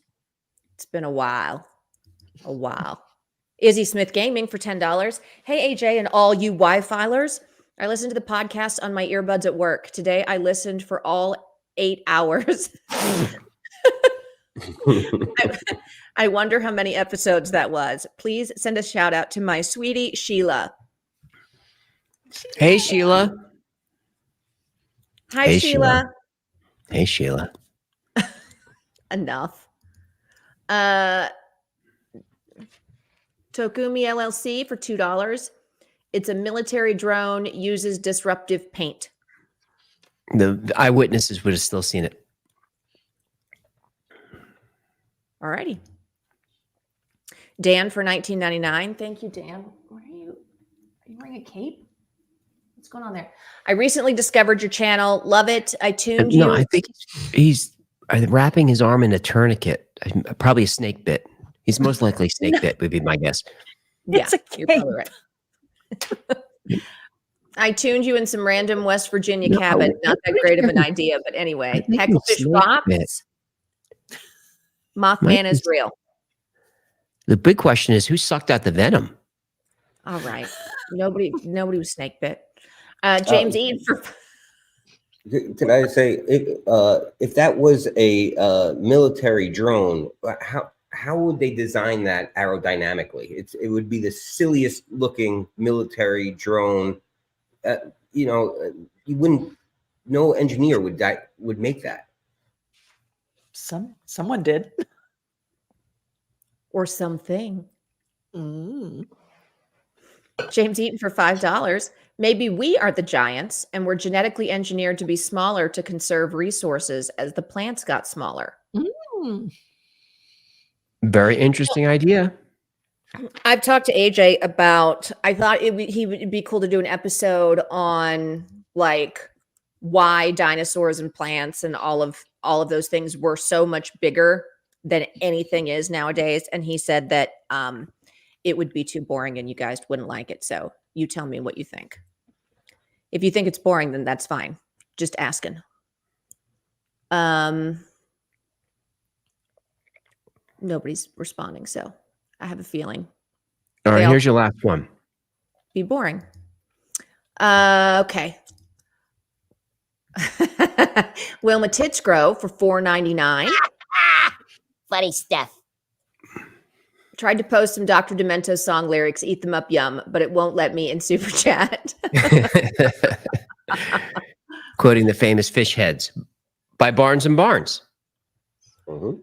It's been a while. A while. Izzy Smith Gaming for $10. Hey, AJ, and all you Wi-Filers. I listened to the podcast on my earbuds at work. Today, I listened for all 8 hours. I wonder how many episodes that was. Please send a shout out to my sweetie, Sheila. Hey, Sheila. Hi, Hey, Sheila. Hey, Sheila. Enough. Tokumi LLC for $2. It's a military drone, uses disruptive paint. The eyewitnesses would have still seen it. All righty. Dan for $19.99. Thank you, Dan. What are you wearing a cape? What's going on there? I recently discovered your channel. Love it. I tuned you. No, I think he's wrapping his arm in a tourniquet. Probably a snake bit. He's most likely snake bit would be my guess. Yeah, It's a you're cape. probably right. I tuned you in some random West Virginia cabin. Not that great of an idea, but anyway. Hecklefish Fox. Mothman is real. The big question is, who sucked out the venom? All right. Nobody was snake bit. James Eaton for Can I say if that was a military drone, how would they design that aerodynamically? It would be the silliest looking military drone. You wouldn't. No engineer would make that. Someone did. or something. Mm. James Eaton for $5. Maybe we are the giants and we're genetically engineered to be smaller to conserve resources as the plants got smaller. Mm. Very interesting idea. I've talked to AJ about, I thought he would be cool to do an episode on like why dinosaurs and plants and all of those things were so much bigger than anything is nowadays. And he said that it would be too boring and you guys wouldn't like it. So you tell me what you think. If you think it's boring, then that's fine. Just asking. Nobody's responding, so I have a feeling. All right, here's your last one. Be boring. Okay. Wilma Titsgrove for $4.99. Funny stuff. Tried to post some Dr. Demento's song lyrics, Eat Them Up Yum, but it won't let me in Super Chat. Quoting the famous fish heads. by Barnes and Barnes. Mm-hmm. All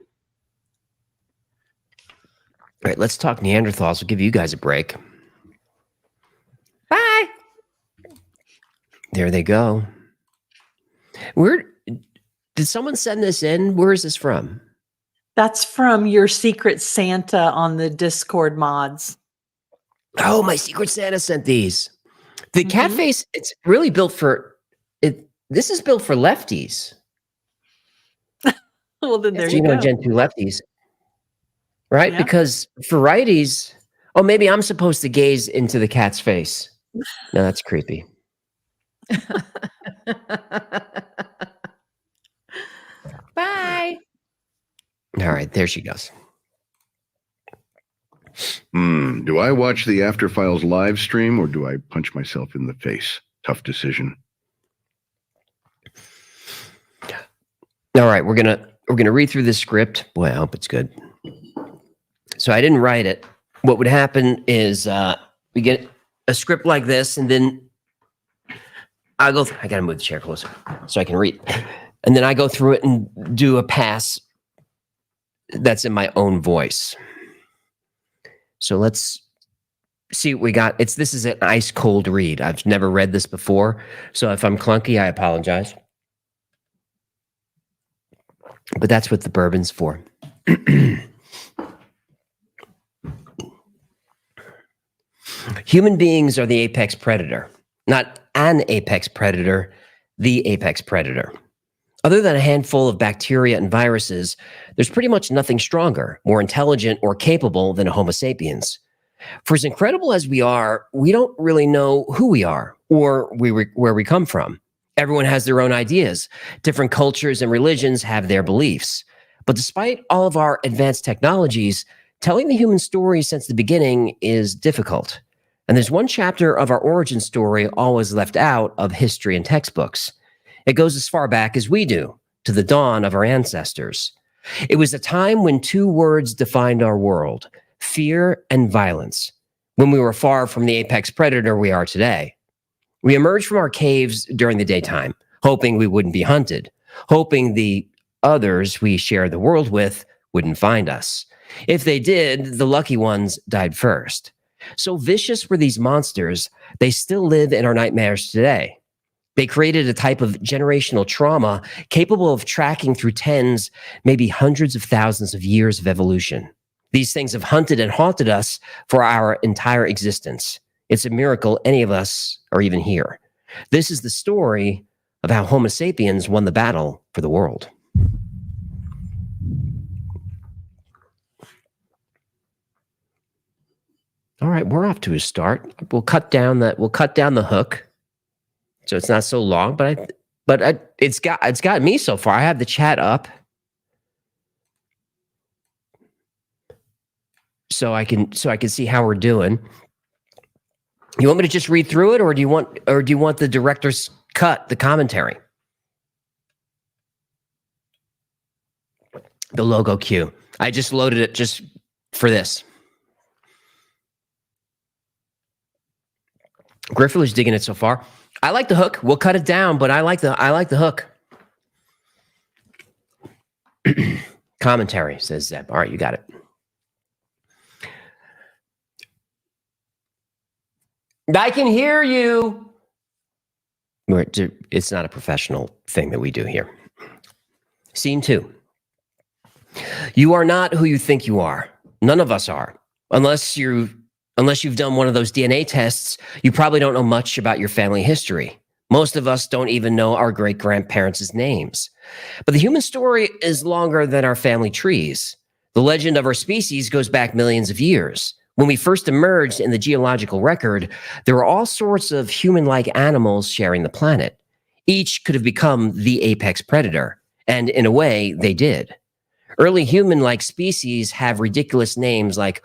right, let's talk Neanderthals. We'll give you guys a break. Bye. There they go. Where did someone send this in? Where is this from? That's from your Secret Santa on the Discord mods. Oh, my Secret Santa sent these. The cat face, it's really built for it. This is built for lefties. Well, then there you Gino go. Gen 2 lefties. Right? Yeah. Because for righties, oh, maybe I'm supposed to gaze into the cat's face. No, that's creepy. Bye. All right, there she goes. Do I watch the After Files live stream or do I punch myself in the face? Tough decision. All right, we're gonna read through this script. Boy, I hope it's good. So I didn't write it. What would happen is we get a script like this, and then I gotta move the chair closer so I can read. And then I go through it and do a pass that's in my own voice. So let's see what we got. This is an ice cold read. I've never read this before. So if I'm clunky, I apologize. But that's what the bourbon's for. Human beings are the apex predator, not an apex predator, the apex predator. Other than a handful of bacteria and viruses, there's pretty much nothing stronger, more intelligent, or capable than a Homo sapiens. For as incredible as we are, we don't really know who we are or where we come from. Everyone has their own ideas. Different cultures and religions have their beliefs. But despite all of our advanced technologies, telling the human story since the beginning is difficult. And there's one chapter of our origin story always left out of history and textbooks. It goes as far back as we do, to the dawn of our ancestors. It was a time when two words defined our world, fear and violence, when we were far from the apex predator we are today. We emerged from our caves during the daytime, hoping we wouldn't be hunted, hoping the others we shared the world with wouldn't find us. If they did, the lucky ones died first. So vicious were these monsters, they still live in our nightmares today. They created a type of generational trauma capable of tracking through tens, maybe hundreds of thousands of years of evolution. These things have hunted and haunted us for our entire existence. It's a miracle any of us are even here. This is the story of how Homo sapiens won the battle for the world. All right, we're off to a start. We'll cut down the hook, so it's not so long. But it's got me so far. I have the chat up, so I can see how we're doing. You want me to just read through it, or do you want the director's cut, the commentary? The logo cue. I just loaded it just for this. Griffith's digging it so far. I like the hook. We'll cut it down, but I like the hook. Commentary, says Zeb. All right, you got it. I can hear you. It's not a professional thing that we do here. Scene 2. You are not who you think you are. None of us are. Unless you've done one of those DNA tests, you probably don't know much about your family history. Most of us don't even know our great-grandparents' names. But the human story is longer than our family trees. The legend of our species goes back millions of years. When we first emerged in the geological record, there were all sorts of human-like animals sharing the planet. Each could have become the apex predator, and in a way, they did. Early human-like species have ridiculous names like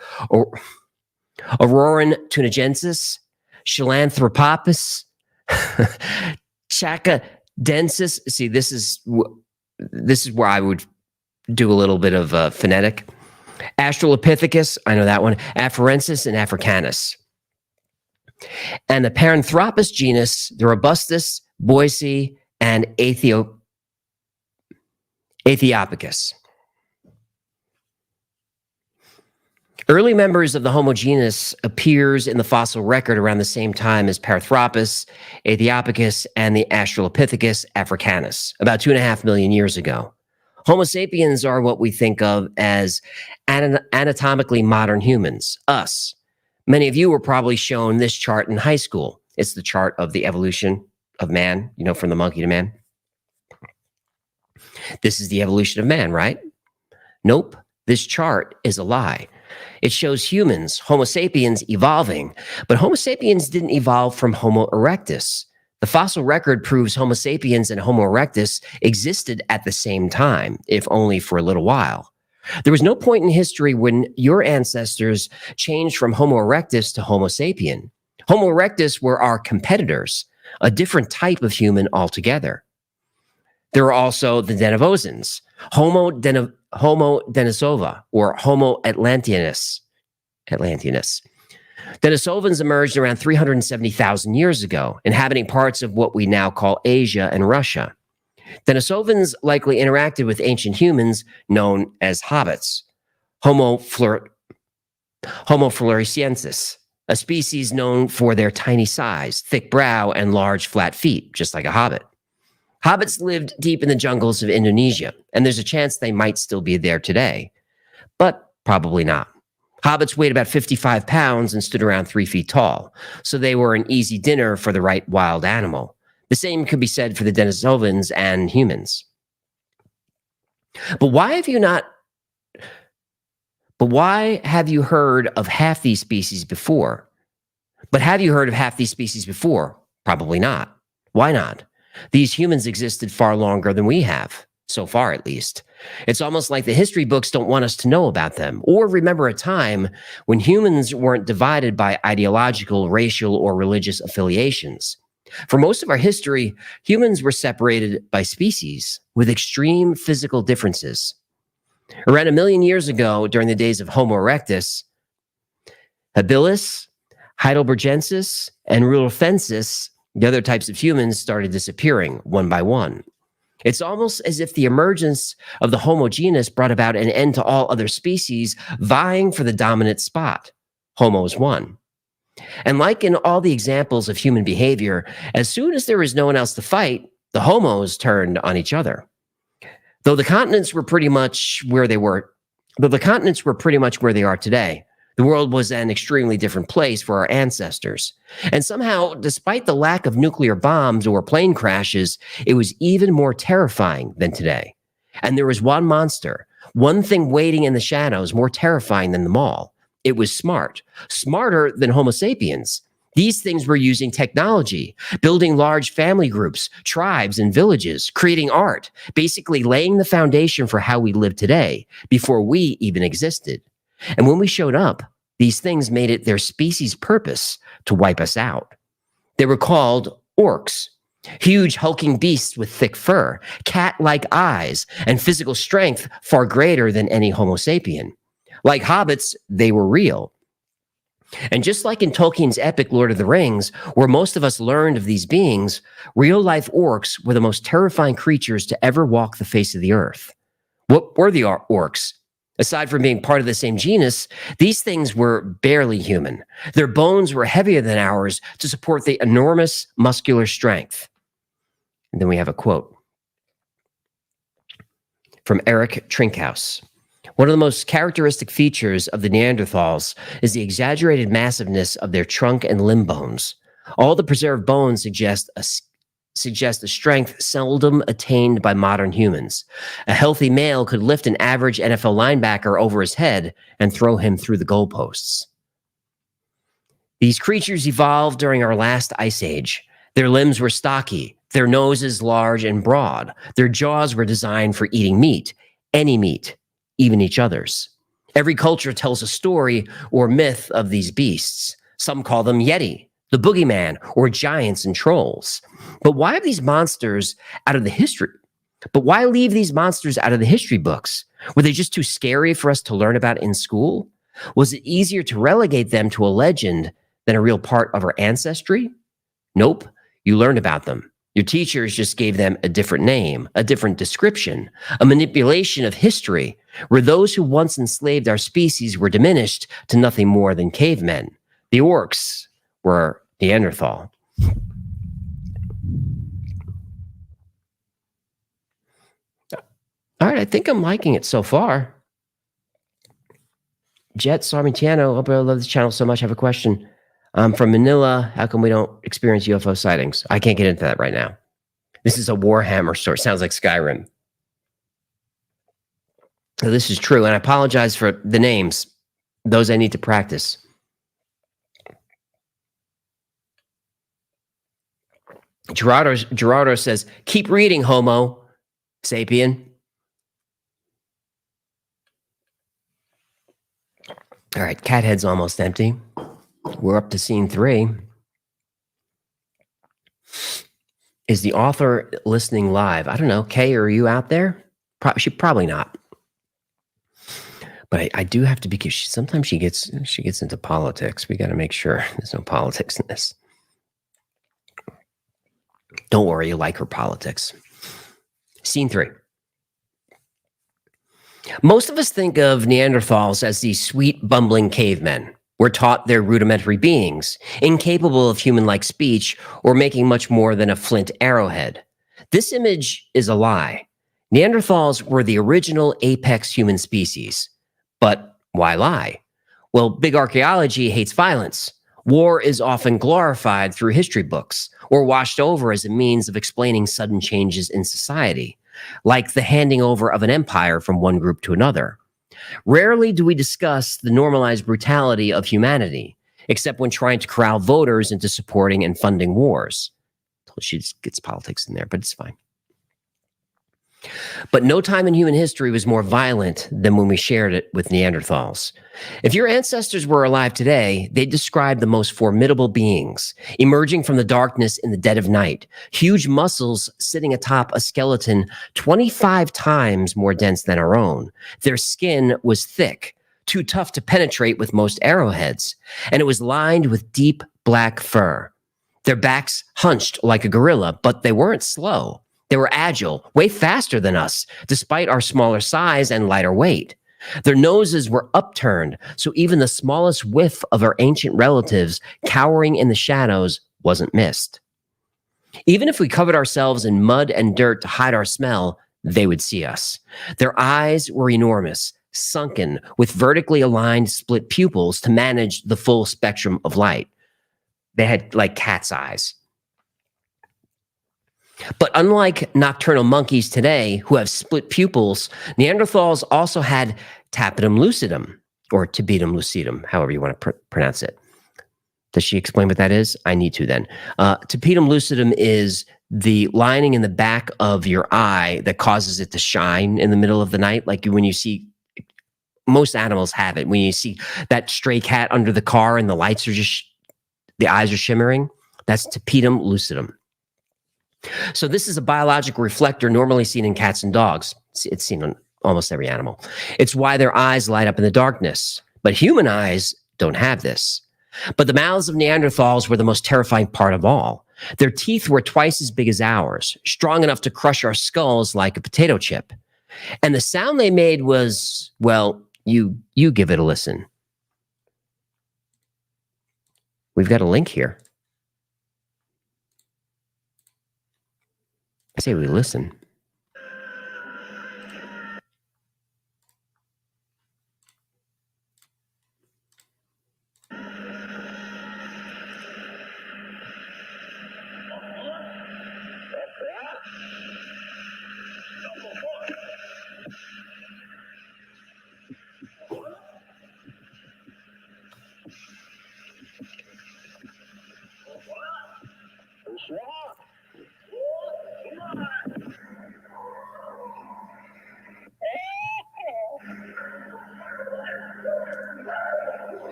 Auroran tunagensis, Chelanthropopus, Chacadensis. See, this is where I would do a little bit of phonetic. Australopithecus, I know that one. Afarensis and Africanus. And the Paranthropus genus, the Robustus, Boise, and Aethiopicus. Early members of the Homo genus appears in the fossil record around the same time as Paranthropus, Aethiopicus, and the Australopithecus africanus, about 2.5 million years ago. Homo sapiens are what we think of as anatomically modern humans, us. Many of you were probably shown this chart in high school. It's the chart of the evolution of man, you know, from the monkey to man. This is the evolution of man, right? Nope. This chart is a lie. It shows humans, Homo sapiens, evolving, but Homo sapiens didn't evolve from Homo erectus. The fossil record proves Homo sapiens and Homo erectus existed at the same time, if only for a little while. There was no point in history when your ancestors changed from Homo erectus to Homo sapien. Homo erectus were our competitors, a different type of human altogether. There are also the Denisovans, Homo denisova, or Homo atlantianus. Denisovans emerged around 370,000 years ago, inhabiting parts of what we now call Asia and Russia. Denisovans likely interacted with ancient humans known as hobbits, Homo floresiensis, a species known for their tiny size, thick brow, and large flat feet, just like a hobbit. Hobbits lived deep in the jungles of Indonesia, and there's a chance they might still be there today, but probably not. Hobbits weighed about 55 pounds and stood around 3 feet tall, so they were an easy dinner for the right wild animal. The same could be said for the Denisovans and humans. But why have you heard of half these species before? Probably not. Why not? These humans existed far longer than we have, so far at least. It's almost like the history books don't want us to know about them or remember a time when humans weren't divided by ideological, racial, or religious affiliations. For most of our history, humans were separated by species with extreme physical differences. Around 1 million years ago, during the days of Homo erectus, habilis, heidelbergensis, and rudolfensis, the other types of humans started disappearing one by one. It's almost as if the emergence of the Homo genus brought about an end to all other species vying for the dominant spot. Homos won. And like in all the examples of human behavior, as soon as there was no one else to fight, the homos turned on each other. Though the continents were pretty much where they are today, the world was an extremely different place for our ancestors. And somehow, despite the lack of nuclear bombs or plane crashes, it was even more terrifying than today. And there was one monster, one thing waiting in the shadows, more terrifying than them all. It was smart, smarter than Homo sapiens. These things were using technology, building large family groups, tribes, and villages, creating art, basically laying the foundation for how we live today before we even existed. And when we showed up, these things made it their species' purpose to wipe us out. They were called orcs, huge hulking beasts with thick fur, cat-like eyes, and physical strength far greater than any Homo sapien. Like hobbits, they were real. And just like in Tolkien's epic Lord of the Rings, where most of us learned of these beings, real-life orcs were the most terrifying creatures to ever walk the face of the earth. What were the orcs? Aside from being part of the same genus, these things were barely human. Their bones were heavier than ours to support the enormous muscular strength. And then we have a quote from Eric Trinkhaus. One of the most characteristic features of the Neanderthals is the exaggerated massiveness of their trunk and limb bones. All the preserved bones suggest a strength seldom attained by modern humans. A healthy male could lift an average NFL linebacker over his head and throw him through the goalposts. These creatures evolved during our last ice age. Their limbs were stocky, their noses large and broad. Their jaws were designed for eating meat, any meat, even each other's. Every culture tells a story or myth of these beasts. Some call them Yeti, the boogeyman, or giants and trolls. But why leave these monsters out of the history books? Were they just too scary for us to learn about in school? Was it easier to relegate them to a legend than a real part of our ancestry? Nope, you learned about them. Your teachers just gave them a different name, a different description, a manipulation of history, where those who once enslaved our species were diminished to nothing more than cavemen. The orcs were Neanderthal. All right, I think I'm liking it so far. Jet Sarmentiano, hope I love this channel so much. I have a question. I'm from Manila. How come we don't experience UFO sightings? I can't get into that right now. This is a Warhammer story. Sounds like Skyrim. So this is true, and I apologize for the names. Those I need to practice. Gerardo says, keep reading, Homo sapien. All right, cat head's almost empty. We're up to scene 3. Is the author listening live? I don't know. Kay, are you out there? Probably not. But I do have to be, because sometimes she gets into politics. We got to make sure there's no politics in this. Don't worry, you like her politics. Scene 3. Most of us think of Neanderthals as these sweet, bumbling cavemen. We're taught they're rudimentary beings, incapable of human-like speech or making much more than a flint arrowhead. This image is a lie. Neanderthals were the original apex human species. But why lie? Well, big archaeology hates violence. War is often glorified through history books or washed over as a means of explaining sudden changes in society, like the handing over of an empire from one group to another. Rarely do we discuss the normalized brutality of humanity, except when trying to corral voters into supporting and funding wars. She just gets politics in there, but it's fine. But no time in human history was more violent than when we shared it with Neanderthals. If your ancestors were alive today, they'd describe the most formidable beings, emerging from the darkness in the dead of night, huge muscles sitting atop a skeleton 25 times more dense than our own. Their skin was thick, too tough to penetrate with most arrowheads, and it was lined with deep black fur. Their backs hunched like a gorilla, but they weren't slow. They were agile, way faster than us, despite our smaller size and lighter weight. Their noses were upturned, so even the smallest whiff of our ancient relatives cowering in the shadows wasn't missed. Even if we covered ourselves in mud and dirt to hide our smell, they would see us. Their eyes were enormous, sunken, with vertically aligned split pupils to manage the full spectrum of light. They had like cat's eyes. But unlike nocturnal monkeys today who have split pupils, Neanderthals also had tapetum lucidum, or tabetum lucidum, however you want to pronounce it. Does she explain what that is? I need to then. Tapetum lucidum is the lining in the back of your eye that causes it to shine in the middle of the night. Like when you see, most animals have it. When you see that stray cat under the car and the lights are just, the eyes are shimmering, that's tapetum lucidum. So this is a biological reflector normally seen in cats and dogs. It's seen on almost every animal. It's why their eyes light up in the darkness. But human eyes don't have this. But the mouths of Neanderthals were the most terrifying part of all. Their teeth were twice as big as ours, strong enough to crush our skulls like a potato chip. And the sound they made was, well, you give it a listen. We've got a link here. I say we listen.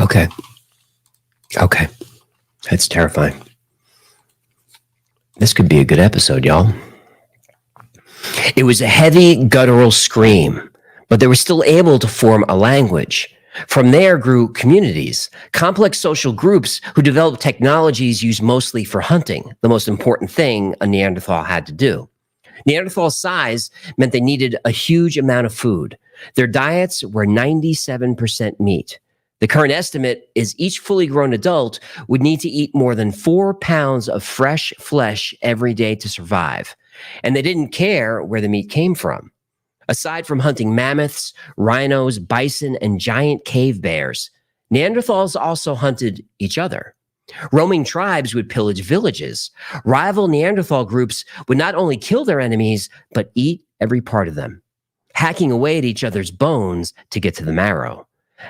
Okay. Okay. That's terrifying. This could be a good episode, y'all. It was a heavy guttural scream, but they were still able to form a language. From there grew communities, complex social groups who developed technologies used mostly for hunting, the most important thing a Neanderthal had to do. Neanderthal size meant they needed a huge amount of food. Their diets were 97% meat. The current estimate is each fully grown adult would need to eat more than 4 pounds of fresh flesh every day to survive. And they didn't care where the meat came from. Aside from hunting mammoths, rhinos, bison, and giant cave bears, Neanderthals also hunted each other. Roaming tribes would pillage villages. Rival Neanderthal groups would not only kill their enemies, but eat every part of them, hacking away at each other's bones to get to the marrow.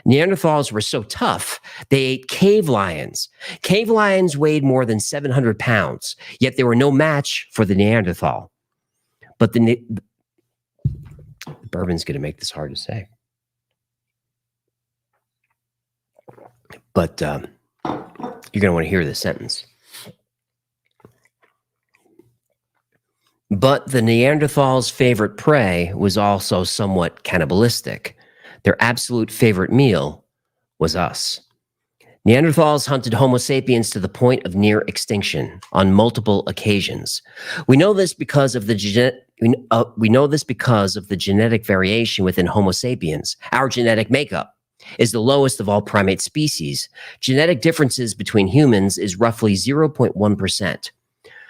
Neanderthals were so tough, they ate cave lions. Cave lions weighed more than 700 pounds, yet they were no match for the Neanderthal. But the bourbon's going to make this hard to say. But you're going to want to hear this sentence. But the Neanderthals' favorite prey was also somewhat cannibalistic. Their absolute favorite meal was us. Neanderthals hunted Homo sapiens to the point of near extinction on multiple occasions. We know this because of the genetic variation within Homo sapiens. Our genetic makeup is the lowest of all primate species. Genetic differences between humans is roughly 0.1%.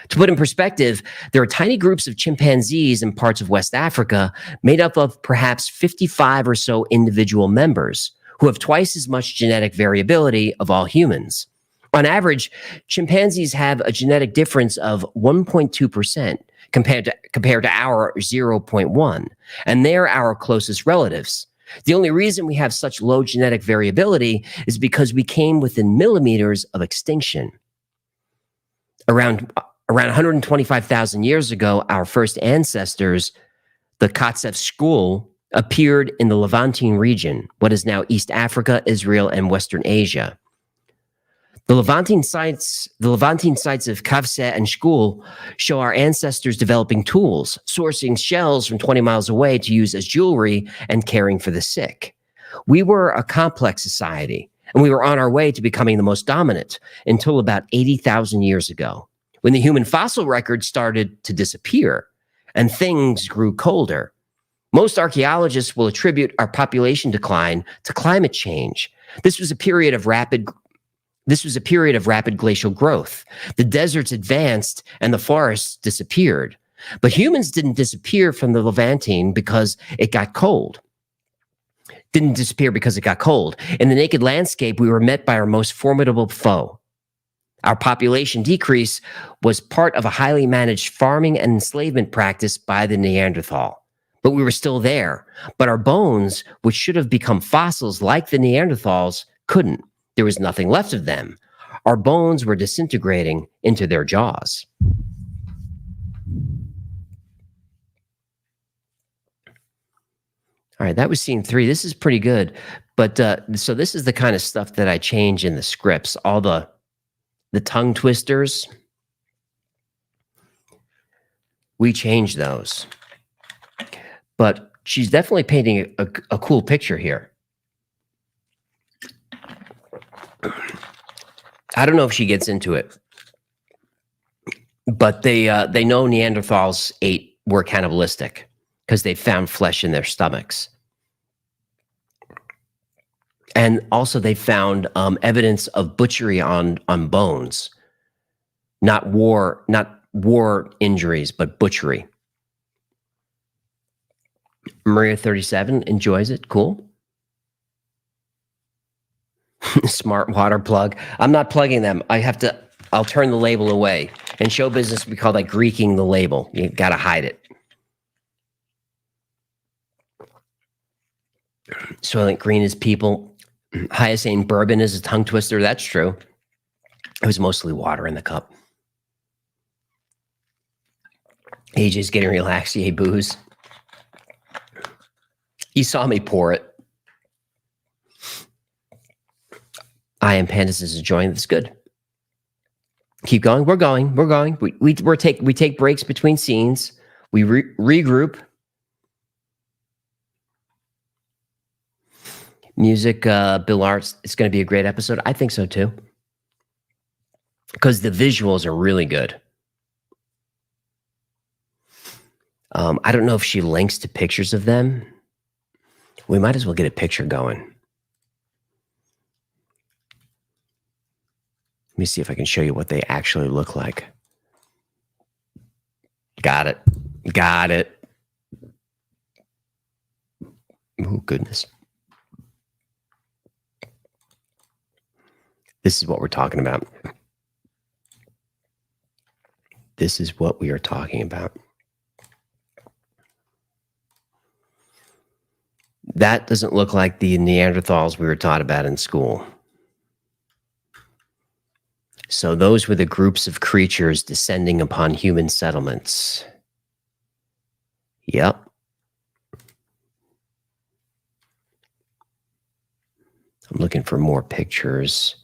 To put in perspective, there are tiny groups of chimpanzees in parts of West Africa made up of perhaps 55 or so individual members who have twice as much genetic variability of all humans. On average, chimpanzees have a genetic difference of 1.2% compared to our 0.1, and they're our closest relatives. The only reason we have such low genetic variability is because we came within millimeters of extinction. Around 125,000 years ago, our first ancestors, the Katzef school, appeared in the Levantine region, what is now East Africa, Israel, and Western Asia. The Levantine sites of Kafse and Shkul show our ancestors developing tools, sourcing shells from 20 miles away to use as jewelry, and caring for the sick. We were a complex society, and we were on our way to becoming the most dominant until about 80,000 years ago, when the human fossil record started to disappear and things grew colder. Most archaeologists will attribute our population decline to climate change. This was a period of rapid glacial growth. The deserts advanced and the forests disappeared. But humans didn't disappear from the Levantine because it got cold. Didn't disappear because it got cold. In the naked landscape, we were met by our most formidable foe. Our population decrease was part of a highly managed farming and enslavement practice by the Neanderthal. But we were still there. But our bones, which should have become fossils like the Neanderthals, couldn't. There was nothing left of them. Our bones were disintegrating into their jaws. All right, that was scene 3. This is pretty good. But so this is the kind of stuff that I change in the scripts. All the tongue twisters, we change those. But she's definitely painting a cool picture here. I don't know if she gets into it, but they know Neanderthals were cannibalistic because they found flesh in their stomachs. And also they found evidence of butchery on bones, not war injuries, but butchery. Maria 37 enjoys it. Cool. Smart water plug. I'm not plugging them. I'll turn the label away. In show business, we call that Greeking the label. You got to hide it. Soylent Green is people. Hyoscine bourbon is a tongue twister. That's true. It was mostly water in the cup. AJ's getting relaxed. Yay, booze. You saw me pour it. I am Pandas is enjoying this. Good. Keep going. We're going. We take breaks between scenes. We regroup. Music, Bill Arts. It's going to be a great episode. I think so too. Because the visuals are really good. I don't know if she links to pictures of them. We might as well get a picture going. Let me see if I can show you what they actually look like. Got it. Got it. Oh, goodness. This is what we're talking about. This is what we are talking about. That doesn't look like the Neanderthals we were taught about in school. So those were the groups of creatures descending upon human settlements. Yep. I'm looking for more pictures.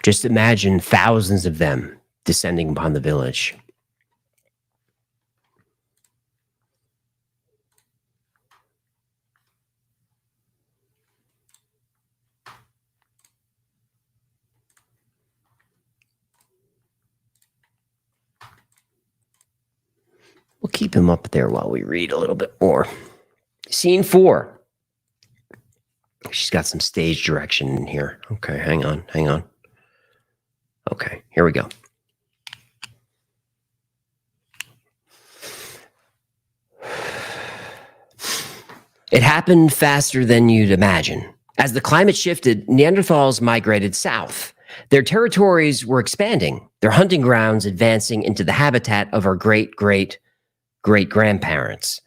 Just imagine thousands of them descending upon the village. We'll keep him up there while we read a little bit more. Scene 4. She's got some stage direction in here. Okay, hang on. Okay, here we go. It happened faster than you'd imagine. As the climate shifted, Neanderthals migrated south. Their territories were expanding, their hunting grounds advancing into the habitat of our great-great-great-grandparents.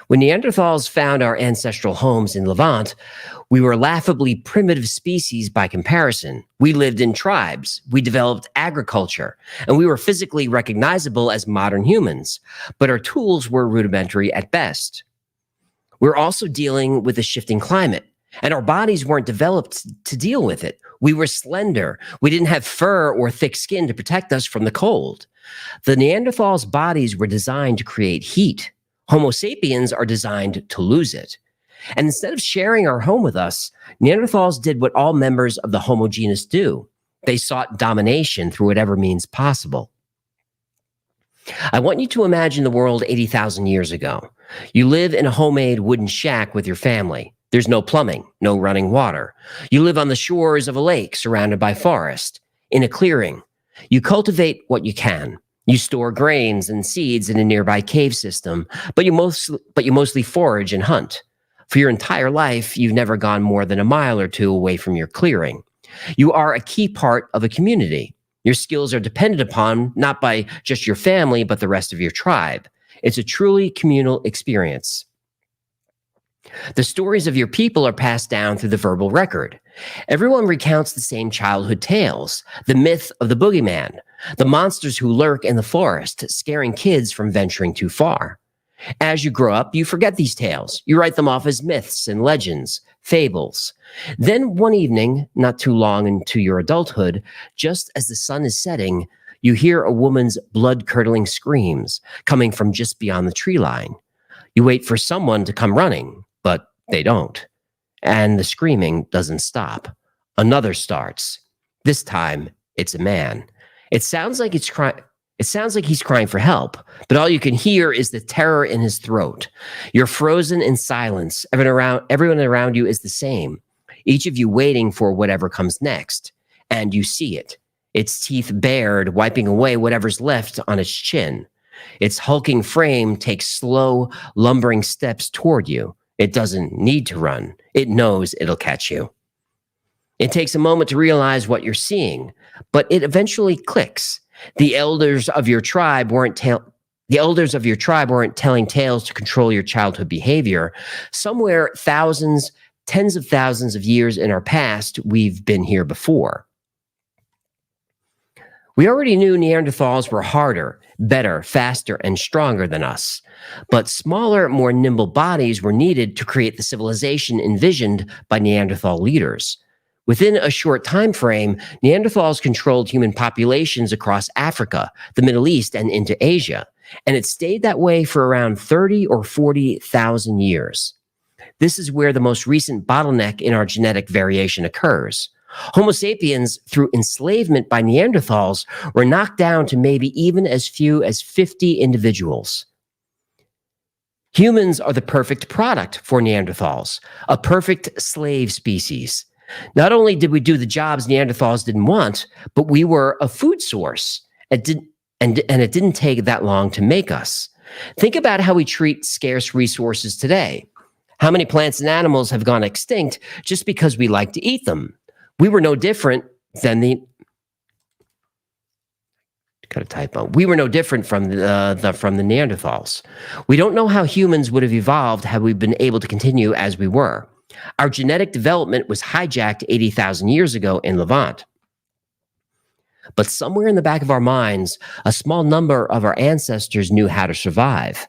When Neanderthals found our ancestral homes in Levant, we were a laughably primitive species by comparison. We lived in tribes, we developed agriculture, and we were physically recognizable as modern humans, but our tools were rudimentary at best. We're also dealing with a shifting climate, and our bodies weren't developed to deal with it. We were slender. We didn't have fur or thick skin to protect us from the cold. The Neanderthals' bodies were designed to create heat. Homo sapiens are designed to lose it. And instead of sharing our home with us, Neanderthals did what all members of the Homo genus do. They sought domination through whatever means possible. I want you to imagine the world 80,000 years ago. You live in a homemade wooden shack with your family. There's no plumbing, no running water. You live on the shores of a lake surrounded by forest, in a clearing. You cultivate what you can. You store grains and seeds in a nearby cave system, but you mostly forage and hunt. For your entire life, you've never gone more than a mile or two away from your clearing. You are a key part of a community. Your skills are dependent upon not by just your family, but the rest of your tribe. It's a truly communal experience. The stories of your people are passed down through the verbal record. Everyone recounts the same childhood tales, the myth of the boogeyman, the monsters who lurk in the forest, scaring kids from venturing too far. As you grow up, you forget these tales. You write them off as myths and legends, fables. Then one evening, not too long into your adulthood, just as the sun is setting, you hear a woman's blood-curdling screams coming from just beyond the tree line. You wait for someone to come running, but they don't. And the screaming doesn't stop. Another starts. This time, it's a man. It sounds like he's crying for help, but all you can hear is the terror in his throat. You're frozen in silence. Everyone around you is the same, each of you waiting for whatever comes next. And you see it. Its teeth bared, wiping away whatever's left on its chin. Its hulking frame takes slow, lumbering steps toward you. It doesn't need to run. It knows it'll catch you. It takes a moment to realize what you're seeing, but it eventually clicks. The elders of your tribe weren't telling tales to control your childhood behavior. Somewhere tens of thousands of years in our past, we've been here before. We already knew Neanderthals were harder, better, faster, and stronger than us. But smaller, more nimble bodies were needed to create the civilization envisioned by Neanderthal leaders. Within a short time frame, Neanderthals controlled human populations across Africa, the Middle East, and into Asia, and it stayed that way for around 30 or 40,000 years. This is where the most recent bottleneck in our genetic variation occurs. Homo sapiens, through enslavement by Neanderthals, were knocked down to maybe even as few as 50 individuals. Humans are the perfect product for Neanderthals, a perfect slave species. Not only did we do the jobs Neanderthals didn't want, but we were a food source. And it didn't take that long to make us. Think about how we treat scarce resources today. How many plants and animals have gone extinct just because we like to eat them? We were no different than got a typo. We were no different from the Neanderthals. We don't know how humans would have evolved had we been able to continue as we were. Our genetic development was hijacked 80,000 years ago in Levant. But somewhere in the back of our minds, a small number of our ancestors knew how to survive.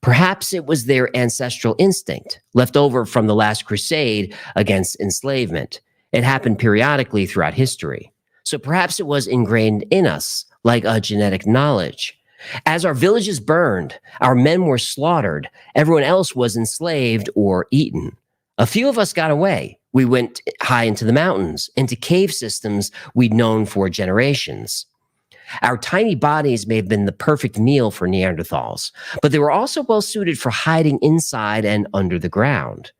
Perhaps it was their ancestral instinct, left over from the last crusade against enslavement. It happened periodically throughout history. So perhaps it was ingrained in us, like a genetic knowledge. As our villages burned, our men were slaughtered, everyone else was enslaved or eaten. A few of us got away. We went high into the mountains, into cave systems we'd known for generations. Our tiny bodies may have been the perfect meal for Neanderthals, but they were also well suited for hiding inside and under the ground.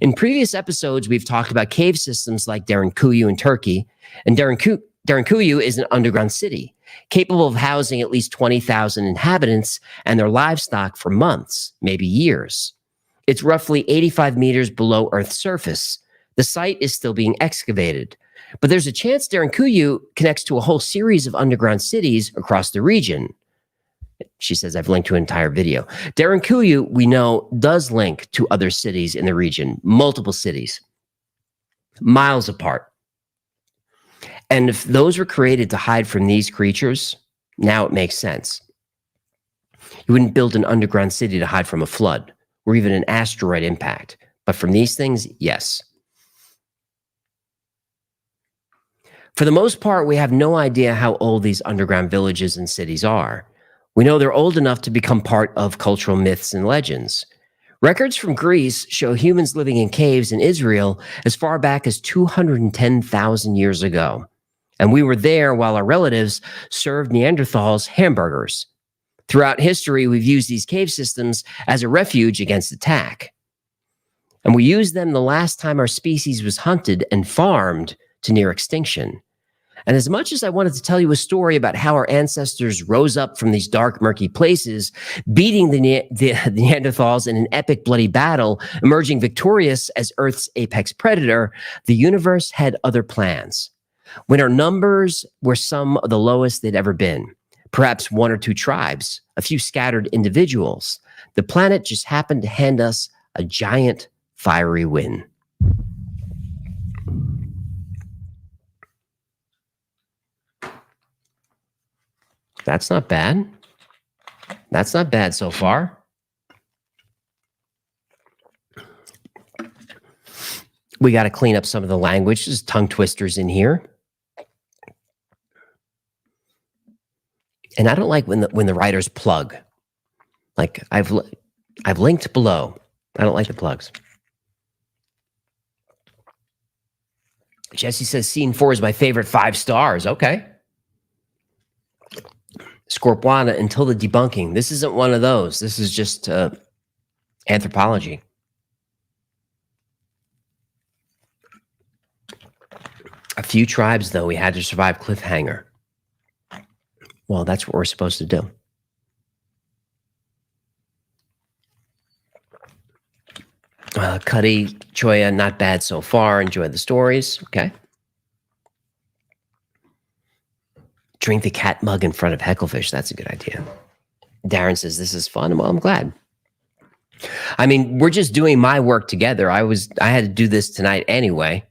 In previous episodes, we've talked about cave systems like Derinkuyu in Turkey, and Derinkuyu is an underground city, capable of housing at least 20,000 inhabitants and their livestock for months, maybe years. It's roughly 85 meters below Earth's surface. The site is still being excavated, but there's a chance Derinkuyu connects to a whole series of underground cities across the region. She says, I've linked to an entire video. Derinkuyu, we know, does link to other cities in the region, multiple cities, miles apart. And if those were created to hide from these creatures, now it makes sense. You wouldn't build an underground city to hide from a flood or even an asteroid impact. But from these things, yes. For the most part, we have no idea how old these underground villages and cities are. We know they're old enough to become part of cultural myths and legends. Records from Greece show humans living in caves in Israel as far back as 210,000 years ago. And we were there while our relatives served Neanderthals hamburgers. Throughout history, we've used these cave systems as a refuge against attack. And we used them the last time our species was hunted and farmed to near extinction. And as much as I wanted to tell you a story about how our ancestors rose up from these dark, murky places, beating the Neanderthals in an epic, bloody battle, emerging victorious as Earth's apex predator, the universe had other plans. When our numbers were some of the lowest they'd ever been, perhaps one or two tribes, a few scattered individuals, the planet just happened to hand us a giant fiery win. That's not bad. That's not bad so far. We got to clean up some of the language. There's tongue twisters in here. And I don't like when the writers plug. Like I've linked below. I don't like the plugs. Jesse says scene 4 is my favorite 5 stars. Okay. Scorpuana, until the debunking. This isn't one of those. This is just anthropology. A few tribes, though, we had to survive cliffhanger. Well, that's what we're supposed to do. Cuddy, Choya, not bad so far. Enjoyed the stories. Okay. Drink the cat mug in front of Hecklefish. That's a good idea. Darren says, this is fun. Well, I'm glad. I mean, we're just doing my work together. I had to do this tonight anyway,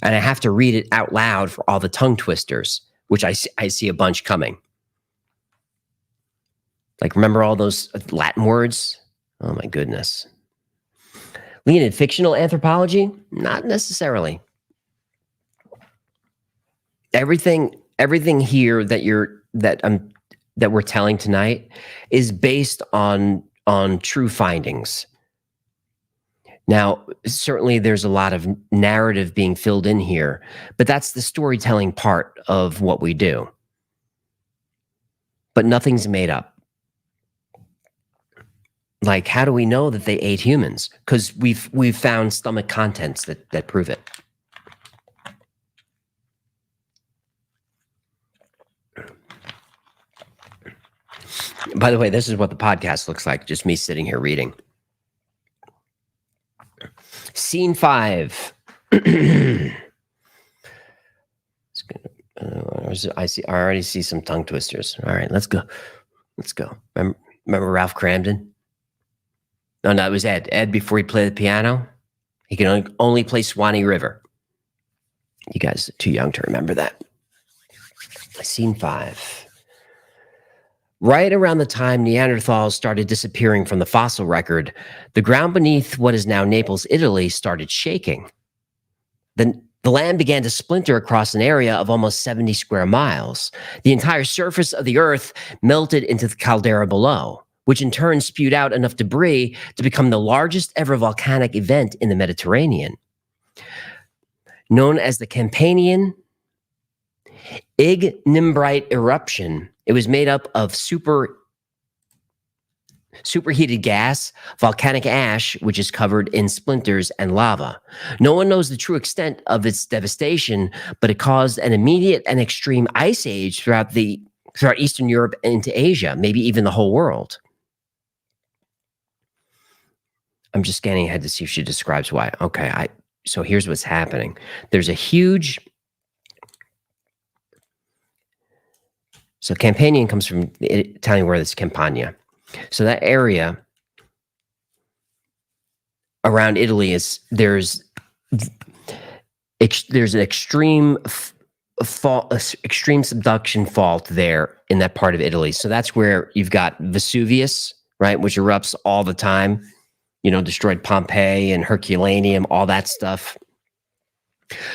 and I have to read it out loud for all the tongue twisters. which I see a bunch coming. Like, remember all those Latin words? Oh my goodness. Lean in fictional anthropology? Not necessarily. Everything here that we're telling tonight is based on true findings. Now, certainly there's a lot of narrative being filled in here, but that's the storytelling part of what we do. But nothing's made up. Like, how do we know that they ate humans? Because we've found stomach contents that prove it. By the way, this is what the podcast looks like, just me sitting here reading. Scene 5. I already see some tongue twisters. All right, let's go. Remember Ralph Cramden? No, it was Ed. Ed, before he played the piano, he can only play Swanee River. You guys are too young to remember that. Scene 5. Right around the time Neanderthals started disappearing from the fossil record, the ground beneath what is now Naples, Italy, started shaking. Then the land began to splinter across an area of almost 70 square miles. The entire surface of the Earth melted into the caldera below, which in turn spewed out enough debris to become the largest ever volcanic event in the Mediterranean. Known as the Campanian Ignimbrite eruption, it was made up of superheated gas, volcanic ash, which is covered in splinters, and lava. No one knows the true extent of its devastation, but it caused an immediate and extreme ice age throughout Eastern Europe and into Asia, maybe even the whole world. I'm just scanning ahead to see if she describes why. Okay, so here's what's happening. There's a huge... So Campanian comes from the Italian word that's Campania. So that area around Italy there's an extreme subduction fault there in that part of Italy. So that's where you've got Vesuvius, right, which erupts all the time. Destroyed Pompeii and Herculaneum, all that stuff.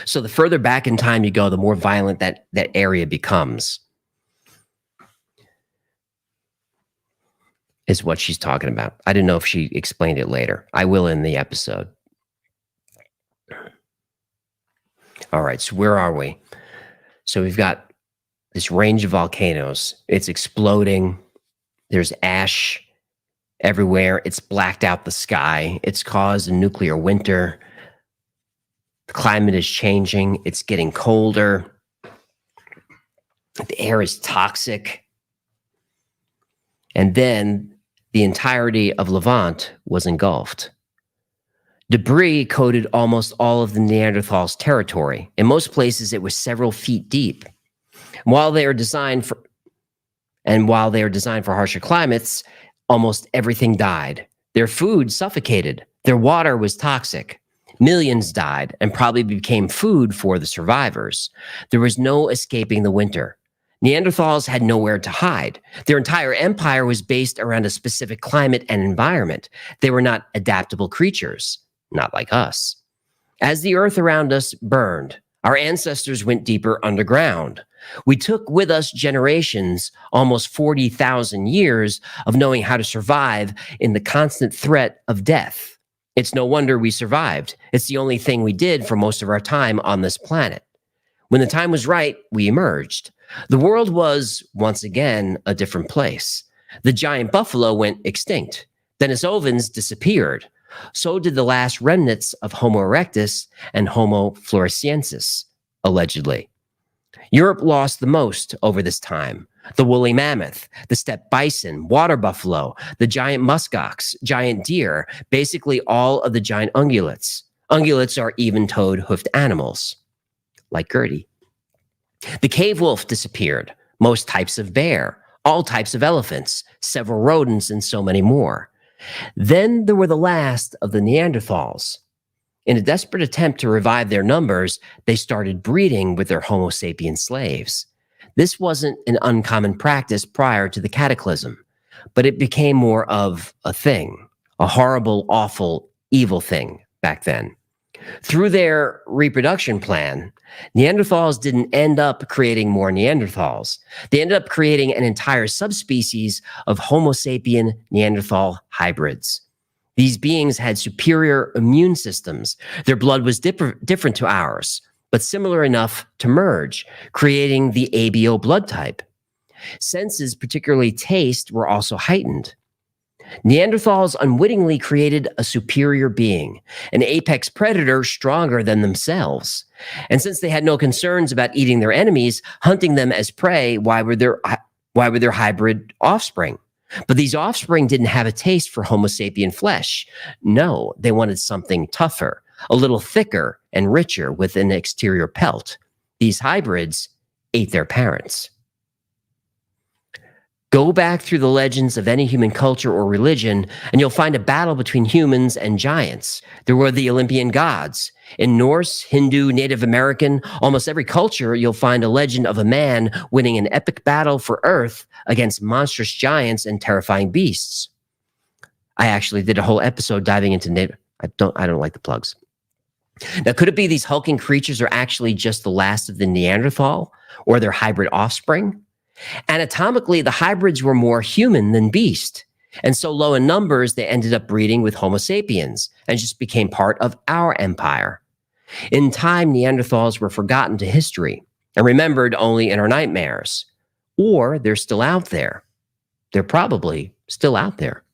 So the further back in time you go, the more violent that area becomes. Is what she's talking about. I didn't know if she explained it later. I will in the episode. All right, so where are we? So we've got this range of volcanoes. It's exploding. There's ash everywhere. It's blacked out the sky. It's caused a nuclear winter. The climate is changing. It's getting colder. The air is toxic. And then the entirety of Levant was engulfed. Debris coated almost all of the Neanderthals' territory. In most places, it was several feet deep. While they are designed for harsher climates, almost everything died. Their food suffocated. Their water was toxic. Millions died and probably became food for the survivors. There was no escaping the winter. Neanderthals had nowhere to hide. Their entire empire was based around a specific climate and environment. They were not adaptable creatures, not like us. As the earth around us burned, our ancestors went deeper underground. We took with us generations, almost 40,000 years, of knowing how to survive in the constant threat of death. It's no wonder we survived. It's the only thing we did for most of our time on this planet. When the time was right, we emerged. The world was, once again, a different place. The giant buffalo went extinct. Denisovans disappeared. So did the last remnants of Homo erectus and Homo floresiensis, allegedly. Europe lost the most over this time. The woolly mammoth, the steppe bison, water buffalo, the giant muskox, giant deer, basically all of the giant ungulates. Ungulates are even-toed hoofed animals, like Gertie. The cave wolf disappeared, most types of bear, all types of elephants, several rodents, and so many more. Then there were the last of the Neanderthals. In a desperate attempt to revive their numbers, they started breeding with their Homo sapien slaves. This wasn't an uncommon practice prior to the cataclysm, but it became more of a thing, a horrible, awful, evil thing back then. Through their reproduction plan, Neanderthals didn't end up creating more Neanderthals. They ended up creating an entire subspecies of Homo sapien Neanderthal hybrids. These beings had superior immune systems. Their blood was different to ours, but similar enough to merge, creating the ABO blood type. Senses, particularly taste, were also heightened. Neanderthals unwittingly created a superior being, an apex predator stronger than themselves. And since they had no concerns about eating their enemies, hunting them as prey, why were their hybrid offspring? But these offspring didn't have a taste for Homo sapien flesh. No, they wanted something tougher, a little thicker and richer with an exterior pelt. These hybrids ate their parents. Go back through the legends of any human culture or religion, and you'll find a battle between humans and giants. There were the Olympian gods. In Norse, Hindu, Native American, almost every culture, you'll find a legend of a man winning an epic battle for Earth against monstrous giants and terrifying beasts. I actually did a whole episode diving into Native. I don't like the plugs. Now, could it be these hulking creatures are actually just the last of the Neanderthal or their hybrid offspring? Anatomically, the hybrids were more human than beast. And so low in numbers, they ended up breeding with Homo sapiens and just became part of our empire. In time, Neanderthals were forgotten to history and remembered only in our nightmares. Or they're still out there. They're probably still out there.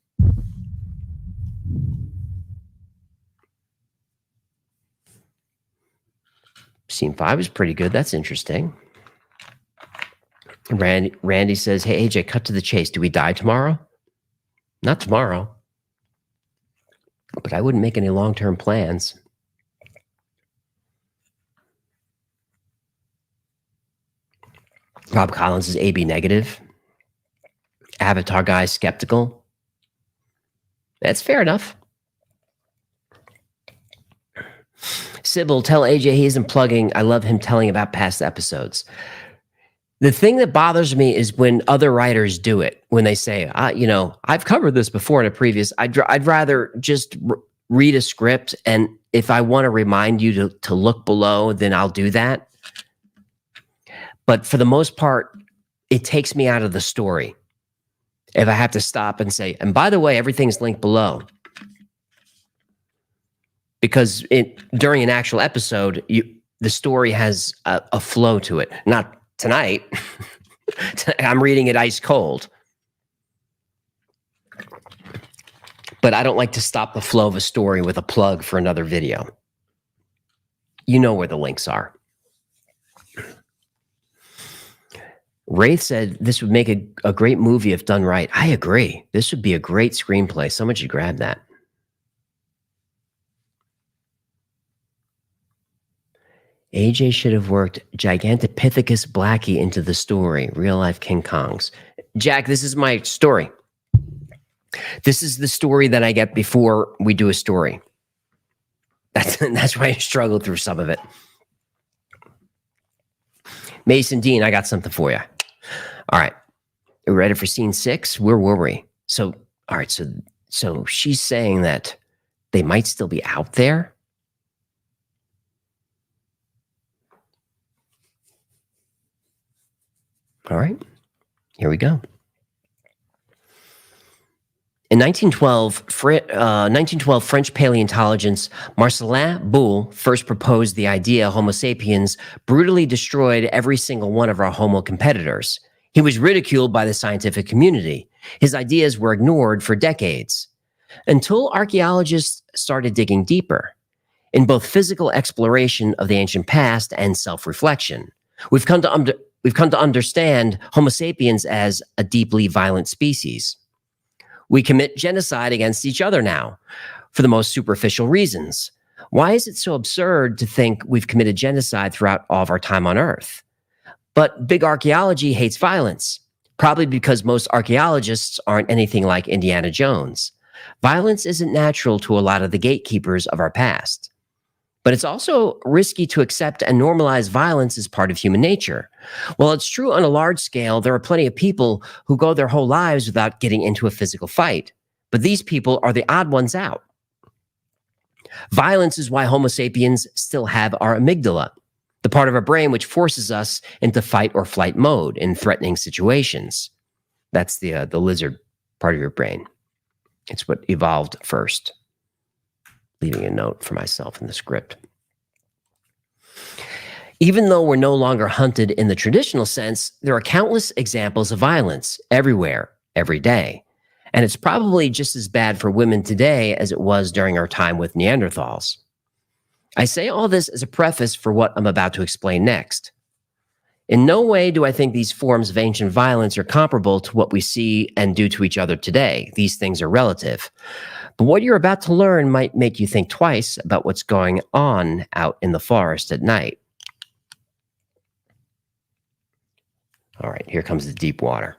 Scene 5 is pretty good. That's interesting. Randy says, hey, AJ, cut to the chase. Do we die tomorrow? Not tomorrow. But I wouldn't make any long-term plans. Rob Collins is AB negative. Avatar guy skeptical. That's fair enough. Sybil, tell AJ he isn't plugging. I love him telling about past episodes. The thing that bothers me is when other writers do it, when they say, I've covered this before in a previous, I'd rather just read a script. And if I want to remind you to look below, then I'll do that. But for the most part, it takes me out of the story. If I have to stop and say, and by the way, everything's linked below. Because during an actual episode, the story has a flow to it. Not tonight. I'm reading it ice cold. But I don't like to stop the flow of a story with a plug for another video. You know where the links are. Wraith said this would make a great movie if done right. I agree. This would be a great screenplay. Someone should grab that. AJ should have worked Gigantopithecus Blackie into the story. Real life King Kongs. Jack, this is my story. This is the story that I get before we do a story. That's why I struggled through some of it. Mason Dean, I got something for you. All right. Are we ready for scene 6? Where were we? So, all right. So she's saying that they might still be out there. All right. Here we go. In 1912, French paleontologist Marcelin Boule first proposed the idea Homo sapiens brutally destroyed every single one of our Homo competitors. He was ridiculed by the scientific community. His ideas were ignored for decades, until archaeologists started digging deeper in both physical exploration of the ancient past and self-reflection. We've come to understand Homo sapiens as a deeply violent species. We commit genocide against each other now for the most superficial reasons. Why is it so absurd to think we've committed genocide throughout all of our time on Earth? But big archaeology hates violence, probably because most archaeologists aren't anything like Indiana Jones. Violence isn't natural to a lot of the gatekeepers of our past. But it's also risky to accept and normalize violence as part of human nature. While it's true on a large scale, there are plenty of people who go their whole lives without getting into a physical fight. But these people are the odd ones out. Violence is why Homo sapiens still have our amygdala, the part of our brain which forces us into fight or flight mode in threatening situations. That's the lizard part of your brain. It's what evolved first. Leaving a note for myself in the script. Even though we're no longer hunted in the traditional sense, there are countless examples of violence everywhere, every day. And it's probably just as bad for women today as it was during our time with Neanderthals. I say all this as a preface for what I'm about to explain next. In no way do I think these forms of ancient violence are comparable to what we see and do to each other today. These things are relative. But what you're about to learn might make you think twice about what's going on out in the forest at night. All right, here comes the deep water.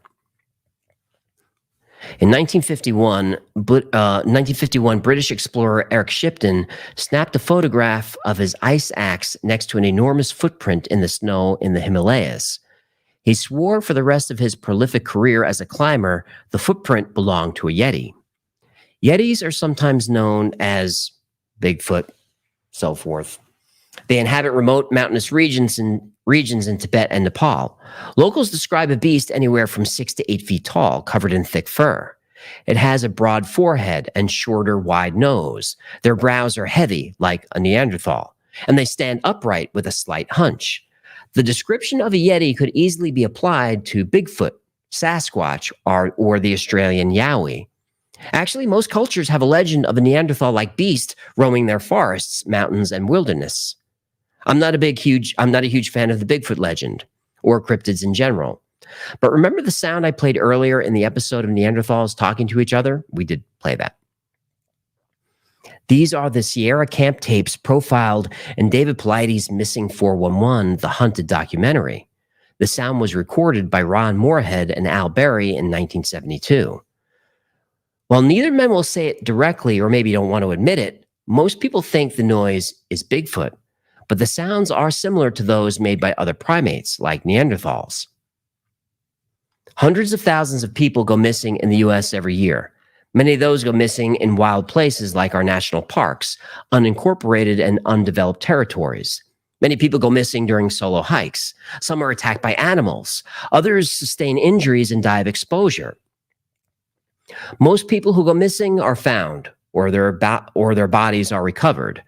In 1951, British explorer Eric Shipton snapped a photograph of his ice axe next to an enormous footprint in the snow in the Himalayas. He swore for the rest of his prolific career as a climber, the footprint belonged to a Yeti. Yetis are sometimes known as Bigfoot, so forth. They inhabit remote mountainous regions in Tibet and Nepal. Locals describe a beast anywhere from 6 to 8 feet tall, covered in thick fur. It has a broad forehead and shorter, wide nose. Their brows are heavy, like a Neanderthal, and they stand upright with a slight hunch. The description of a Yeti could easily be applied to Bigfoot, Sasquatch, or the Australian Yowie. Actually, most cultures have a legend of a Neanderthal-like beast roaming their forests, mountains, and wilderness. I'm not a huge fan of the Bigfoot legend or cryptids in general. But remember the sound I played earlier in the episode of Neanderthals talking to each other? We did play that. These are the Sierra Camp tapes profiled in David Paulides' Missing 411, The Hunted documentary. The sound was recorded by Ron Moorhead and Al Berry in 1972. While neither men will say it directly or maybe don't want to admit it, most people think the noise is Bigfoot. But the sounds are similar to those made by other primates, like Neanderthals. Hundreds of thousands of people go missing in the U.S. every year. Many of those go missing in wild places like our national parks, unincorporated and undeveloped territories. Many people go missing during solo hikes. Some are attacked by animals. Others sustain injuries and die of exposure. Most people who go missing are found, or their bodies are recovered.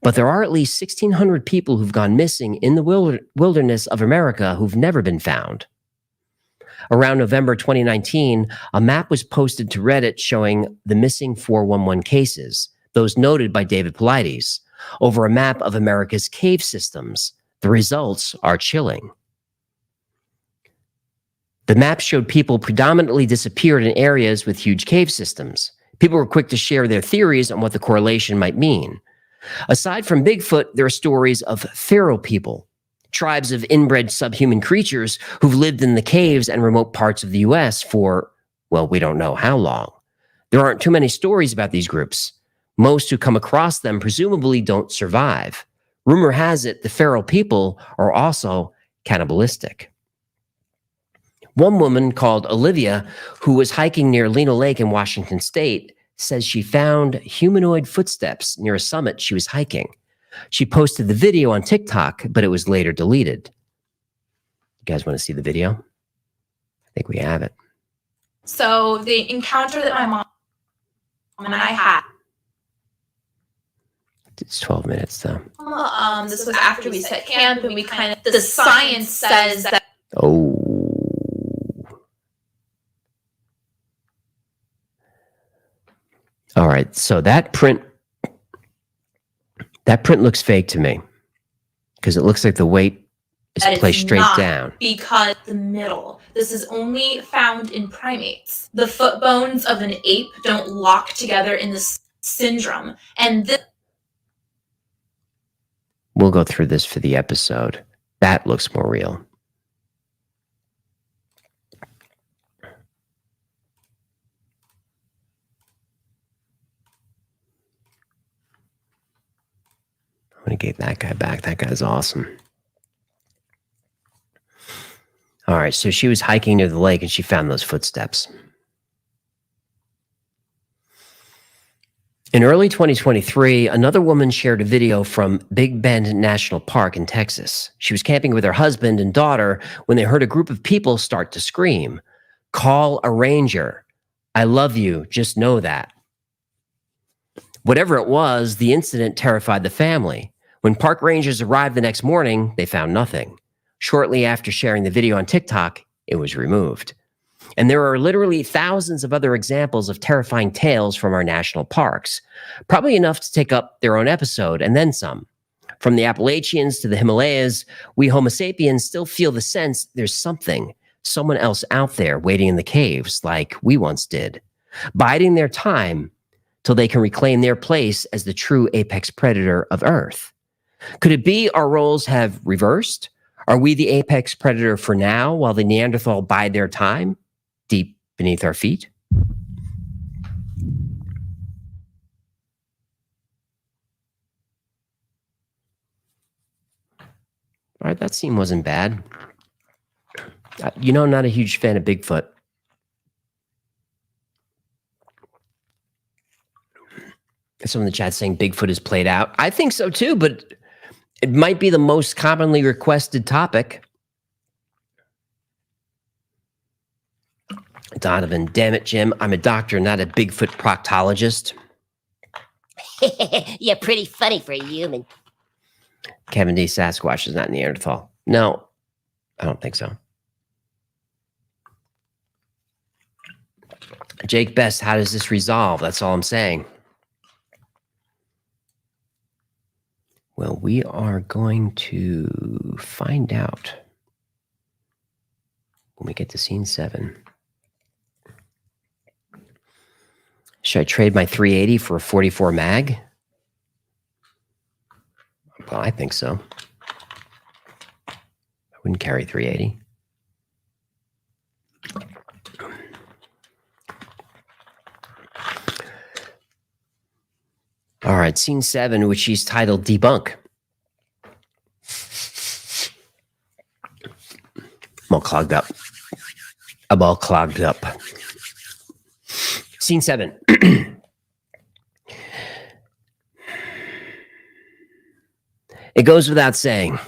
But there are at least 1,600 people who've gone missing in the wilderness of America who've never been found. Around November 2019, a map was posted to Reddit showing the missing 411 cases, those noted by David Paulides, over a map of America's cave systems. The results are chilling. The map showed people predominantly disappeared in areas with huge cave systems. People were quick to share their theories on what the correlation might mean. Aside from Bigfoot, there are stories of feral people, tribes of inbred subhuman creatures who've lived in the caves and remote parts of the U.S. for, well, we don't know how long. There aren't too many stories about these groups. Most who come across them presumably don't survive. Rumor has it the feral people are also cannibalistic. One woman called Olivia, who was hiking near Leno Lake in Washington State, says she found humanoid footsteps near a summit she was hiking. She posted the video on TikTok, but it was later deleted. You guys want to see the video? I think we have it. So the encounter that my mom and I had. It's 12 minutes though. This was after we set camp, and the science says that. Oh. All right, so that print looks fake to me because it looks like the weight is placed straight down. Because the middle. This is only found in primates. The foot bones of an ape don't lock together in this syndrome. And this. We'll go through this for the episode. That looks more real. I'm going to get that guy back. That guy's awesome. All right, so she was hiking near the lake and she found those footsteps. In early 2023, another woman shared a video from Big Bend National Park in Texas. She was camping with her husband and daughter when they heard a group of people start to scream, "Call a ranger. I love you. Just know that." Whatever it was, the incident terrified the family. When park rangers arrived the next morning, they found nothing. Shortly after sharing the video on TikTok, it was removed. And there are literally thousands of other examples of terrifying tales from our national parks, probably enough to take up their own episode and then some. From the Appalachians to the Himalayas, we Homo sapiens still feel the sense there's someone else out there waiting in the caves like we once did, biding their time till they can reclaim their place as the true apex predator of Earth. Could it be our roles have reversed? Are we the apex predator for now while the Neanderthal bide their time deep beneath our feet? All right, that scene wasn't bad. You know, I'm not a huge fan of Bigfoot. Someone in the chat saying Bigfoot is played out. I think so too, but it might be the most commonly requested topic. Donovan, damn it, Jim. I'm a doctor, not a Bigfoot proctologist. You're pretty funny for a human. Kevin D. Sasquatch is not Neanderthal. No, I don't think so. Jake Best, how does this resolve? That's all I'm saying. Well, we are going to find out when we get to scene 7. Should I trade my 380 for a 44 mag? Well, I think so. I wouldn't carry 380. All right, scene 7, which she's titled Debunk. I'm all clogged up. I'm all clogged up. Scene 7. It goes without saying,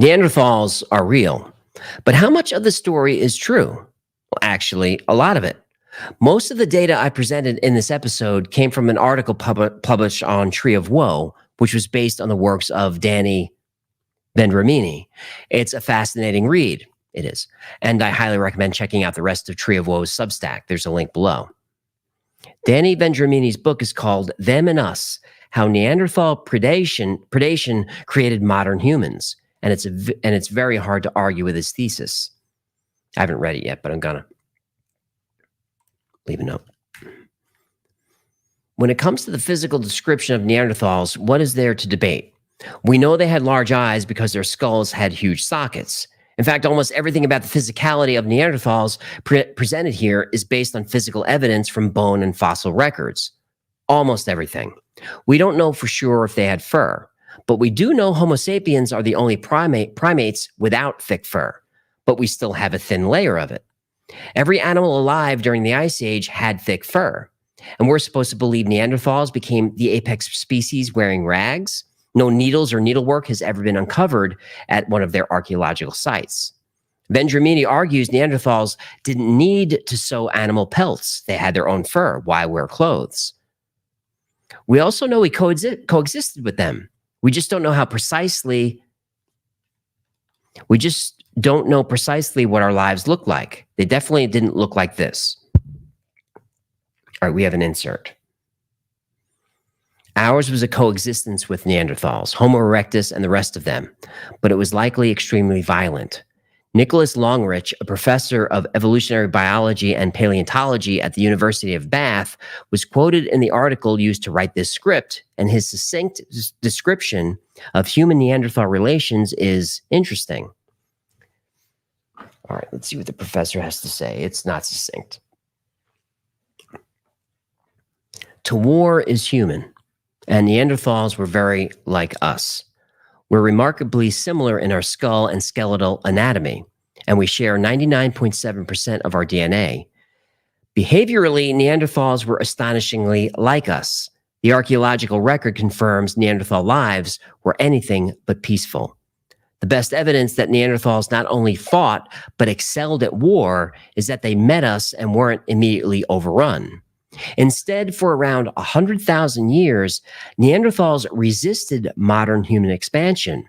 Neanderthals are real. But how much of the story is true? Well, actually, a lot of it. Most of the data I presented in this episode came from an article published on Tree of Woe, which was based on the works of Danny Vendramini. It's a fascinating read. It is. And I highly recommend checking out the rest of Tree of Woe's Substack. There's a link below. Danny Vendramini's book is called Them and Us, How Neanderthal Predation Created Modern Humans. And it's very hard to argue with his thesis. I haven't read it yet, but I'm gonna leave a note. When it comes to the physical description of Neanderthals, what is there to debate? We know they had large eyes because their skulls had huge sockets. In fact, almost everything about the physicality of Neanderthals presented here is based on physical evidence from bone and fossil records. Almost everything. We don't know for sure if they had fur, but we do know Homo sapiens are the only primates without thick fur, but we still have a thin layer of it. Every animal alive during the Ice Age had thick fur, and we're supposed to believe Neanderthals became the apex species wearing rags. No needles or needlework has ever been uncovered at one of their archaeological sites. Vendramini argues Neanderthals didn't need to sew animal pelts. They had their own fur. Why wear clothes? We also know we coexisted with them. We just don't know how precisely. We just don't know precisely what our lives look like. They definitely didn't look like this. All right, we have an insert. Ours was a coexistence with Neanderthals, Homo erectus, and the rest of them, but it was likely extremely violent. Nicholas Longrich, a professor of evolutionary biology and paleontology at the University of Bath, was quoted in the article used to write this script, and his succinct description of human-Neanderthal relations is interesting. All right, let's see what the professor has to say. It's not succinct. To war is human, and Neanderthals were very like us. We're remarkably similar in our skull and skeletal anatomy, and we share 99.7% of our DNA. Behaviorally, Neanderthals were astonishingly like us. The archaeological record confirms Neanderthal lives were anything but peaceful. The best evidence that Neanderthals not only fought, but excelled at war is that they met us and weren't immediately overrun. Instead, for around 100,000 years, Neanderthals resisted modern human expansion.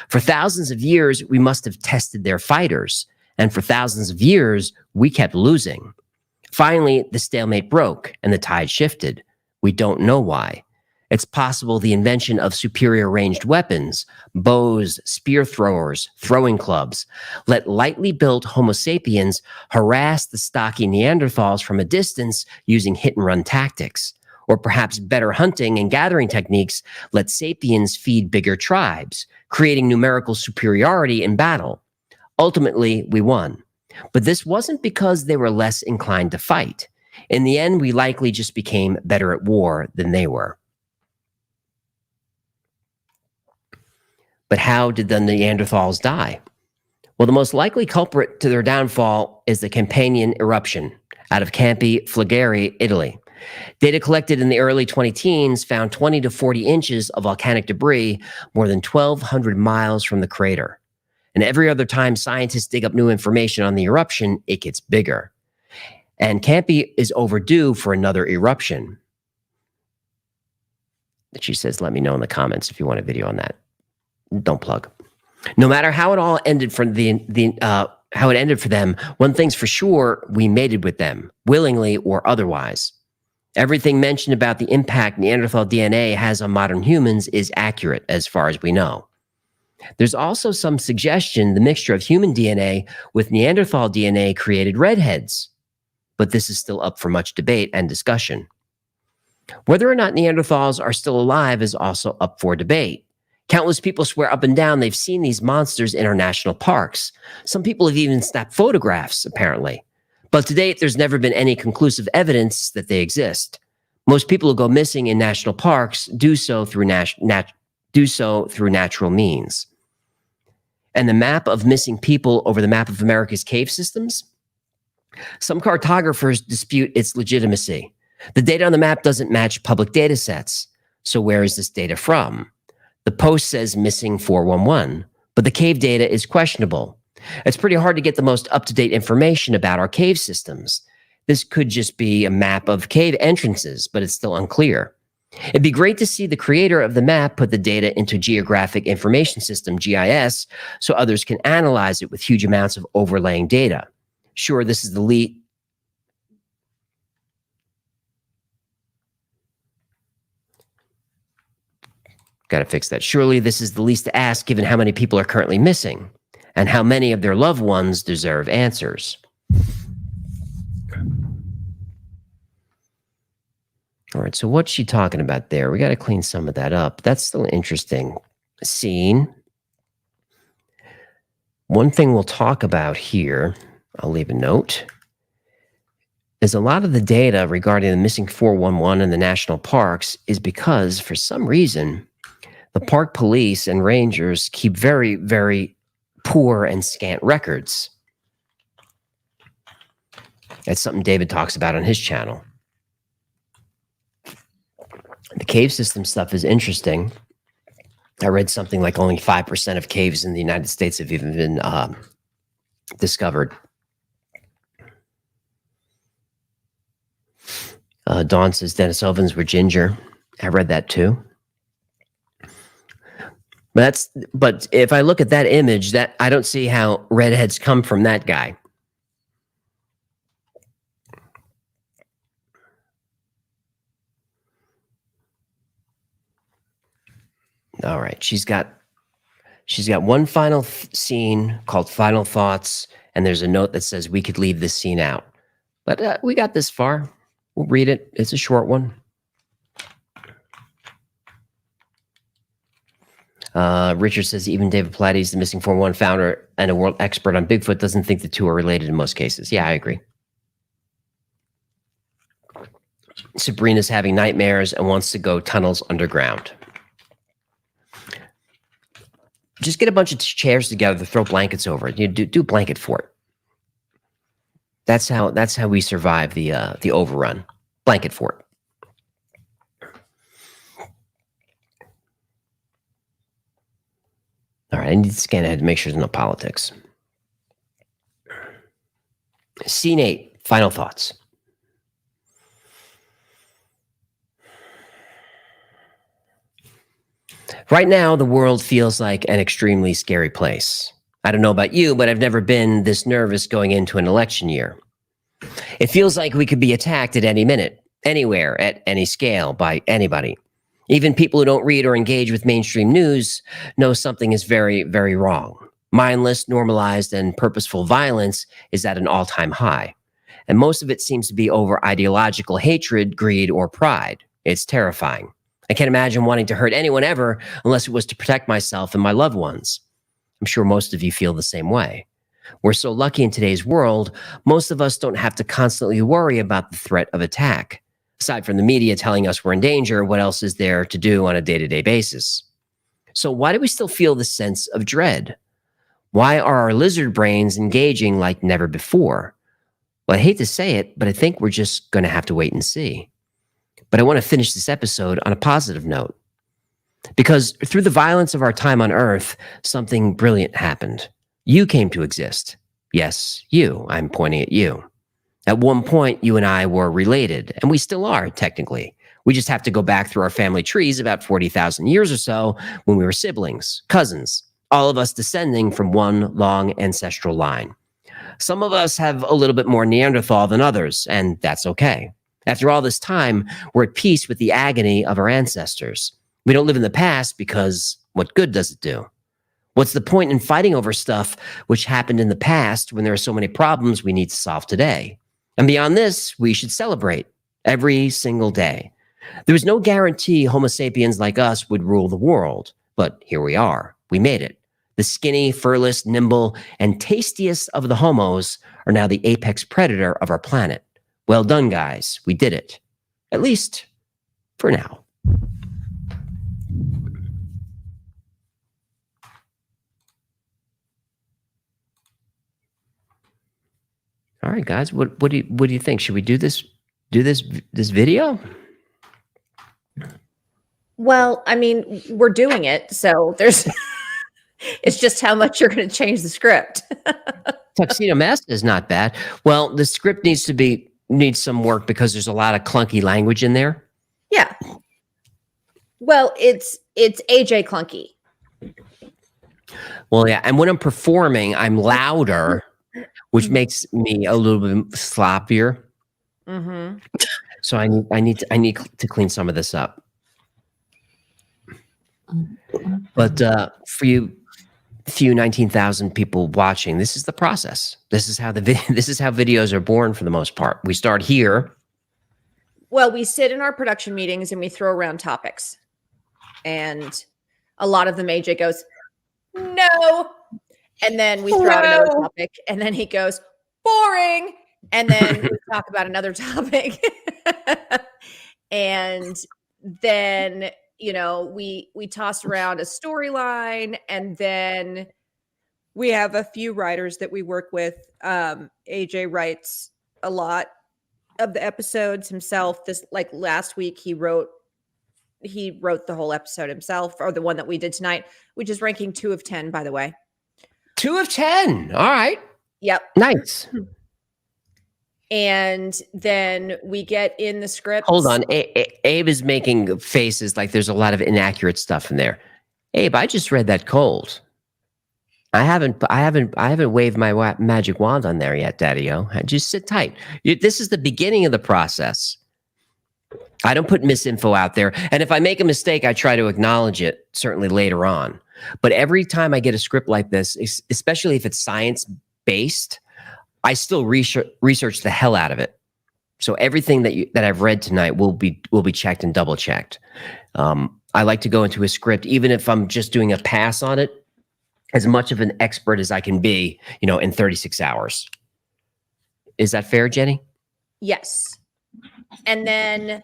For thousands of years, we must have tested their fighters, and for thousands of years, we kept losing. Finally, the stalemate broke and the tide shifted. We don't know why. It's possible the invention of superior ranged weapons, bows, spear throwers, throwing clubs, let lightly built Homo sapiens harass the stocky Neanderthals from a distance using hit-and-run tactics. Or perhaps better hunting and gathering techniques let sapiens feed bigger tribes, creating numerical superiority in battle. Ultimately, we won. But this wasn't because they were less inclined to fight. In the end, we likely just became better at war than they were. But how did the Neanderthals die? Well, the most likely culprit to their downfall is the Campanian eruption out of Campi Flegrei, Italy. Data collected in the early 2010s found 20 to 40 inches of volcanic debris more than 1,200 miles from the crater. And every other time scientists dig up new information on the eruption, it gets bigger. And Campi is overdue for another eruption. She says, let me know in the comments if you want a video on that. Don't plug. No matter how it all ended for how it ended for them, one thing's for sure, we mated with them, willingly or otherwise. Everything mentioned about the impact Neanderthal DNA has on modern humans is accurate as far as we know. There's also some suggestion the mixture of human DNA with Neanderthal DNA created redheads, but this is still up for much debate and discussion. Whether or not Neanderthals are still alive is also up for debate. Countless people swear up and down they've seen these monsters in our national parks. Some people have even snapped photographs, apparently. But to date, there's never been any conclusive evidence that they exist. Most people who go missing in national parks do so through natural means. And the map of missing people over the map of America's cave systems? Some cartographers dispute its legitimacy. The data on the map doesn't match public data sets. So where is this data from? The post says missing 411, but the cave data is questionable. It's pretty hard to get the most up-to-date information about our cave systems. This could just be a map of cave entrances, but it's still unclear. It'd be great to see the creator of the map put the data into Geographic Information System, GIS, so others can analyze it with huge amounts of overlaying data. Sure, this is the lead. Got to fix that. Surely this is the least to ask given how many people are currently missing and how many of their loved ones deserve answers. All right, so what's she talking about there? We got to clean some of that up. That's still an interesting scene. One thing we'll talk about here, I'll leave a note, is a lot of the data regarding the missing 411 in the national parks is because, for some reason, the park police and rangers keep very, very poor and scant records. That's something David talks about on his channel. The cave system stuff is interesting. I read something like only 5% of caves in the United States have even been discovered. Dawn says Denisovans were ginger. I read that too. But if I look at that image, that I don't see how redheads come from that guy. All right, she's got one final scene called Final Thoughts, and there's a note that says we could leave this scene out. But we got this far. We'll read it. It's a short one. Richard says even David Pilates, the missing 411 founder and a world expert on Bigfoot, doesn't think the two are related in most cases. Yeah, I agree. Sabrina's having nightmares and wants to go tunnels underground. Just get a bunch of chairs together, throw blankets over it. You do a blanket fort. That's how we survive the overrun. Blanket fort. All right, I need to scan ahead to make sure there's no politics. Scene 8, final thoughts. Right now, the world feels like an extremely scary place. I don't know about you, but I've never been this nervous going into an election year. It feels like we could be attacked at any minute, anywhere, at any scale, by anybody. Even people who don't read or engage with mainstream news know something is very, very wrong. Mindless, normalized, and purposeful violence is at an all-time high. And most of it seems to be over ideological hatred, greed, or pride. It's terrifying. I can't imagine wanting to hurt anyone ever unless it was to protect myself and my loved ones. I'm sure most of you feel the same way. We're so lucky in today's world, most of us don't have to constantly worry about the threat of attack. Aside from the media telling us we're in danger, what else is there to do on a day-to-day basis? So why do we still feel this sense of dread? Why are our lizard brains engaging like never before? Well, I hate to say it, but I think we're just going to have to wait and see. But I want to finish this episode on a positive note. Because through the violence of our time on Earth, something brilliant happened. You came to exist. Yes, you. I'm pointing at you. At one point, you and I were related, and we still are, technically. We just have to go back through our family trees about 40,000 years or so when we were siblings, cousins, all of us descending from one long ancestral line. Some of us have a little bit more Neanderthal than others, and that's okay. After all this time, we're at peace with the agony of our ancestors. We don't live in the past because what good does it do? What's the point in fighting over stuff which happened in the past when there are so many problems we need to solve today? And beyond this, we should celebrate every single day. There was no guarantee Homo sapiens like us would rule the world, but here we are. We made it. The skinny, furless, nimble, and tastiest of the homos are now the apex predator of our planet. Well done, guys. We did it. At least for now. All right, guys. What do you think? Should we do this video? Well, I mean, we're doing it, so there's it's just how much you're going to change the script. Tuxedo Mask is not bad. Well, the script needs some work because there's a lot of clunky language in there. Yeah. Well, it's AJ clunky. Well, yeah, and when I'm performing, I'm louder, which makes me a little bit sloppier. Mm-hmm. So I need to clean some of this up. But for you few 19,000 people watching, this is the process. This is how videos are born for the most part. We start here. Well, we sit in our production meetings and we throw around topics. And a lot of them AJ goes, no. And then we throw out another topic. And then he goes, boring. And then we talk about another topic. And then, we toss around a storyline, and then we have a few writers that we work with. AJ writes a lot of the episodes himself. Last week, he wrote the whole episode himself, or the one that we did tonight, which is ranking 2 of 10, by the way. 2 of 10. All right. Yep. Nice. And then we get in the script. Hold on. Abe is making faces like there's a lot of inaccurate stuff in there. Abe, I just read that cold. I haven't waved my magic wand on there yet, Daddy-O. Just sit tight. This is the beginning of the process. I don't put misinfo out there. And if I make a mistake, I try to acknowledge it, certainly later on. But every time I get a script like this, especially if it's science-based, I still research the hell out of it. So everything that I've read tonight will be checked and double checked. I like to go into a script, even if I'm just doing a pass on it, as much of an expert as I can be, in 36 hours. Is that fair, Jenny? Yes. And then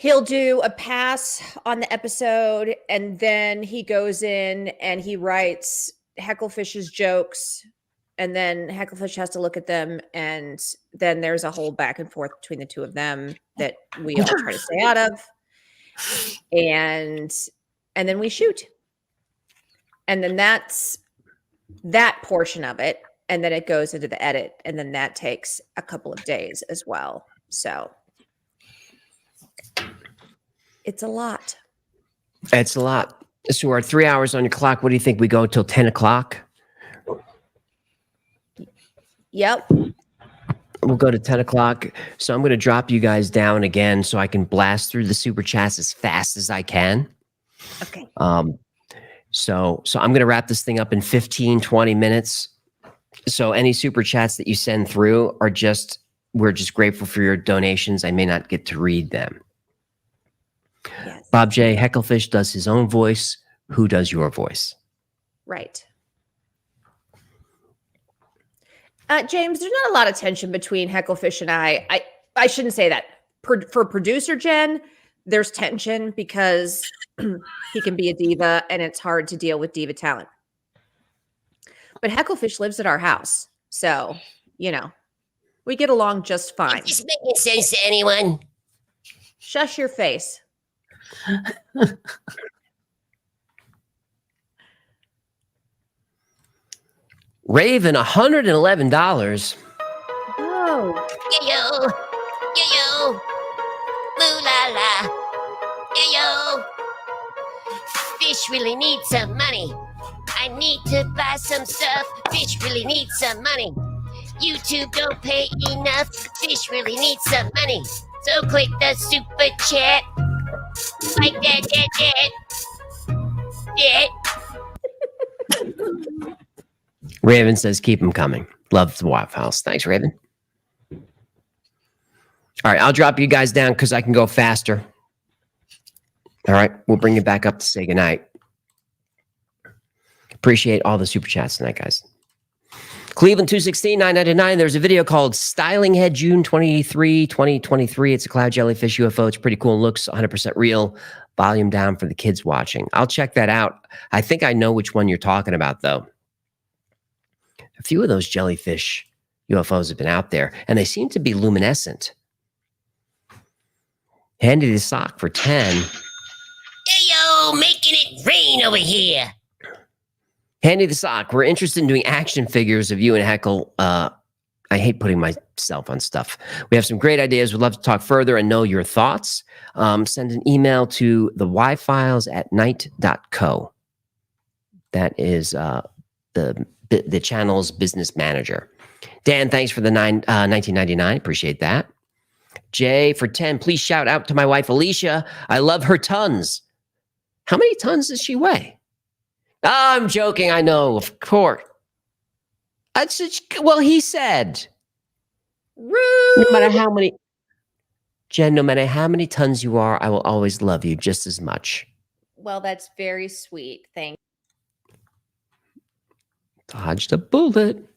He'll do a pass on the episode, and then he goes in and he writes Hecklefish's jokes, and then Hecklefish has to look at them, and then there's a whole back and forth between the two of them that we all try to stay out of, and then we shoot, and then that's that portion of it, and then it goes into the edit, and then that takes a couple of days as well. So it's a lot. It's a lot. So we're 3 hours on your clock. What do you think? We go till 10 o'clock? Yep. We'll go to 10 o'clock. So I'm going to drop you guys down again so I can blast through the super chats as fast as I can. Okay. So I'm going to wrap this thing up in 15, 20 minutes. So any super chats that you send through are we're just grateful for your donations. I may not get to read them. Yes. Bob J. Hecklefish does his own voice. Who does your voice? Right. James, there's not a lot of tension between Hecklefish and I. I shouldn't say that. For producer Jen, there's tension because he can be a diva and it's hard to deal with diva talent. But Hecklefish lives at our house. So, we get along just fine. Is this making sense to anyone? Shush your face. Raven, $111. Oh. Yo, yo, moo la la. Yo, Fish really needs some money. I need to buy some stuff. Fish really needs some money. YouTube don't pay enough. Fish really needs some money. So click the super chat. Like that. Raven says, keep them coming. Love the Waffle House. Thanks, Raven. All right, I'll drop you guys down because I can go faster. All right, we'll bring you back up to say goodnight. Appreciate all the super chats tonight, guys. Cleveland 216, $9.99. There's a video called Styling Head June 23, 2023. It's a cloud jellyfish UFO. It's pretty cool. Looks 100% real. Volume down for the kids watching. I'll check that out. I think I know which one you're talking about, though. A few of those jellyfish UFOs have been out there, and they seem to be luminescent. Handy the sock for 10. Hey, yo, making it rain over here. Handy the sock. We're interested in doing action figures of you and Heckle. I hate putting myself on stuff. We have some great ideas. We'd love to talk further and know your thoughts. Send an email to thewifiles@night.co. That is the channel's business manager. Dan, thanks for the $19.99. Appreciate that. Jay for 10. Please shout out to my wife Alicia. I love her tons. How many tons does she weigh? I'm joking. I know, of course. Well, he said. Rude. No matter how many, Jen, no matter how many tons you are, I will always love you just as much. Well, that's very sweet. Thank you. Dodged a bullet.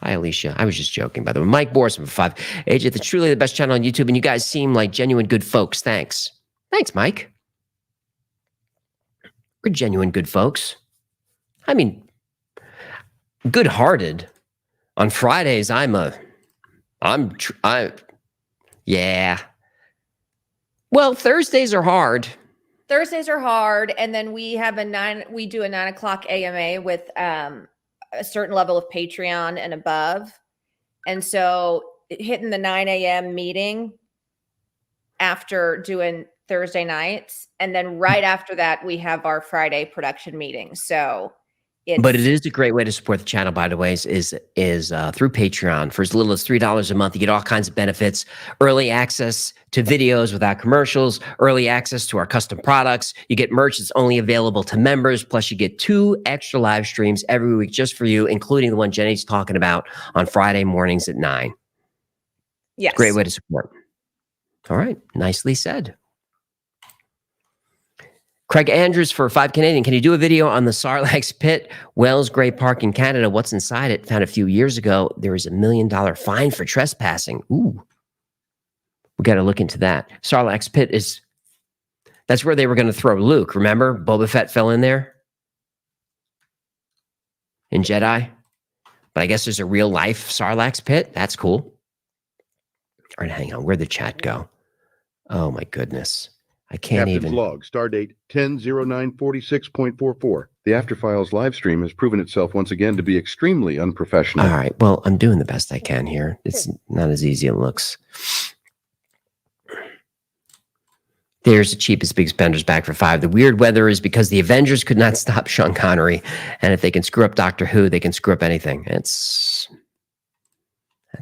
Hi, Alicia. I was just joking, by the way. Mike Borson for 5. AJ, that's truly the best channel on YouTube, and you guys seem like genuine good folks. Thanks. Thanks, Mike. We're genuine good folks. I mean, good-hearted. On Fridays, yeah. Well, Thursdays are hard. Thursdays are hard, and then we have we do a 9 o'clock AMA with a certain level of Patreon and above. And so hitting the 9 a.m. meeting after doing Thursday nights. And then right after that, we have our Friday production meeting. So but it is a great way to support the channel, by the way, is through Patreon. For as little as $3 a month, you get all kinds of benefits, early access to videos without commercials, early access to our custom products. You get merch that's only available to members. Plus, you get 2 extra live streams every week just for you, including the one Jenny's talking about on Friday mornings at 9. Yes. Great way to support. All right. Nicely said. Craig Andrews for 5 Canadian. Can you do a video on the Sarlax Pit, Wells Gray Park in Canada? What's inside it? Found a few years ago. There was $1 million fine for trespassing. Ooh. We got to look into that. Sarlax Pit is That's where they were going to throw Luke. Remember, Boba Fett fell in there in Jedi. But I guess there's a real life Sarlacc pit. That's cool. All right, hang on. Where'd the chat go? Oh my goodness. I can't Captain's even. log, stardate 10/09/46.44. The After Files live stream has proven itself once again to be extremely unprofessional. All right. Well, I'm doing the best I can here. It's not as easy as it looks. There's the cheapest big spenders back for 5. The weird weather is because the Avengers could not stop Sean Connery. And if they can screw up Doctor Who, they can screw up anything. That's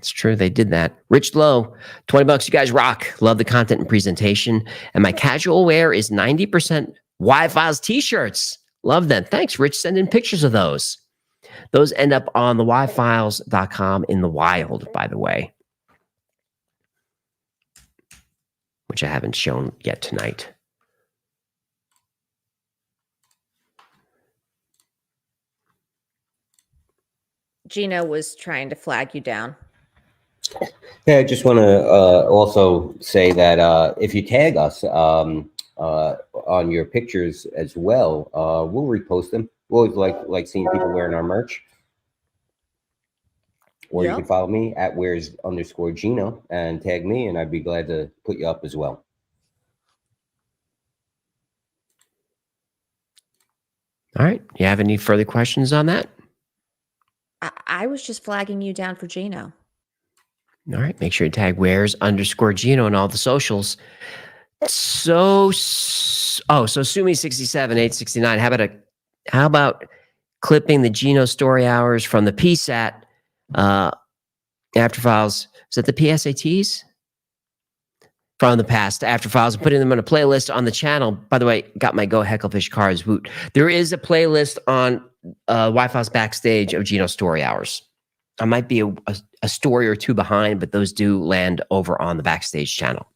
true. They did that. Rich Low, $20. You guys rock. Love the content and presentation. And my casual wear is 90% Y-Files t-shirts. Love them. Thanks, Rich. Send in pictures of those. Those end up on the yfiles.com in the wild, by the way, which I haven't shown yet tonight. Gino was trying to flag you down. Yeah, I just want to also say that if you tag us on your pictures as well, we'll repost them. We always like seeing people wearing our merch. Or you can follow me at where's_Gino and tag me, and I'd be glad to put you up as well. All right. You have any further questions on that? I was just flagging you down for Gino. All right. Make sure you tag where's_Gino on all the socials. So Sumi67, 869. How about clipping the Ginos Story Hours from the PSAT After Files? Is that the PSATs? From the past After Files, and putting them on a playlist on the channel. By the way, got my Go Hecklefish cards. Woot. There is a playlist on Wi-Fi's backstage of Ginos Story Hours. I might be a story or two behind, but those do land over on the backstage channel.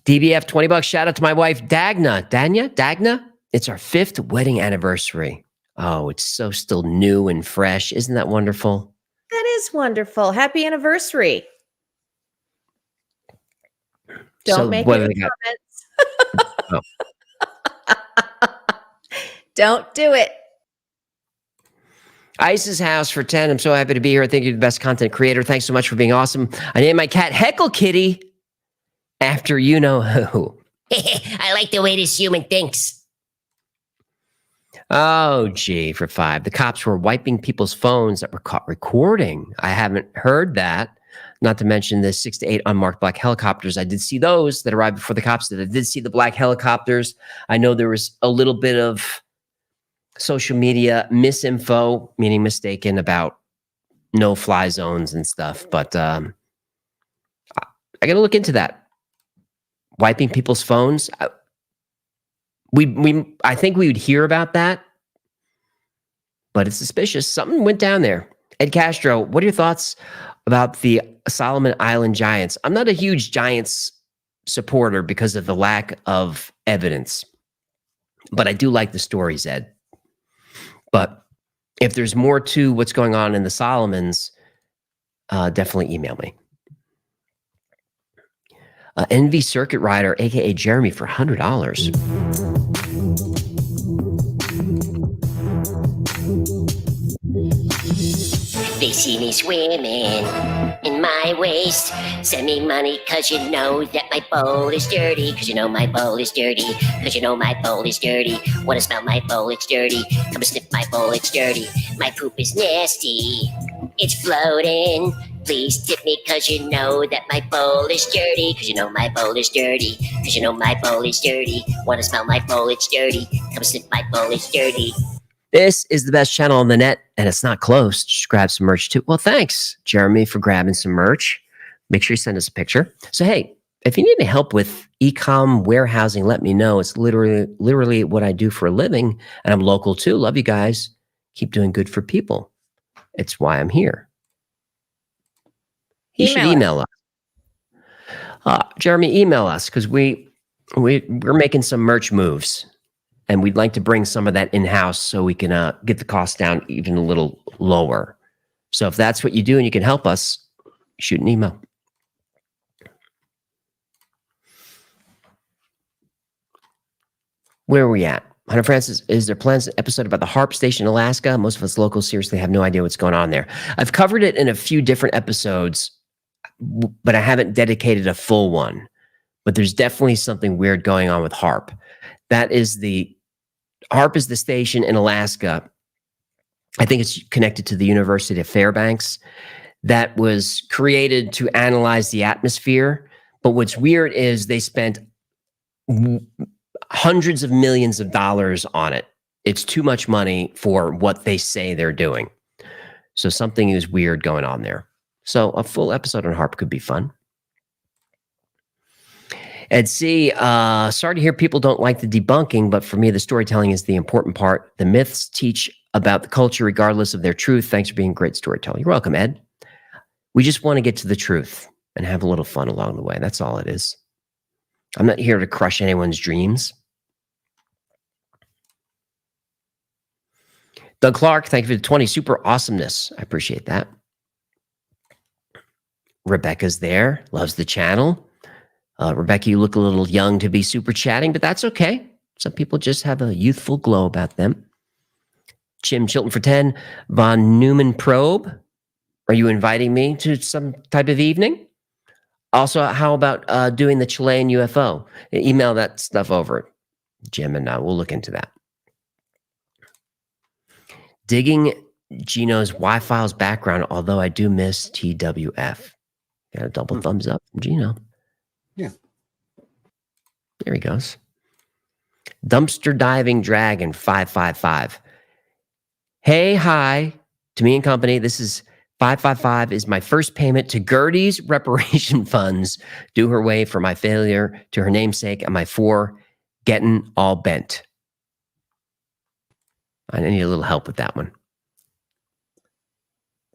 DBF, $20. Shout out to my wife, Dagna. It's our 5th wedding anniversary. Oh, it's so still new and fresh. Isn't that wonderful? That is wonderful. Happy anniversary. Don't make any comments. Oh. Don't do it. Ice's House for 10. I'm so happy to be here. I think you're the best content creator. Thanks so much for being awesome. I named my cat Heckle Kitty after you know who. I like the way this human thinks. Oh, gee, for 5. The cops were wiping people's phones that were caught recording. I haven't heard that. Not to mention the 6 to 8 unmarked black helicopters. I did see those that arrived before the cops did. I did see the black helicopters. I know there was a little bit of social media misinfo, meaning mistaken, about no-fly zones and stuff. But I got to look into that. Wiping people's phones. I think we would hear about that, but it's suspicious. Something went down there. Ed Castro, what are your thoughts about the Solomon Island Giants? I'm not a huge Giants supporter because of the lack of evidence, but I do like the stories, Ed. But if there's more to what's going on in the Solomons, definitely email me. NV Circuit Rider, a.k.a. Jeremy, for $100. They see me swimming in my waist. Send me money cause you know that my bowl is dirty. Cause you know my bowl is dirty. Cause you know my bowl is dirty. Wanna smell my bowl, it's dirty. Come and sniff my bowl, it's dirty. My poop is nasty. It's floating. Please tip me cause you know that my bowl is dirty. Cause you know my bowl is dirty. Cause you know my bowl is dirty. Wanna smell my bowl, it's dirty. Come and sniff my bowl, it's dirty. This is the best channel on the net, and it's not close. Just grab some merch too. Well, thanks, Jeremy, for grabbing some merch. Make sure you send us a picture. So, hey, if you need any help with e-com warehousing, let me know. It's literally what I do for a living, and I'm local too. Love you guys. Keep doing good for people. It's why I'm here. You should email us. Jeremy, email us because we're making some merch moves. And we'd like to bring some of that in-house so we can get the cost down even a little lower. So if that's what you do and you can help us, shoot an email. Where are we at? Hunter Francis, is there plans an episode about the HARP station in Alaska? Most of us locals seriously have no idea what's going on there. I've covered it in a few different episodes, but I haven't dedicated a full one. But there's definitely something weird going on with HARP. HARP is the station in Alaska. I think it's connected to the University of Fairbanks that was created to analyze the atmosphere. But what's weird is they spent hundreds of millions of dollars on it. It's too much money for what they say they're doing. So something is weird going on there. So a full episode on HARP could be fun. Ed C, sorry to hear people don't like the debunking, but for me, the storytelling is the important part. The myths teach about the culture regardless of their truth. Thanks for being a great storyteller. You're welcome, Ed. We just want to get to the truth and have a little fun along the way. That's all it is. I'm not here to crush anyone's dreams. Doug Clark, thank you for the 20 super awesomeness. I appreciate that. Rebecca's there, loves the channel. Rebecca, you look a little young to be super chatting, but that's okay. Some people just have a youthful glow about them. Jim Chilton for 10. Von Neumann Probe, are you inviting me to some type of evening? Also, how about doing the Chilean UFO? Email that stuff over, Jim, and we'll look into that. Digging Gino's Y-Files background, although I do miss TWF. Got a double thumbs up from Gino. Yeah. There he goes. Dumpster Diving Dragon 555. Hey, hi to me and company. This is 555 is my first payment to Gertie's reparation funds due her way for my failure to her namesake and my 4 getting all bent. I need a little help with that one.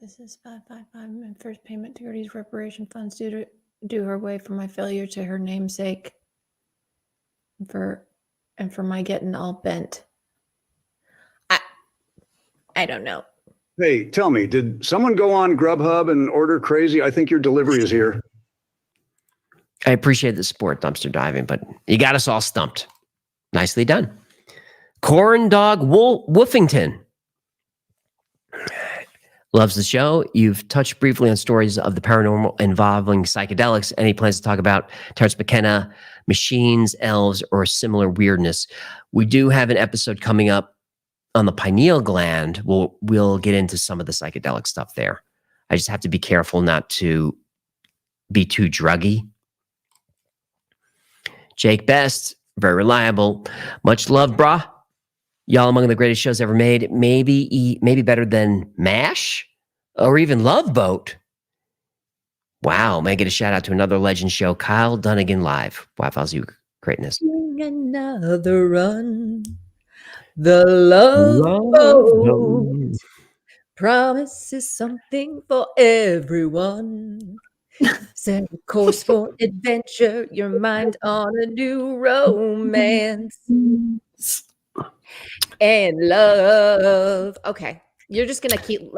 This is 555. My first payment to Gertie's reparation funds due her way for my failure to her namesake for my getting all bent. I don't know. Hey, tell me, did someone go on Grubhub and order crazy? I think your delivery is here. I appreciate the support, Dumpster Diving, but you got us all stumped. Nicely done. Corn Dog Woofington loves the show. You've touched briefly on stories of the paranormal involving psychedelics. Any plans to talk about Terrence McKenna, machines, elves, or similar weirdness? We do have an episode coming up on the pineal gland. We'll get into some of the psychedelic stuff there. I just have to be careful not to be too druggy. Jake Best, very reliable. Much love, brah. Y'all among the greatest shows ever made. Maybe better than MASH or even Love Boat. Wow, may I get a shout out to another legend show, Kyle Dunnigan Live. Wow, Fozzie, greatness. Another run. The Love Boat promises something for everyone. Set a course for adventure, your mind on a new romance. And love. Okay, you're just gonna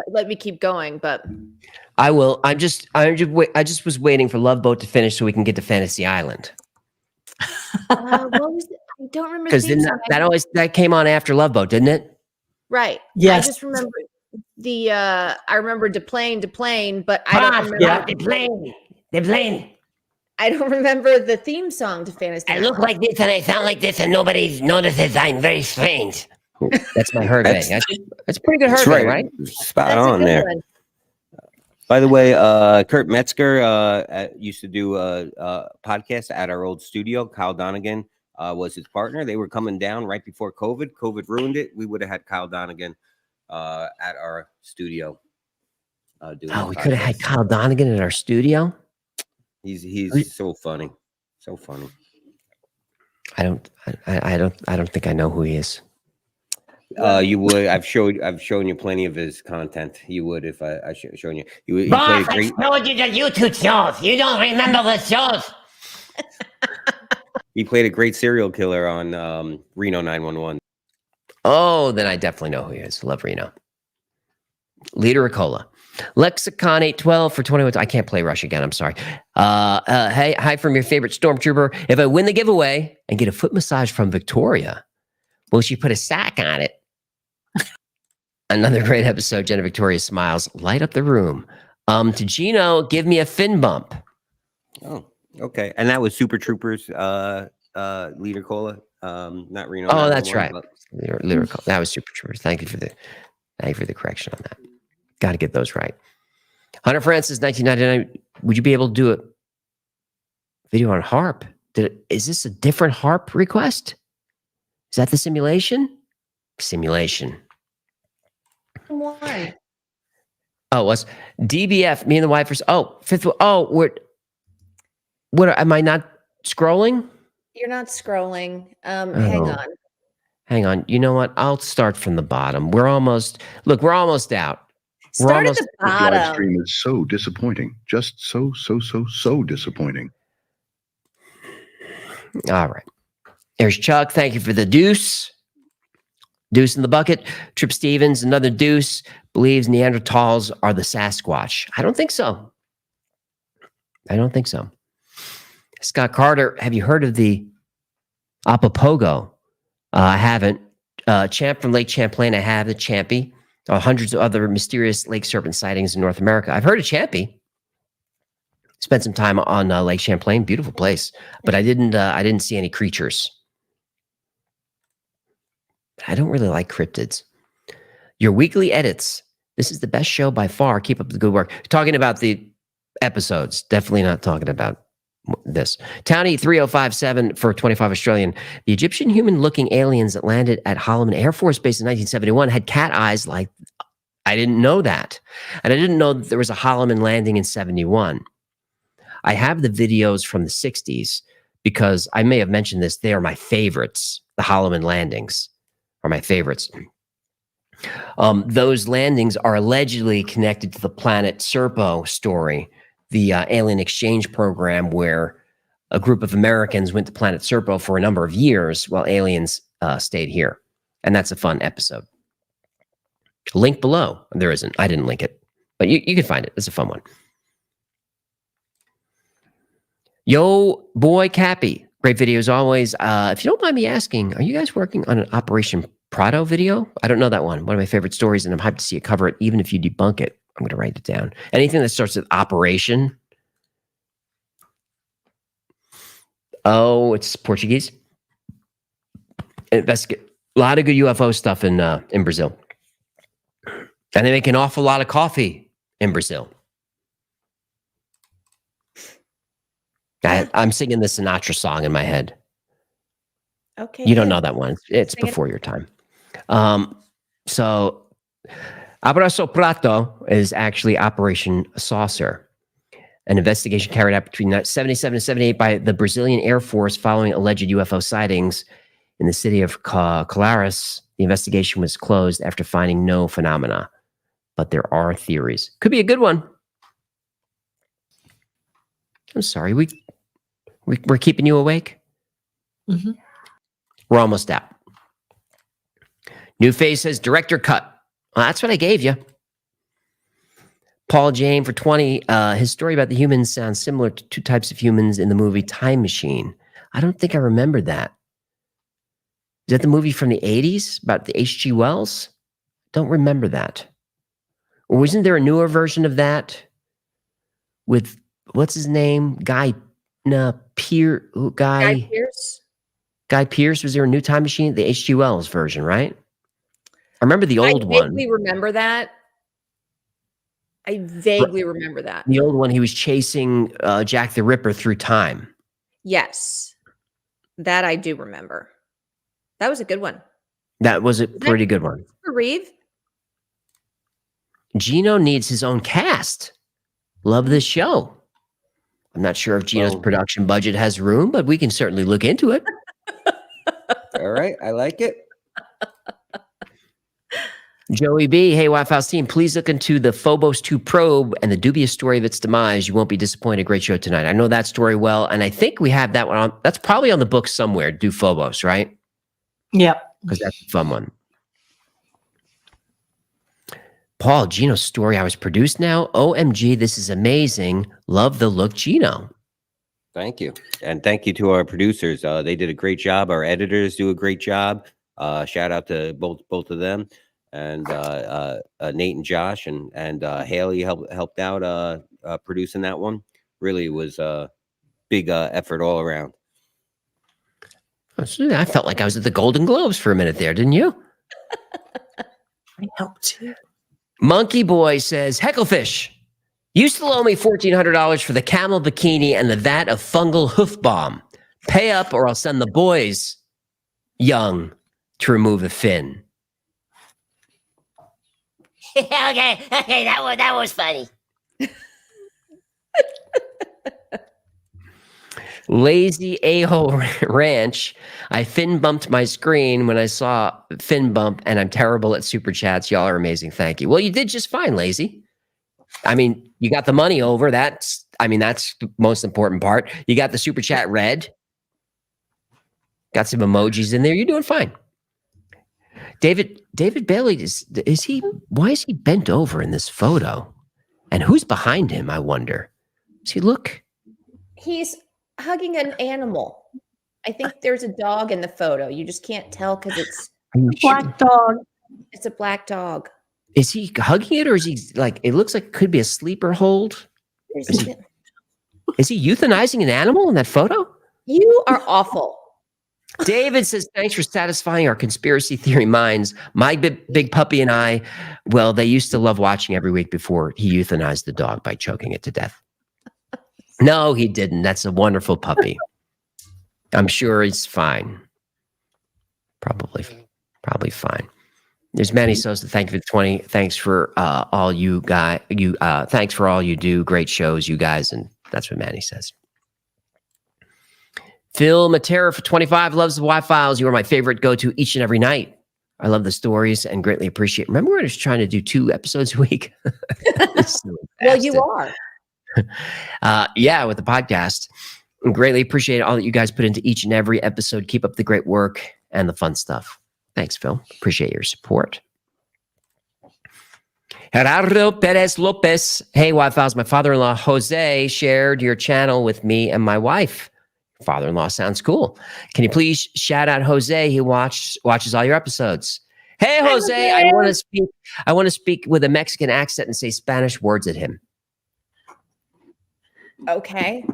let me keep going, but I will. I just was waiting for Love Boat to finish so we can get to Fantasy Island. what was it? I don't remember Because that came on after Love Boat, didn't it? Right. Yes. I just remember I remember Deplane, but I don't remember The plane. I don't remember the theme song to Fantasy I look like this and I sound like this and nobody notices I'm very strange. That's my Hervé. That's pretty good That's Hervé, right? Spot That's a on good there. one. By the way, Kurt Metzger used to do a podcast at our old studio. Kyle Donegan was his partner. They were coming down right before COVID. COVID ruined it. We would have had Kyle Donegan at our studio. We could have had Kyle Donegan in our studio. He's so funny, so funny. I don't think I know who he is. You would. I've shown you plenty of his content. You would if I shown you. He Boss, played I showed you the YouTube shows. You don't remember the shows. He played a great serial killer on Reno 911. Oh, then I definitely know who he is. Love Reno. Leader of Cola. Lexicon 812 for 21. I can't play Rush again. I'm sorry. Hey, hi from your favorite stormtrooper. If I win the giveaway and get a foot massage from Victoria, Will she put a sack on it? Another great episode. Jenna Victoria smiles. Light up the room. To Gino, give me a fin bump. Oh, okay. And that was Super Troopers, Leader Cola, not Reno. Oh, that's 911, right. but- Lyrical. That was Super Troopers. Thank you for the correction on that. Got to get those right. Hunter Francis, 1999. Would you be able to do a video on harp? Is this a different harp request? Is that the simulation? Simulation. Why? Oh, it was DBF. Me and the wife are. Fifth. Oh, what? Am I not scrolling? You're not scrolling. Hang on. Hang on. You know what? I'll start from the bottom. We're almost out. Start at the The live bottom. stream is so disappointing. Just so disappointing. All right. There's Chuck. Thank you for the deuce. Deuce in the bucket. Trip Stevens, another deuce. Believes Neanderthals are the Sasquatch. I don't think so. Scott Carter, have you heard of the Apapogo? I haven't. Champ from Lake Champlain, I have. The Champy. Hundreds of other mysterious lake serpent sightings in North America. I've heard of Champy. Spent some time on Lake Champlain. Beautiful place. But I didn't see any creatures. I don't really like cryptids. Your weekly edits. This is the best show by far. Keep up the good work. Talking about the episodes. Definitely not talking about this. Townie 3057 for 25 Australian. The Egyptian human-looking aliens that landed at Holloman Air Force Base in 1971 had cat eyes like... I didn't know that. And I didn't know that there was a Holloman landing in 71. I have the videos from the 60s because I may have mentioned this. They are my favorites. The Holloman landings are my favorites. Those landings are allegedly connected to the Planet Serpo story, the alien exchange program where a group of Americans went to Planet Serpo for a number of years while aliens stayed here. And that's a fun episode. Link below. There isn't. I didn't link it. But you can find it. It's a fun one. Yo, boy, Cappy. Great video as always. If you don't mind me asking, are you guys working on an Operation Prado video? I don't know that one. One of my favorite stories, and I'm hyped to see you cover it, even if you debunk it. I'm going to write it down. Anything that starts with Operation. Oh, it's Portuguese. Investigate. A lot of good UFO stuff in Brazil. And they make an awful lot of coffee in Brazil. I'm singing the Sinatra song in my head. Okay. You don't know that one. It's before your time. So Abraço Prato is actually Operation Saucer, an investigation carried out between 77 and 78 by the Brazilian Air Force following alleged UFO sightings in the city of Claras. The investigation was closed after finding no phenomena, but there are theories. Could be a good one. I'm sorry. We're keeping you awake? Mm-hmm. We're almost out. New Face says, director cut. Well, that's what I gave you. Paul Jane for 20. His story about the humans sounds similar to two types of humans in the movie Time Machine. I don't think I remember that. Is that the movie from the 80s about the H.G. Wells? Don't remember that. Or wasn't there a newer version of that with, what's his name? Guy Pearce. Guy Pearce. Was there a new Time Machine? The H.G. Wells version, right? I remember the old one. I vaguely remember that. The old one, he was chasing Jack the Ripper through time. Yes. That I do remember. That was a good one. That was a pretty good one. Reeve? Gino needs his own cast. Love this show. I'm not sure if Gino's production budget has room, but we can certainly look into it. All right. I like it. Joey B. Hey, White House team, please look into the Phobos 2 probe and the dubious story of its demise. You won't be disappointed. Great show tonight. I know that story well, and I think we have that one on. That's probably on the book somewhere. Do Phobos, right? Yep. Because that's a fun one. Paul, Ginos Story Hour is produced now. OMG, this is amazing. Love the look, Gino. Thank you. And thank you to our producers. They did a great job. Our editors do a great job. Shout out to both of them, and Nate and Josh, and Haley helped out producing that one. Really was a big effort all around. I felt like I was at the Golden Globes for a minute there, didn't you? I helped too. Monkey Boy says, Hecklefish, you still owe me $1,400 for the camel bikini and the vat of fungal hoof balm. Pay up or I'll send the boys, young, to remove the fin. okay, that was funny. Lazy A-hole Ranch. I fin bumped my screen when I saw fin bump, and I'm terrible at super chats. Y'all are amazing. Thank you. Well, you did just fine, Lazy. I mean, you got the money over. That's the most important part. You got the super chat read. Got some emojis in there. You're doing fine. David Bailey, why is he bent over in this photo? And who's behind him, I wonder? Does he look? He's hugging an animal. I think there's a dog in the photo. You just can't tell because it's black dog. It's a black dog. Is he hugging it, or is he like? It looks like it could be a sleeper hold. Is he euthanizing an animal in that photo? You are awful. David says, thanks for satisfying our conspiracy theory minds. My big puppy and I, well, they used to love watching every week before he euthanized the dog by choking it to death. No, he didn't. That's a wonderful puppy. I'm sure he's fine. Probably fine. There's Manny Sosa. Thank you for the 20. Thanks for all you guys. Thanks for all you do. Great shows, you guys. And that's what Manny says. Phil Matera for 25 loves the Y-Files. You are my favorite go-to each and every night. I love the stories and greatly appreciate. Remember, we're just trying to do 2 episodes a week. Well, you are. Yeah, with the podcast. Greatly appreciate all that you guys put into each and every episode. Keep up the great work and the fun stuff. Thanks, Phil. Appreciate your support. Gerardo Perez Lopez. Hey, Y-Files. My father-in-law, Jose, shared your channel with me and my wife. Father-in-law sounds cool. Can you please shout out Jose who watches all your episodes? Hey, Jose, I want to speak with a Mexican accent and say Spanish words at him. Okay.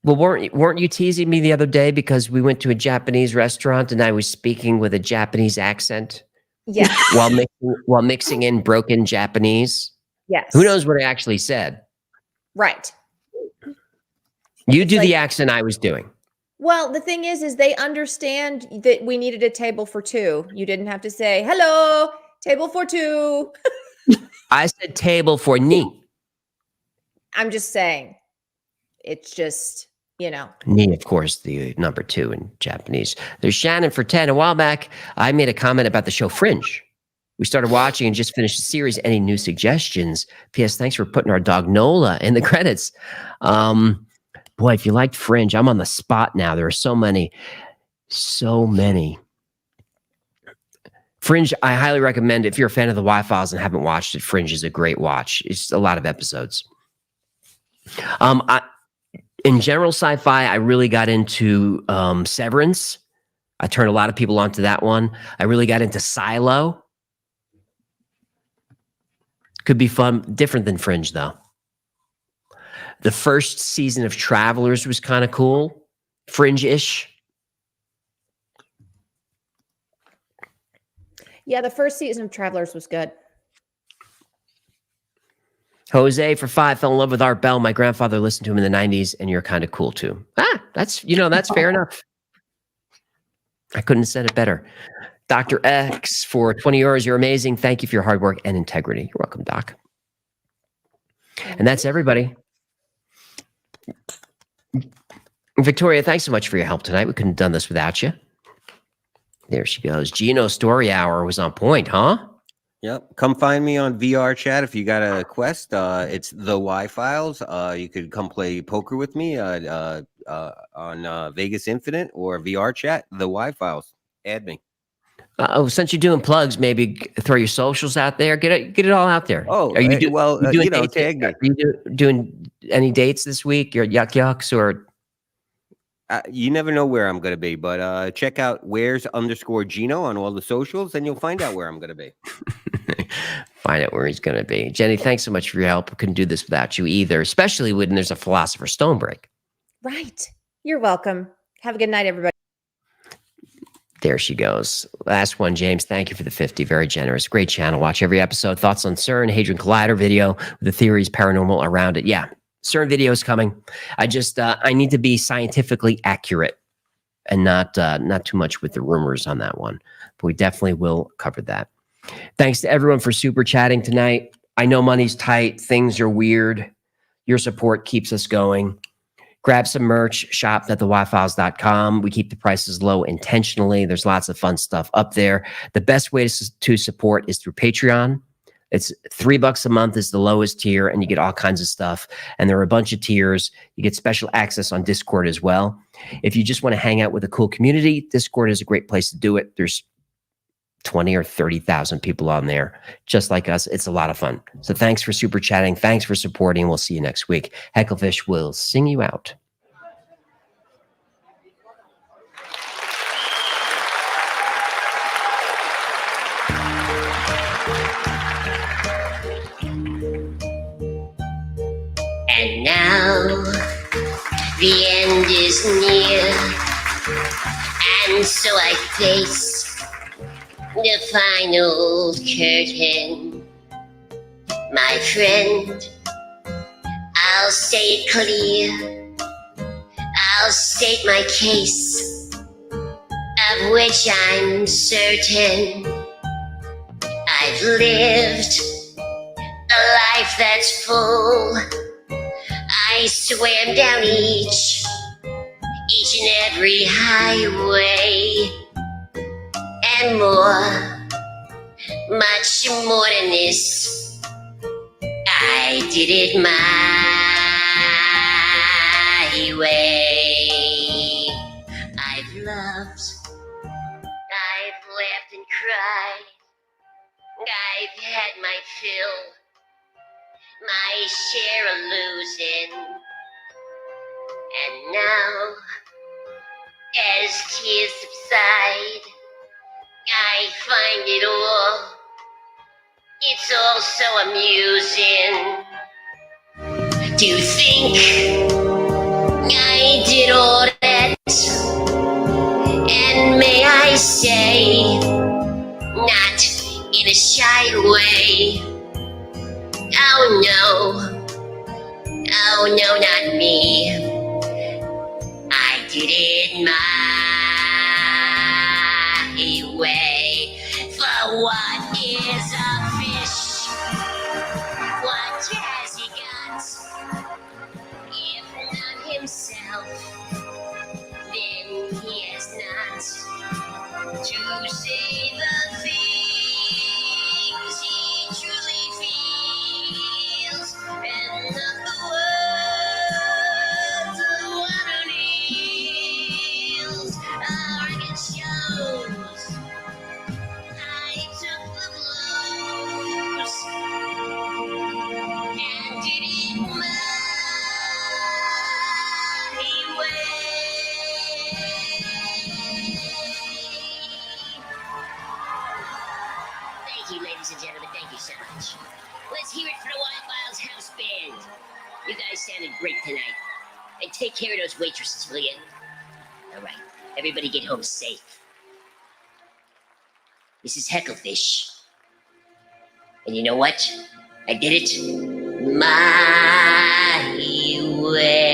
Well, weren't you teasing me the other day because we went to a Japanese restaurant and I was speaking with a Japanese accent? Yes. while mixing in broken Japanese? Yes. Who knows what I actually said? Right. You do the accent I was doing. Well, the thing is they understand that we needed a table for 2. You didn't have to say, hello, table for 2. I said table for ni. I'm just saying. It's just, Ni, of course, the number 2 in Japanese. There's Shannon for 10. A while back, I made a comment about the show Fringe. We started watching and just finished the series. Any new suggestions? P.S. Thanks for putting our dog Nola in the credits. Boy, if you liked Fringe, I'm on the spot now. There are so many. Fringe, I highly recommend if you're a fan of the Y-Files and haven't watched it. Fringe is a great watch. It's a lot of episodes. In general sci-fi, I really got into Severance. I turned a lot of people onto that one. I really got into Silo. Could be fun, different than Fringe, though. The first season of Travelers was kind of cool. Fringe-ish. Yeah, the first season of Travelers was good. Jose for 5 fell in love with Art Bell. My grandfather listened to him in the 90s, and you're kind of cool too. That's fair enough. I couldn't have said it better. Dr. X for 20 euros. You're amazing. Thank you for your hard work and integrity. You're welcome, Doc. And that's everybody. Victoria, thanks so much for your help tonight. We couldn't have done this without you. There she goes. Ginos Story Hour was on point, huh? Yep. Come find me on VR chat if you got a quest. It's the Y-Files. You could come play poker with me on Vegas Infinite or VR chat, the Y-Files. Add me. Since you're doing plugs, maybe throw your socials out there. Get it all out there. Oh, are you doing tag me. Are you doing any dates this week? Your yucks or? You never know where I'm going to be, but check out where's_Gino on all the socials, and you'll find out where I'm going to be. Find out where he's going to be. Jenny, thanks so much for your help. Couldn't do this without you either, especially when there's a Philosopher's Stone break. Right. You're welcome. Have a good night, everybody. There she goes. Last one, James. Thank you for the 50. Very generous. Great channel. Watch every episode. Thoughts on CERN, Hadron Collider video with the theories paranormal around it. Yeah, CERN video is coming. I need to be scientifically accurate and not too much with the rumors on that one. But we definitely will cover that. Thanks to everyone for super chatting tonight. I know money's tight. Things are weird. Your support keeps us going. Grab some merch, shop.thewildfiles.com. We keep the prices low intentionally. There's lots of fun stuff up there. The best way to support is through Patreon. It's $3 a month is the lowest tier, and you get all kinds of stuff. And there are a bunch of tiers. You get special access on Discord as well. If you just want to hang out with a cool community, Discord is a great place to do it. There's 20 or 30,000 people on there, just like us. It's a lot of fun. So thanks for super chatting. Thanks for supporting. We'll see you next week. Hecklefish will sing you out. And now the end is near, and so I face the final curtain. My friend, I'll say it clear. I'll state my case, of which I'm certain. I've lived a life that's full. I swam down each and every highway, and more, much more than this. I did it my way. I've loved, I've laughed and cried. I've had my fill, my share of losing. And now, as tears subside, I find it all, it's all so amusing to think I did all that, and may I say, not in a shy way. Oh no, not me. I did it my way. For what is a fish? What has he got? If not himself, then he has not to say the things he truly feels, and not the words of one who kneels. Our record shows I took the blows and did it my way. Thank you, ladies and gentlemen. Thank you so much. Let's hear it for the Wild Files House Band. You guys sounded great tonight. And take care of those waitresses, will you? All right. Everybody get home safe. This is Hecklefish. And you know what? I did it my way.